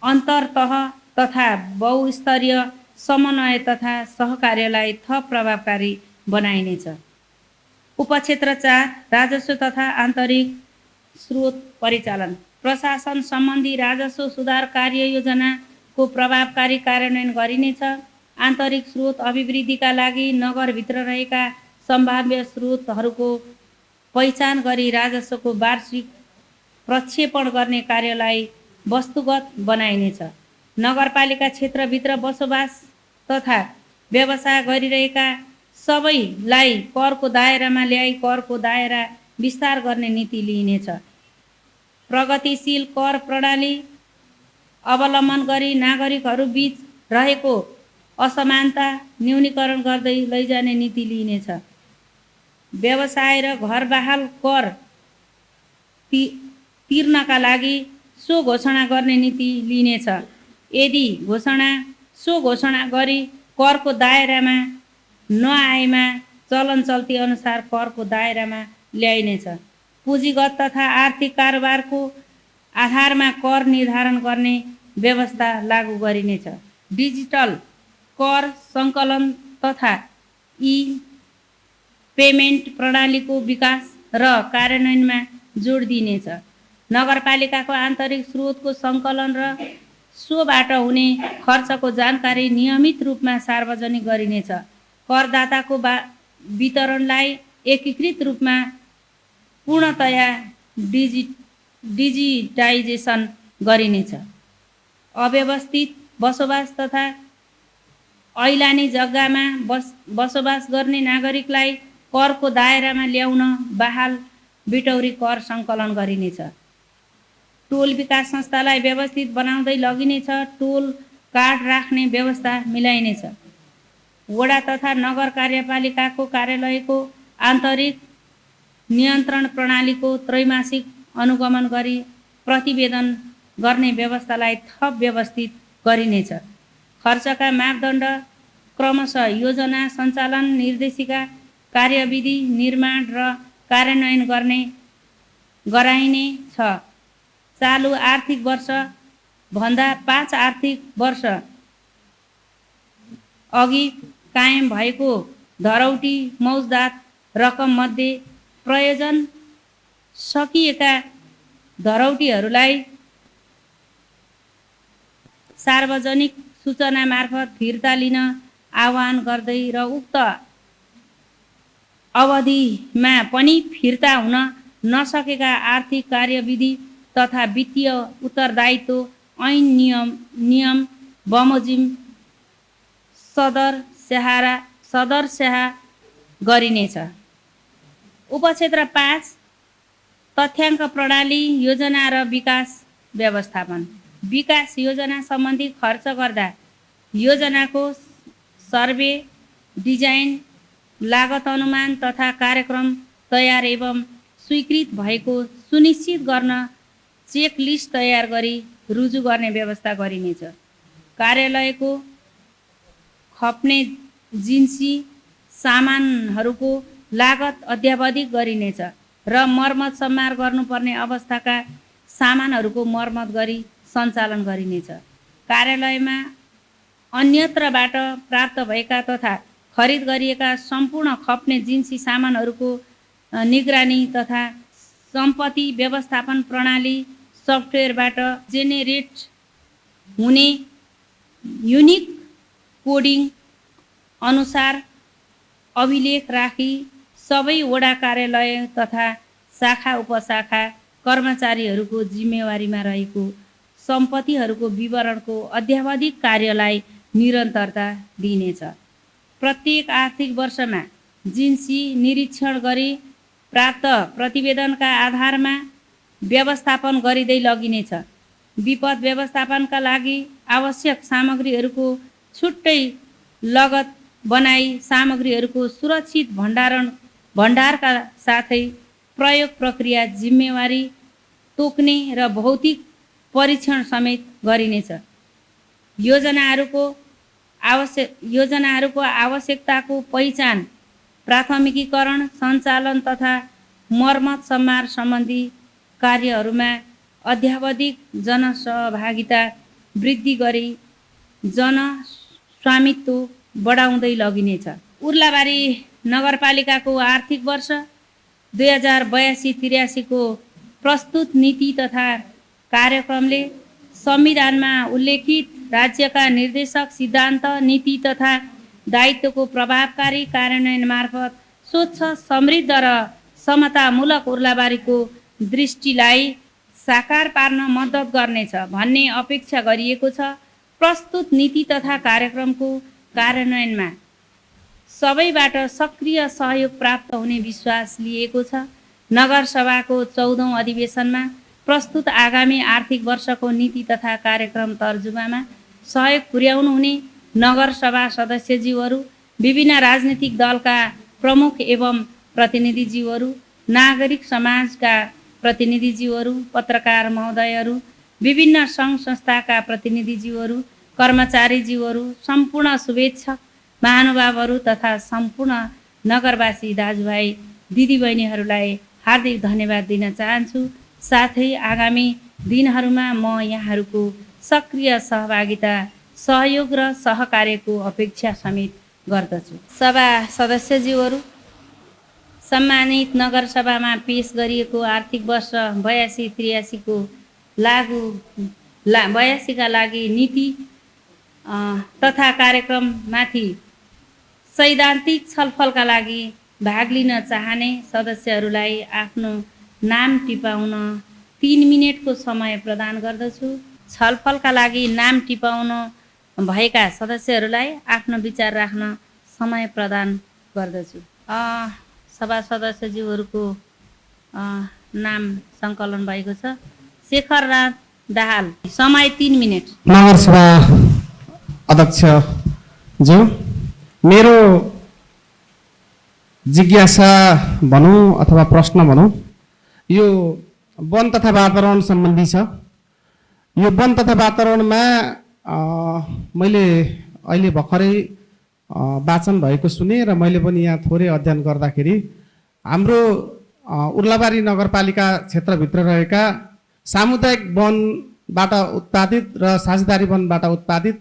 अन्तर्तह तथा बहुस्तरीय समन्वय तथा सहकार्यलाई थप प्रभावकारी बनाइनेछ। उपक्षेत्र 4 राजस्व तथा आन्तरिक स्रोत परिचालन। प्रशासन सम्बन्धी राजस्व सुधार कार्ययोजनाको प्रभावकारी कार्यान्वयन गरिनेछ। आन्तरिक स्रोत अभिवृद्धिका लागि नगरभित्र रहेका सम्भाव्य स्रोतहरूको पहिचान गरी राजस्वको वार्षिक प्रक्षेपण गर्ने कार्यलाई वस्तुगत बनाइनेछ। नगरपालिका क्षेत्रभित्र बसोबास तथा व्यवसाय गरिरहेका सबैलाई करको दायरामा ल्याई करको दायरा विस्तार गर्ने नीति लिइनेछ। प्रगतिशील कर प्रणाली अवलम्बन गरी नागरिकहरू बीच रहेको असमानता न्यूनीकरण गर्दै लैजाने नीति लिइनेछ। व्यवसाय र घर बहाल कर तिर्नका लागि सो घोषणा गर्ने नीति लिइनेछ। यदि सो घोषणा गरी करको दायरामा नआएमा चलन चल्ती अनुसार करको दायरामा ल्याइनेछ। पुँजीगत तथा आर्थिक कारोबारको आधारमा कर निर्धारण गर्ने व्यवस्था लागू गरिनेछ। डिजिटल कर सङ्कलन तथा पेमेन्ट प्रणालीको विकास र कार्यान्वयनमा जोड दिइनेछ। नगरपालिकाको आन्तरिक स्रोतको सङ्कलन र सोबाट हुने खर्चको जानकारी नियमित रूपमा सार्वजनिक गरिनेछ। करदाताको वितरणलाई एकीकृत रूपमा पूर्णतया डिजिटाइजेसन गरिनेछ। अव्यवस्थित बसोबास तथा ऐलानी जग्गामा बसोबास गर्ने नागरिकलाई करको दायरामा ल्याउन बहाल बिटौरी कर सङ्कलन गरिनेछ। टोल विकास संस्थालाई व्यवस्थित बनाउँदै लगिनेछ। टोल कार्ड राख्ने व्यवस्था मिलाइनेछ। वडा तथा नगर कार्यपालिकाको कार्यालयको आन्तरिक नियन्त्रण प्रणालीको त्रैमासिक अनुगमन गरी प्रतिवेदन गर्ने व्यवस्थालाई थप व्यवस्थित गरिनेछ। खर्चका मापदण्ड क्रमशः योजना सञ्चालन निर्देशिका कार्यविधि निर्माण र कार्यान्वयन गराइने छ। चालु आर्थिक वर्ष भन्दा 5 आर्थिक वर्ष अघि कायम भएको धरौटी मौजदात रकम मध्ये प्रयोजन सकिएका धरौटीहरूलाई सार्वजनिक सूचना मार्फत फिर्ता लिन आह्वान गर्दै र उक्त अवधिमा पनि फिर्ता हुन नसकेका आर्थिक कार्यविधि तथा वित्तीय उत्तरदायित्व ऐन नियम बमोजिम सदरस्याहा गरिनेछ। उपक्षेत्र 5 तथ्याङ्क प्रणाली योजना र विकास व्यवस्थापन। विकास योजना सम्बन्धी खर्च गर्दा योजनाको सर्वे, डिजाइन, लागत अनुमान तथा कार्यक्रम तयार एवं स्वीकृत भएको सुनिश्चित गर्न चेक लिस्ट तयार गरी रुजु गर्ने व्यवस्था गरिनेछ। कार्यालयको खप्ने जिन्सी सामानहरूको लागत अध्यावधिक गरिनेछ र मर्मत सम्मार गर्नुपर्ने अवस्थाका सामानहरूको मर्मत गरी सञ्चालन गरिनेछ। कार्यालयमा अन्यत्रबाट प्राप्त भएका तथा खरिद गरिएका सम्पूर्ण खप्ने जिन्सी सामानहरूको निगरानी तथा सम्पत्ति व्यवस्थापन प्रणाली सफ्टवेयरबाट जेनेरेट हुने युनिक कोडिङ अनुसार अभिलेख राखी सबै वडा कार्यालय तथा शाखा उपशाखा कर्मचारीहरूको जिम्मेवारीमा रहेको सम्पत्तिहरूको विवरणको अध्यावधिक कार्यलाई निरन्तरता दिइनेछ। प्रत्येक आर्थिक वर्षमा जिन्सी निरीक्षण गरी प्राप्त प्रतिवेदनका आधारमा व्यवस्थापन गरिँदै लगिनेछ। विपद व्यवस्थापनका लागि आवश्यक सामग्रीहरूको छुट्टै लगत बनाई सामग्रीहरूको सुरक्षित भण्डारका साथै प्रयोग प्रक्रिया जिम्मेवारी तोक्ने र भौतिक परीक्षण समेत गरिनेछ। योजनाहरूको आवश्यकताको पहिचान, प्राथमिकीकरण, सञ्चालन तथा मर्मत सम्मार सम्बन्धी कार्यहरूमा अध्यावधिक जनसहभागिता वृद्धि गरी जनस्वामित्व बढाउँदै लगिनेछ। उर्लाबारी नगरपालिकाको आर्थिक वर्ष 2082-83 को प्रस्तुत नीति तथा कार्यक्रमले संविधानमा उल्लेखित राज्यका निर्देशक सिद्धान्त, नीति तथा दायित्वको प्रभावकारी कार्यान्वयन मार्फत स्वच्छ, समृद्ध र समतामूलक उर्लाबारीको दृष्टिलाई साकार पार्न मद्दत गर्नेछ भन्ने अपेक्षा गरिएको छ। प्रस्तुत नीति तथा कार्यक्रमको कार्यान्वयनमा सबैबाट सक्रिय सहयोग प्राप्त हुने विश्वास लिएको छ। नगरसभाको 14औं अधिवेशनमा प्रस्तुत आगामी आर्थिक वर्षको नीति तथा कार्यक्रम तर्जुमामा सहयोग पुर्याउनु हुने नगरसभा सदस्यज्यूहरू, विभिन्न राजनीतिक दलका प्रमुख एवं प्रतिनिधिज्यूहरू, नागरिक समाजका प्रतिनिधिज्यूहरू, पत्रकार महोदयहरू, विभिन्न सङ्घ संस्थाका प्रतिनिधिज्यूहरू, कर्मचारीज्यूहरू, सम्पूर्ण शुभेच्छक महानुभावहरू तथा सम्पूर्ण नगरवासी दाजुभाइ दिदीबहिनीहरूलाई हार्दिक धन्यवाद दिन चाहन्छु। साथै आगामी दिनहरूमा म यहाँहरूको सक्रिय सहभागिता, सहयोग र सहकार्यको अपेक्षा समेत गर्दछु। सभा सदस्यज्यूहरू, सम्मानित नगरसभामा पेश गरिएको आर्थिक वर्ष 82-83 को 82 का लागि नीति तथा कार्यक्रममाथि सैद्धान्तिक छलफलका लागि भाग लिन चाहने सदस्यहरूलाई आफ्नो नाम टिपाउन 3 मिनेटको समय प्रदान गर्दछु। छलफलका लागि नाम टिपाउन भएका सदस्यहरूलाई आफ्नो विचार राख्न समय प्रदान गर्दछु। सभा सदस्यज्यूहरूको नाम सङ्कलन भएको छ। शेखर राज दाहाल, समय 3 मिनेट। नगरसभा अध्यक्ष ज्यू, मेरो जिज्ञासा भनौँ अथवा प्रश्न भनौँ, यो वन तथा वातावरण सम्बन्धी छ। यो वन तथा वातावरणमा मैले अहिले भर्खरै वाचन भएको सुने र मैले पनि यहाँ थोरै अध्ययन गर्दाखेरि हाम्रो उर्लाबारी नगरपालिका क्षेत्रभित्र रहेका सामुदायिक वनबाट उत्पादित र साझेदारी वनबाट उत्पादित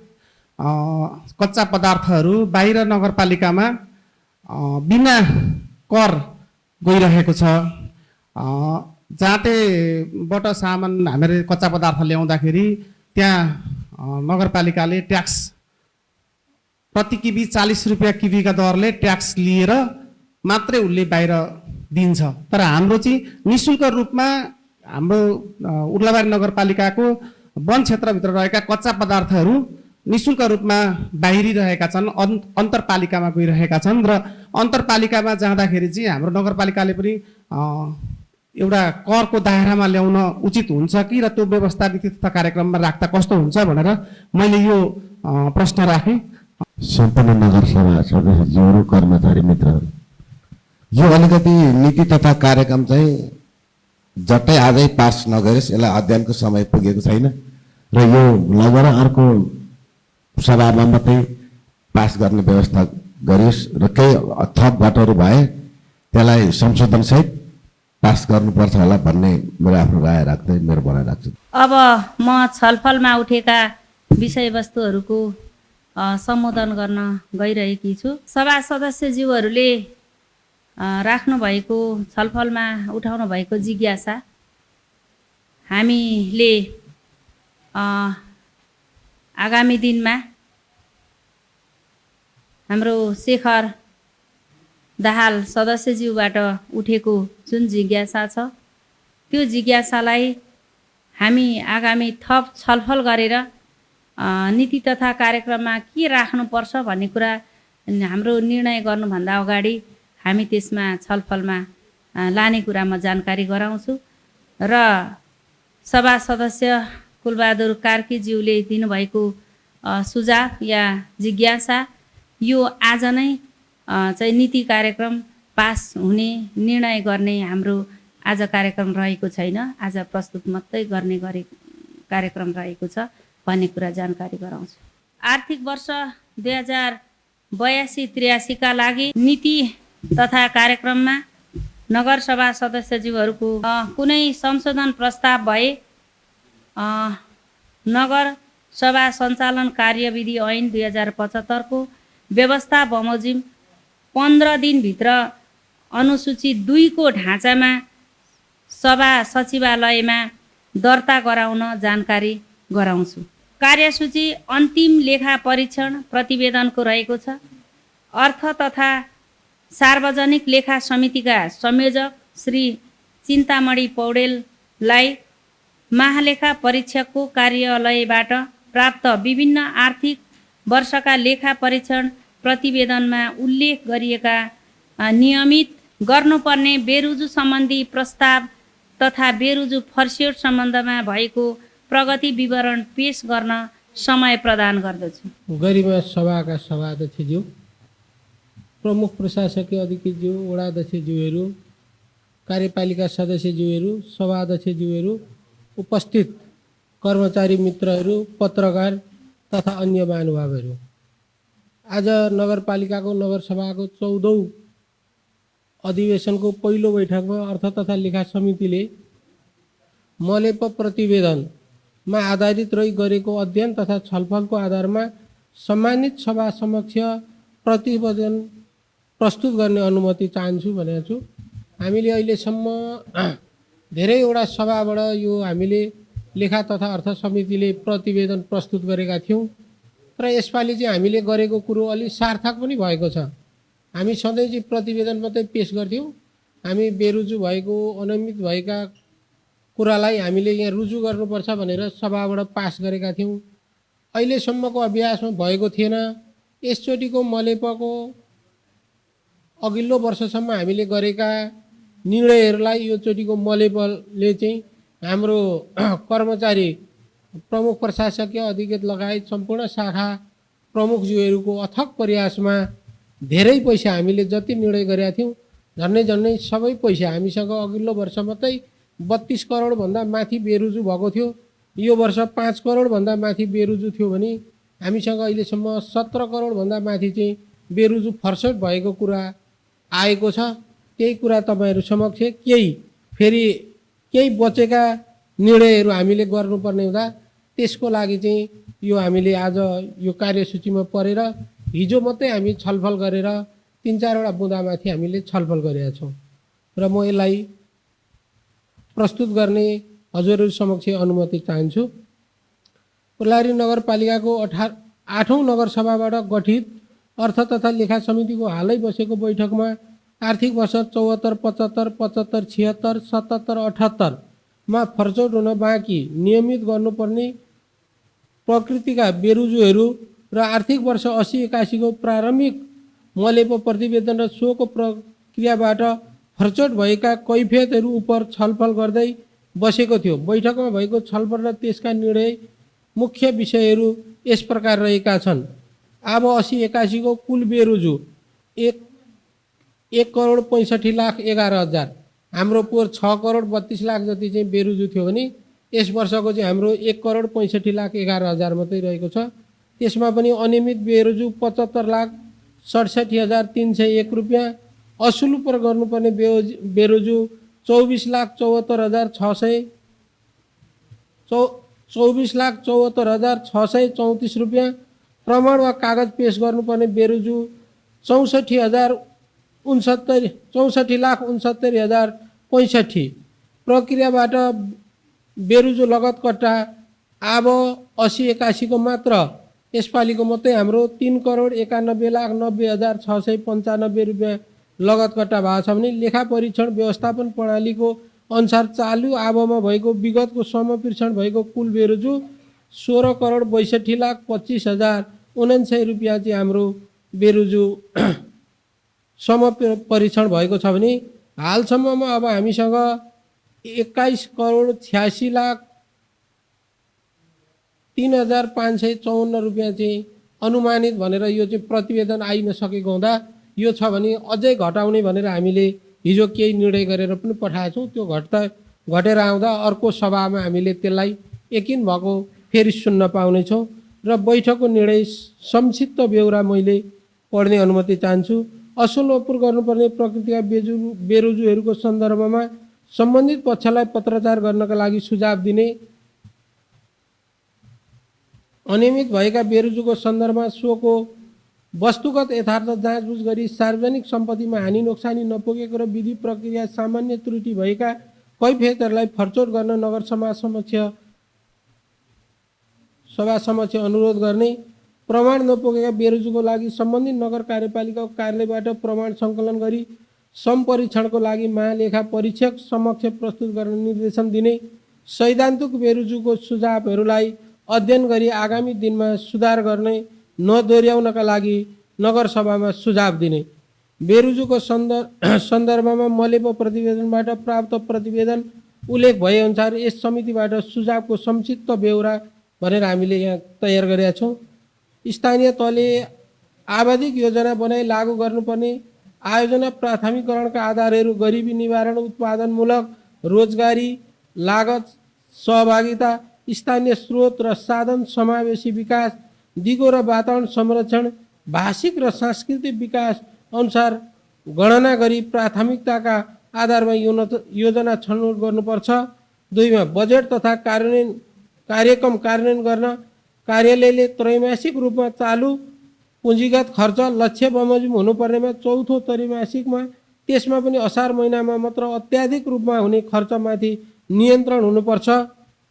कच्चा पदार्थहरू बाहिर नगरपालिकामा बिना कर गइरहेको छ। जाँतेबाट सामान हामीले कच्चा पदार्थ ल्याउँदाखेरि त्यहाँ नगरपालिकाले ट्याक्स प्रति किबी 40 रुपियाँ किबीका दरले ट्याक्स लिएर मात्रै उसले बाहिर दिन्छ। तर हाम्रो चाहिँ निःशुल्क रूपमा हाम्रो उर्लाबारी नगरपालिकाको वन क्षेत्रभित्र रहेका कच्चा पदार्थहरू निःशुल्क रूपमा बाहिरिरहेका छन्, अन्तरपालिकामा गइरहेका छन् र अन्तरपालिकामा जाँदाखेरि चाहिँ हाम्रो नगरपालिकाले पनि एउटा करको दायरामा ल्याउन उचित हुन्छ कि र त्यो व्यवस्था नीति तथा कार्यक्रममा राख्दा कस्तो हुन्छ भनेर मैले यो प्रश्न राखेँ। सम्पूर्ण नगरसभा सदस्यज्यूहरू, कर्मचारी मित्रहरू, यो अलिकति नीति तथा कार्यक्रम चाहिँ झट्टै आजै पास नगरेस्, यसलाई अध्ययनको समय पुगेको छैन र यो लगेर अर्को सभामा मात्रै पास गर्ने व्यवस्था गरियोस् र केही थप घटहरू भए त्यसलाई संशोधनसहित पास गर्नुपर्छ होला भन्ने मेरो आफ्नो राय राख्दै मेरो भनाइ राख्छु। अब म छलफलमा उठेका विषयवस्तुहरूको सम्बोधन गर्न गइरहेकी छु। सभा सदस्यज्यूहरूले राख्नु भएको छलफलमा उठाउनु भएको जिज्ञासा हामीले आगामी दिनमा हाम्रो शेखर दाहाल सदस्यज्यूबाट उठेको जुन जिज्ञासा छ त्यो जिज्ञासालाई हामी आगामी थप छलफल गरेर नीति तथा कार्यक्रममा के राख्नुपर्छ भन्ने कुरा हाम्रो निर्णय गर्नुभन्दा अगाडि हामी त्यसमा छलफलमा लाने कुरा म जानकारी गराउँछु र सभा सदस्य कुलबहादुर कार्कीज्यूले दिनुभएको सुझाव या जिज्ञासा यो आज नै चाहिँ नीति कार्यक्रम पास हुने निर्णय गर्ने हाम्रो आज कार्यक्रम रहेको छैन, आज प्रस्तुत मात्रै गर्ने कार्यक्रम रहेको छ भन्ने कुरा जानकारी गराउँछु। आर्थिक वर्ष 2082-83 का लागि नीति तथा कार्यक्रममा नगरसभा सदस्यज्यूहरूको कुनै संशोधन प्रस्ताव भए नगर सभा सञ्चालन कार्यविधि ऐन 2075 को व्यवस्था बमोजिम 15 दिनभित्र अनुसूची 2 को ढाँचामा सभा सचिवालयमा दर्ता गराउन जानकारी गराउँछु। कार्यसूची अन्तिम लेखा परीक्षण प्रतिवेदनको रहेको छ। अर्थ तथा सार्वजनिक लेखा समितिका संयोजक श्री चिन्तामणि पौडेललाई महालेखा परीक्षकको कार्यालयबाट प्राप्त विभिन्न आर्थिक वर्षका लेखा परीक्षण प्रतिवेदनमा उल्लेख गरिएका नियमित गर्नुपर्ने बेरुजु सम्बन्धी प्रस्ताव तथा बेरुजु फर्स्योट सम्बन्धमा भएको प्रगति विवरण पेश गर्न समय प्रदान गर्दछु। गरिमा सभाका सभाध्यक्षज्यू, प्रमुख प्रशासकीय अधिकृतज्यू, वडाध्यक्षज्यूहरू, कार्यपालिका सदस्यज्यूहरू, सभाध्यक्षज्यूहरू, उपस्थित कर्मचारी मित्रहरू, पत्रकार तथा अन्य महानुभावहरू, आज नगरपालिकाको नगरसभाको 14औं अधिवेशनको पहिलो बैठकमा अर्थ तथा लेखा समितिले मलेप प्रतिवेदनमा आधारित रही गरेको अध्ययन तथा छलफलको आधारमा सम्मानित सभा समक्ष प्रतिवेदन प्रस्तुत गर्ने अनुमति चाहन्छु भनेको छु। हामीले अहिलेसम्म धेरैवटा सभाबाट यो हामीले लेखा तथा अर्थ समितिले प्रतिवेदन प्रस्तुत गरेका थियौँ, तर यसपालि चाहिँ हामीले गरेको कुरो अलि सार्थक पनि भएको छ। हामी सधैँ चाहिँ प्रतिवेदन मात्रै पेश गर्थ्यौँ। हामी बेरुजु भएको, अनियमित भएका कुरालाई हामीले यहाँ रुजु गर्नुपर्छ भनेर सभाबाट पास गरेका थियौँ। अहिलेसम्मको अभ्यासमा भएको थिएन। यसचोटिको मलेपको अघिल्लो वर्षसम्म हामीले गरेका निर्णयहरूलाई योचोटिको मलेपले चाहिँ हाम्रो कर्मचारी, प्रमुख प्रशासकीय अधिकृत लगायत सम्पूर्ण शाखा प्रमुखज्यूहरूको अथक प्रयासमा धेरै पैसा हामीले जति निर्णय गरेका थियौँ झन्डै सबै पैसा हामीसँग अघिल्लो वर्ष मात्रै 32 करोडभन्दा माथि बेरुजु भएको थियो। यो वर्ष 5 करोडभन्दा माथि बेरुजु थियो भने हामीसँग अहिलेसम्म 17 करोडभन्दा माथि चाहिँ बेरुजु फर्सट भएको कुरा आएको छ। त्यही कुरा तपाईँहरू समक्ष केही बचेका निर्णयहरू हामीले गर्नुपर्ने हुँदा त्यसको लागि चाहिँ यो हामीले आज यो कार्यसूचीमा परेर हिजो मात्रै हामी छलफल गरेर 3-4वटा बुँदामाथि हामीले छलफल गरेका छौँ र म यसलाई प्रस्तुत गर्ने हजुरहरू समक्ष अनुमति चाहन्छु। प्रहरी नगरपालिकाको 8औं नगरसभाबाट गठित अर्थ तथा लेखा समितिको हालै बसेको बैठकमा आर्थिक वर्ष 74, 75, 75, 76, 77, 78 मा फर्चौट हुन बाँकी नियमित गर्नुपर्ने प्रकृतिका बेरुजुहरू र आर्थिक वर्ष 80-81 को प्रारम्भिक मलेपो प्रतिवेदन र सोको प्रक्रियाबाट फर्चौट भएका कैफियतहरू उप छलफल गर्दै बसेको थियो। बैठकमा भएको छलफल र त्यसका निर्णय मुख्य विषयहरू यस प्रकार रहेका छन्। अब 80-81 को कुल बेरुजु 1,65,11,000 हाम्रो पोहोर 6,32,00,000 जति चाहिँ बेरुजु थियो भने यस वर्षको चाहिँ हाम्रो 1,65,11,000 मात्रै रहेको छ। त्यसमा पनि अनियमित बेरुजु 75,67,301 रुपियाँ, असुल पर गर्नुपर्ने बेरुजु 24,74,634 रुपियाँ, प्रमाण वा कागज पेश गर्नुपर्ने बेरुजु 64,69,65, प्रक्रियाबाट बेरुजु लगत कट्टा अब 80-81 को मात्र यसपालिको मात्रै हाम्रो 3,91,90,695 रुपियाँ लगत कट्टा भएको छ भने लेखा परीक्षण व्यवस्थापन प्रणालीको अनुसार चालु आबोमा भएको विगतको समपरीक्षण भएको कुल बेरुजु 16,62,25,049 रुपियाँ चाहिँ हाम्रो बेरुजु समपरीक्षण भएको छ भने हालसम्ममा अब हामीसँग 21,86,03,554 रुपियाँ चाहिँ अनुमानित भनेर यो चाहिँ प्रतिवेदन आइ नसकेको हुँदा यो छ भने अझै घटाउने भनेर हामीले हिजो केही निर्णय गरेर पनि पठाएका छौँ। त्यो घटेर आउँदा अर्को सभामा हामीले त्यसलाई यकिन भएको फेरि सुन्न पाउनेछौँ र बैठकको निर्णय संक्षिप्त बेहोरा मैले पढ्ने अनुमति चाहन्छु। असुल वपुर गर्नुपर्ने प्रकृतिका बेरुजुहरूको सन्दर्भमा सम्बन्धित पक्षलाई पत्रचार गर्नका लागि सुझाव दिने, अनियमित भएका बेरुजुको सन्दर्भमा सोको वस्तुगत यथार्थ जाँचबुझ गरी सार्वजनिक सम्पत्तिमा हानि नोक्सानी नपुगेको र विधि प्रक्रिया सामान्य त्रुटि भएका कैफियतहरूलाई फर्चौट गर्न नगर सभा समक्ष अनुरोध गर्ने, प्रमाण नपुगेका बेरुजुको लागि सम्बन्धित नगर कार्यपालिकाको कार्यालयबाट प्रमाण सङ्कलन गरी समपरीक्षणको लागि महालेखा परीक्षक समक्ष प्रस्तुत गर्न निर्देशन दिने, सैद्धान्तिक बेरुजुको सुझावहरूलाई अध्ययन गरी आगामी दिनमा सुधार गर्ने नदोर्याउनका लागि नगरसभामा सुझाव दिने, बेरुजुको सन्दर्भमा मलेपो प्रतिवेदनबाट प्राप्त प्रतिवेदन उल्लेख भएअनुसार यस समितिबाट सुझावको संक्षिप्त बेहोरा भनेर हामीले यहाँ तयार गरेका छौँ। स्थानीय तहले आवधिक योजना बनाई लागू गर्नुपर्ने आयोजना प्राथमिकरणका आधारहरू गरिबी निवारण, उत्पादनमूलक, रोजगारी, लागत सहभागिता, स्थानीय स्रोत र साधन समावेशी विकास, दिगो र वातावरण संरक्षण, भाषिक र सांस्कृतिक विकास अनुसार गणना गरी प्राथमिकताका आधारमा योजना छनौट गर्नुपर्छ। 2 मा बजेट तथा कार्यक्रम कार्यान्वयन गर्न कार्यालयले त्रैमासिक रूपमा चालु पुँजीगत खर्च लक्ष्य बमोजिम हुनुपर्नेमा चौथो त्रैमासिकमा, त्यसमा पनि असार महिनामा मात्र अत्याधिक रूपमा हुने खर्चमाथि नियन्त्रण हुनुपर्छ।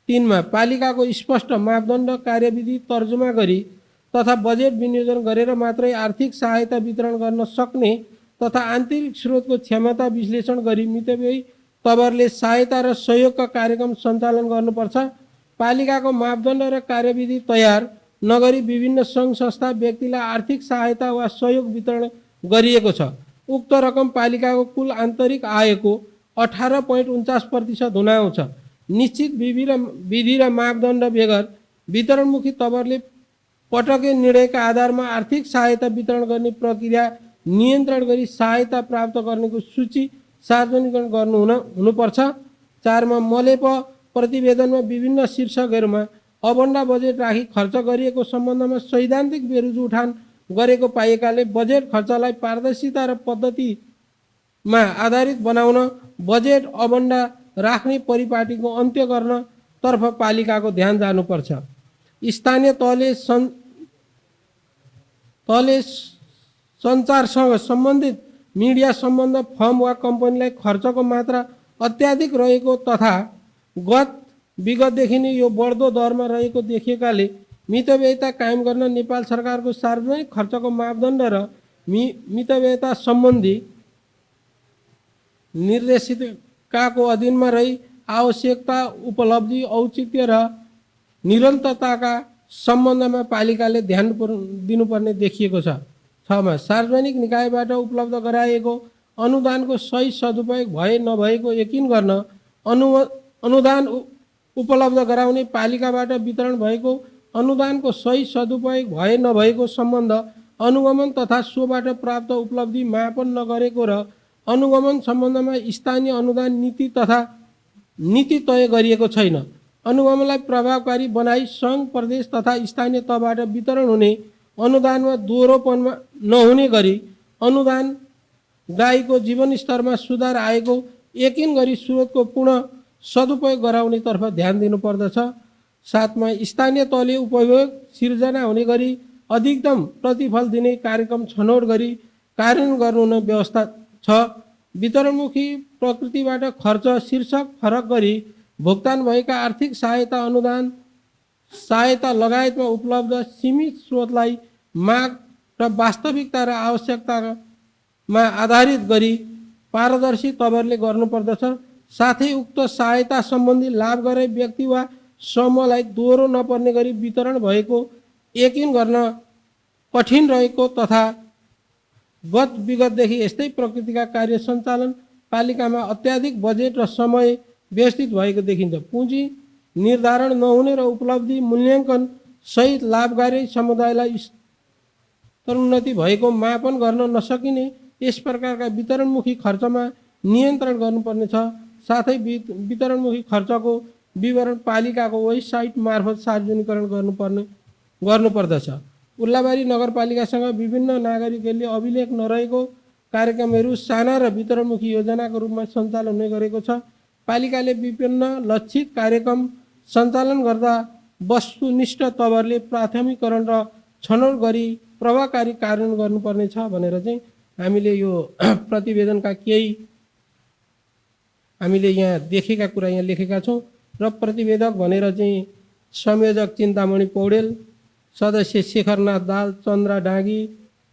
3 मा पालिकाको स्पष्ट मापदण्ड कार्यविधि तर्जुमा गरी तथा बजेट विनियोजन गरेर मात्रै आर्थिक सहायता वितरण गर्न सक्ने तथा आन्तरिक स्रोतको क्षमता विश्लेषण गरी मितव्ययी तवरले सहायता र सहयोगका कार्यक्रम सञ्चालन गर्नुपर्छ। पालिकाको मापदण्ड र कार्यविधि तयार नगरी विभिन्न सङ्घ संस्था व्यक्तिलाई आर्थिक सहायता वा सहयोग वितरण गरिएको छ। उक्त रकम पालिकाको कुल आन्तरिक आयको 18.49% हुन आउँछ। निश्चित विधि र मापदण्ड बेगर वितरणमुखी तवरले पटके निर्णयका आधारमा आर्थिक सहायता वितरण गर्ने प्रक्रिया नियन्त्रण गरी सहायता प्राप्त गर्नेको सूची सार्वजनिकरण हुनुपर्छ। 4 मा मलेप प्रतिवेदनमा विभिन्न शीर्षकहरूमा अबन्डा बजेट राखी खर्च गरिएको सम्बन्धमा सैद्धान्तिक बेरुजु उठान गरेको पाइएकाले बजेट खर्चलाई पारदर्शिता र पद्धतिमा आधारित बनाउन बजेट अबन्डा राख्ने परिपाटीको अन्त्य गर्नतर्फ पालिकाको ध्यान जानुपर्छ। स्थानीय तहले सञ्चारसँग सम्बन्धित मिडिया सम्बन्ध फर्म वा कम्पनीलाई खर्चको मात्रा अत्याधिक रहेको तथा विगतदेखि नै यो बढ्दो दरमा रहेको देखिएकाले मितव्ययता कायम गर्न नेपाल सरकारको सार्वजनिक खर्चको मापदण्ड र मितव्ययता सम्बन्धी निर्देशिकाको अधीनमा रही आवश्यकता उपलब्धि औचित्य र निरन्तरताका सम्बन्धमा पालिकाले ध्यान दिनुपर्ने देखिएको छ। 6 मा सार्वजनिक निकायबाट उपलब्ध गराइएको अनुदानको सही सदुपयोग भए नभएको यकिन गर्न अनुदान उपलब्ध गराउने पालिकाबाट वितरण भएको अनुदानको सही सदुपयोग भए नभएको सम्बन्ध अनुगमन तथा सोबाट प्राप्त उपलब्धि मापन नगरेको र अनुगमन सम्बन्धमा स्थानीय अनुदान नीति तथा नीति तय गरिएको छैन। अनुगमनलाई प्रभावकारी बनाई सङ्घ प्रदेश तथा स्थानीय तहबाट वितरण हुने अनुदानमा दोहोरोपनमा नहुने गरी अनुदान ग्राहीको जीवनस्तरमा सुधार आएको यकिन गरी स्रोतको पूर्ण सदुपयोग गराउनेतर्फ ध्यान दिनुपर्दछ। 7 मा स्थानीय तहले उपयोग सिर्जना हुने गरी अधिकतम प्रतिफल दिने कार्यक्रम छनौट गरी कार्यान्वयन गर्नु न व्यवस्था छ। वितरणमुखी प्रकृतिबाट खर्च शीर्षक फरक गरी भुक्तान भएका आर्थिक सहायता अनुदान सहायता लगायतमा उपलब्ध सीमित स्रोतलाई माग र वास्तविकता र आवश्यकतामा आधारित गरी पारदर्शी तवरले गर्नुपर्दछ। साथै उक्त सहायता सम्बन्धी लाभ गरे व्यक्ति वा समूहलाई दोहोरो नपर्ने गरी वितरण भएको यकिन गर्न कठिन रहेको तथा विगतदेखि यस्तै प्रकृतिका कार्य सञ्चालन पालिकामा अत्याधिक बजेट र समय व्यवस्थित भएको देखिन्छ। पुँजी निर्धारण नहुने र उपलब्धि मूल्याङ्कन सहित लाभकारी समुदायलाई स्तरोन्नति भएको मापन गर्न नसकिने यस प्रकारका वितरणमुखी खर्चमा नियन्त्रण गर्नुपर्नेछ। साथै वितरणमुखी खर्चको विवरण पालिकाको वेबसाइट मार्फत सार्वजनिकरण गर्नुपर्दछ। उर्लाबारी नगरपालिकासँग विभिन्न नागरिकहरूले अभिलेख नरहेको कार्यक्रमहरू साना र वितरणमुखी योजनाको रूपमा सञ्चालन हुने गरेको छ। पालिकाले विभिन्न लक्षित कार्यक्रम सञ्चालन गर्दा वस्तुनिष्ठ तवरले प्राथमिकरण र छनौट गरी प्रभावकारी कार्यान्वयन गर्नुपर्नेछ भनेर चाहिँ हामीले यो प्रतिवेदनका केही हामीले यहाँ देखेका कुरा यहाँ लेखेका छौँ र प्रतिवेदक भनेर चाहिँ संयोजक चिन्तामणि पौडेल, सदस्य शेखरनाथ दाल, चन्द्र डाँगी,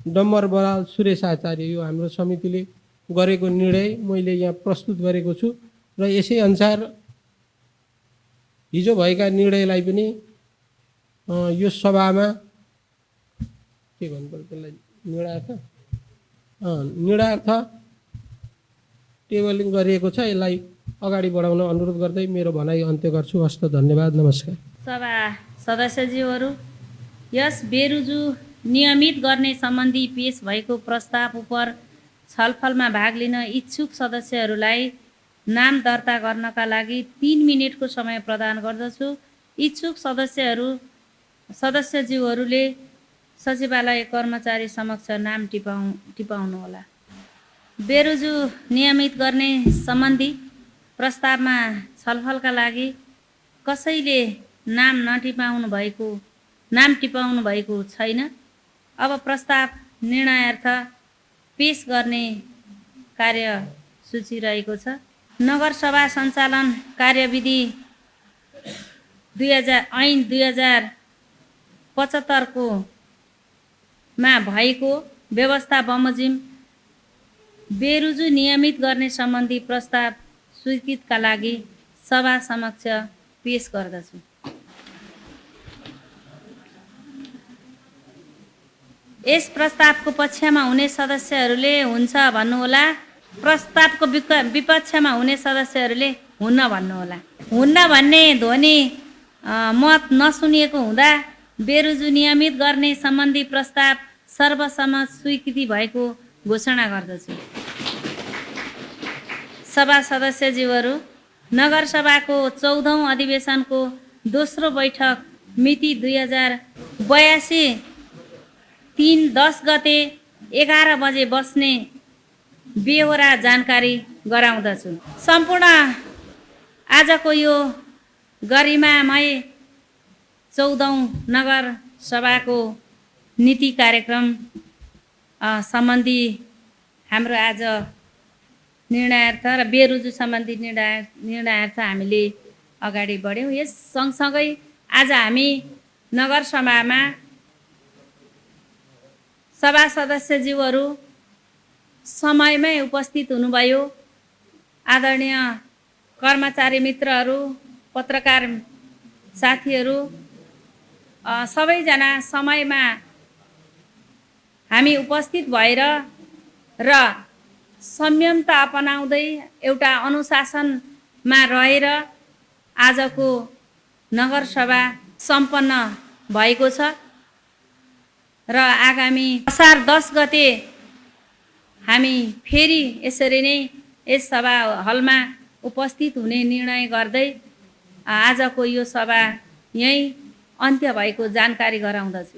डम्बर बराल, सुरेश आचार्य, यो हाम्रो समितिले गरेको निर्णय मैले यहाँ प्रस्तुत गरेको छु र यसै अनुसार हिजो भएका निर्णयलाई पनि यो सभामा के भन्नुपर्छ त्यसलाई निर्णयार्थ टेबलिङ गरिएको छ। यसलाई अगाडि बढाउन अनुरोध गर्दै मेरो भनाइ अन्त्य गर्छु। हस्त धन्यवाद, नमस्कार। सभा सदस्यज्यूहरू, यस बेरुजु नियमित गर्ने सम्बन्धी पेश भएको प्रस्ताव उप छलफलमा भाग लिन इच्छुक सदस्यहरूलाई नाम दर्ता गर्नका लागि 3 मिनेटको समय प्रदान गर्दछु। इच्छुक सदस्यज्यूहरूले सचिवालय कर्मचारी समक्ष नाम टिपाउनुहोला। बेरुजु नियमित गर्ने सम्बन्धी प्रस्तावमा छलफलका लागि कसैले नाम टिपाउनु भएको छैन। अब प्रस्ताव निर्णयार्थ पेश गर्ने कार्यसूची रहेको छ। नगरसभा सञ्चालन कार्यविधि 2075 को मा भएको व्यवस्था बमोजिम बेरुजु नियमित गर्ने सम्बन्धी प्रस्ताव स्वीकृतिका लागि सभा समक्ष पेश गर्दछु। यस प्रस्तावको पक्षमा हुने सदस्यहरूले हुन्छ भन्नुहोला। प्रस्तावको विपक्षमा हुने सदस्यहरूले हुन्न भन्नुहोला। हुन्न भन्ने ध्वनि मत नसुनिएको हुँदा बेरुजु नियमित गर्ने सम्बन्धी प्रस्ताव सर्वसम्मत स्वीकृति भएको घोषणा गर्दछु। सभा सदस्यज्यूहरू, नगरसभाको 14औं अधिवेशनको दोस्रो बैठक मिति 2082 3/10 गते 11 बजे बस्ने बेहोरा जानकारी गराउँदछु। सम्पूर्ण आजको यो गरिमामय 14औं नगर सभाको नीति कार्यक्रम सम्बन्धी हाम्रो आज निर्णयार्थ र बेरुजु सम्बन्धी निर्णयार्थ हामीले अगाडि बढ्यौँ। यस सँगसँगै आज हामी नगर सभामा सभा सदस्यज्यूहरू समयमै उपस्थित हुनुभयो। आदरणीय कर्मचारी मित्रहरू, पत्रकार साथीहरू, सबैजना समयमा हामी उपस्थित भएर र संयमता अपनाउँदै एउटा अनुशासनमा रहेर आजको नगरसभा सम्पन्न भएको छ र आगामी असार 10 गते हामी फेरि यसरी नै यस सभा हलमा उपस्थित हुने निर्णय गर्दै आजको यो सभा यहीँ अन्त्य भएको जानकारी गराउँदछु।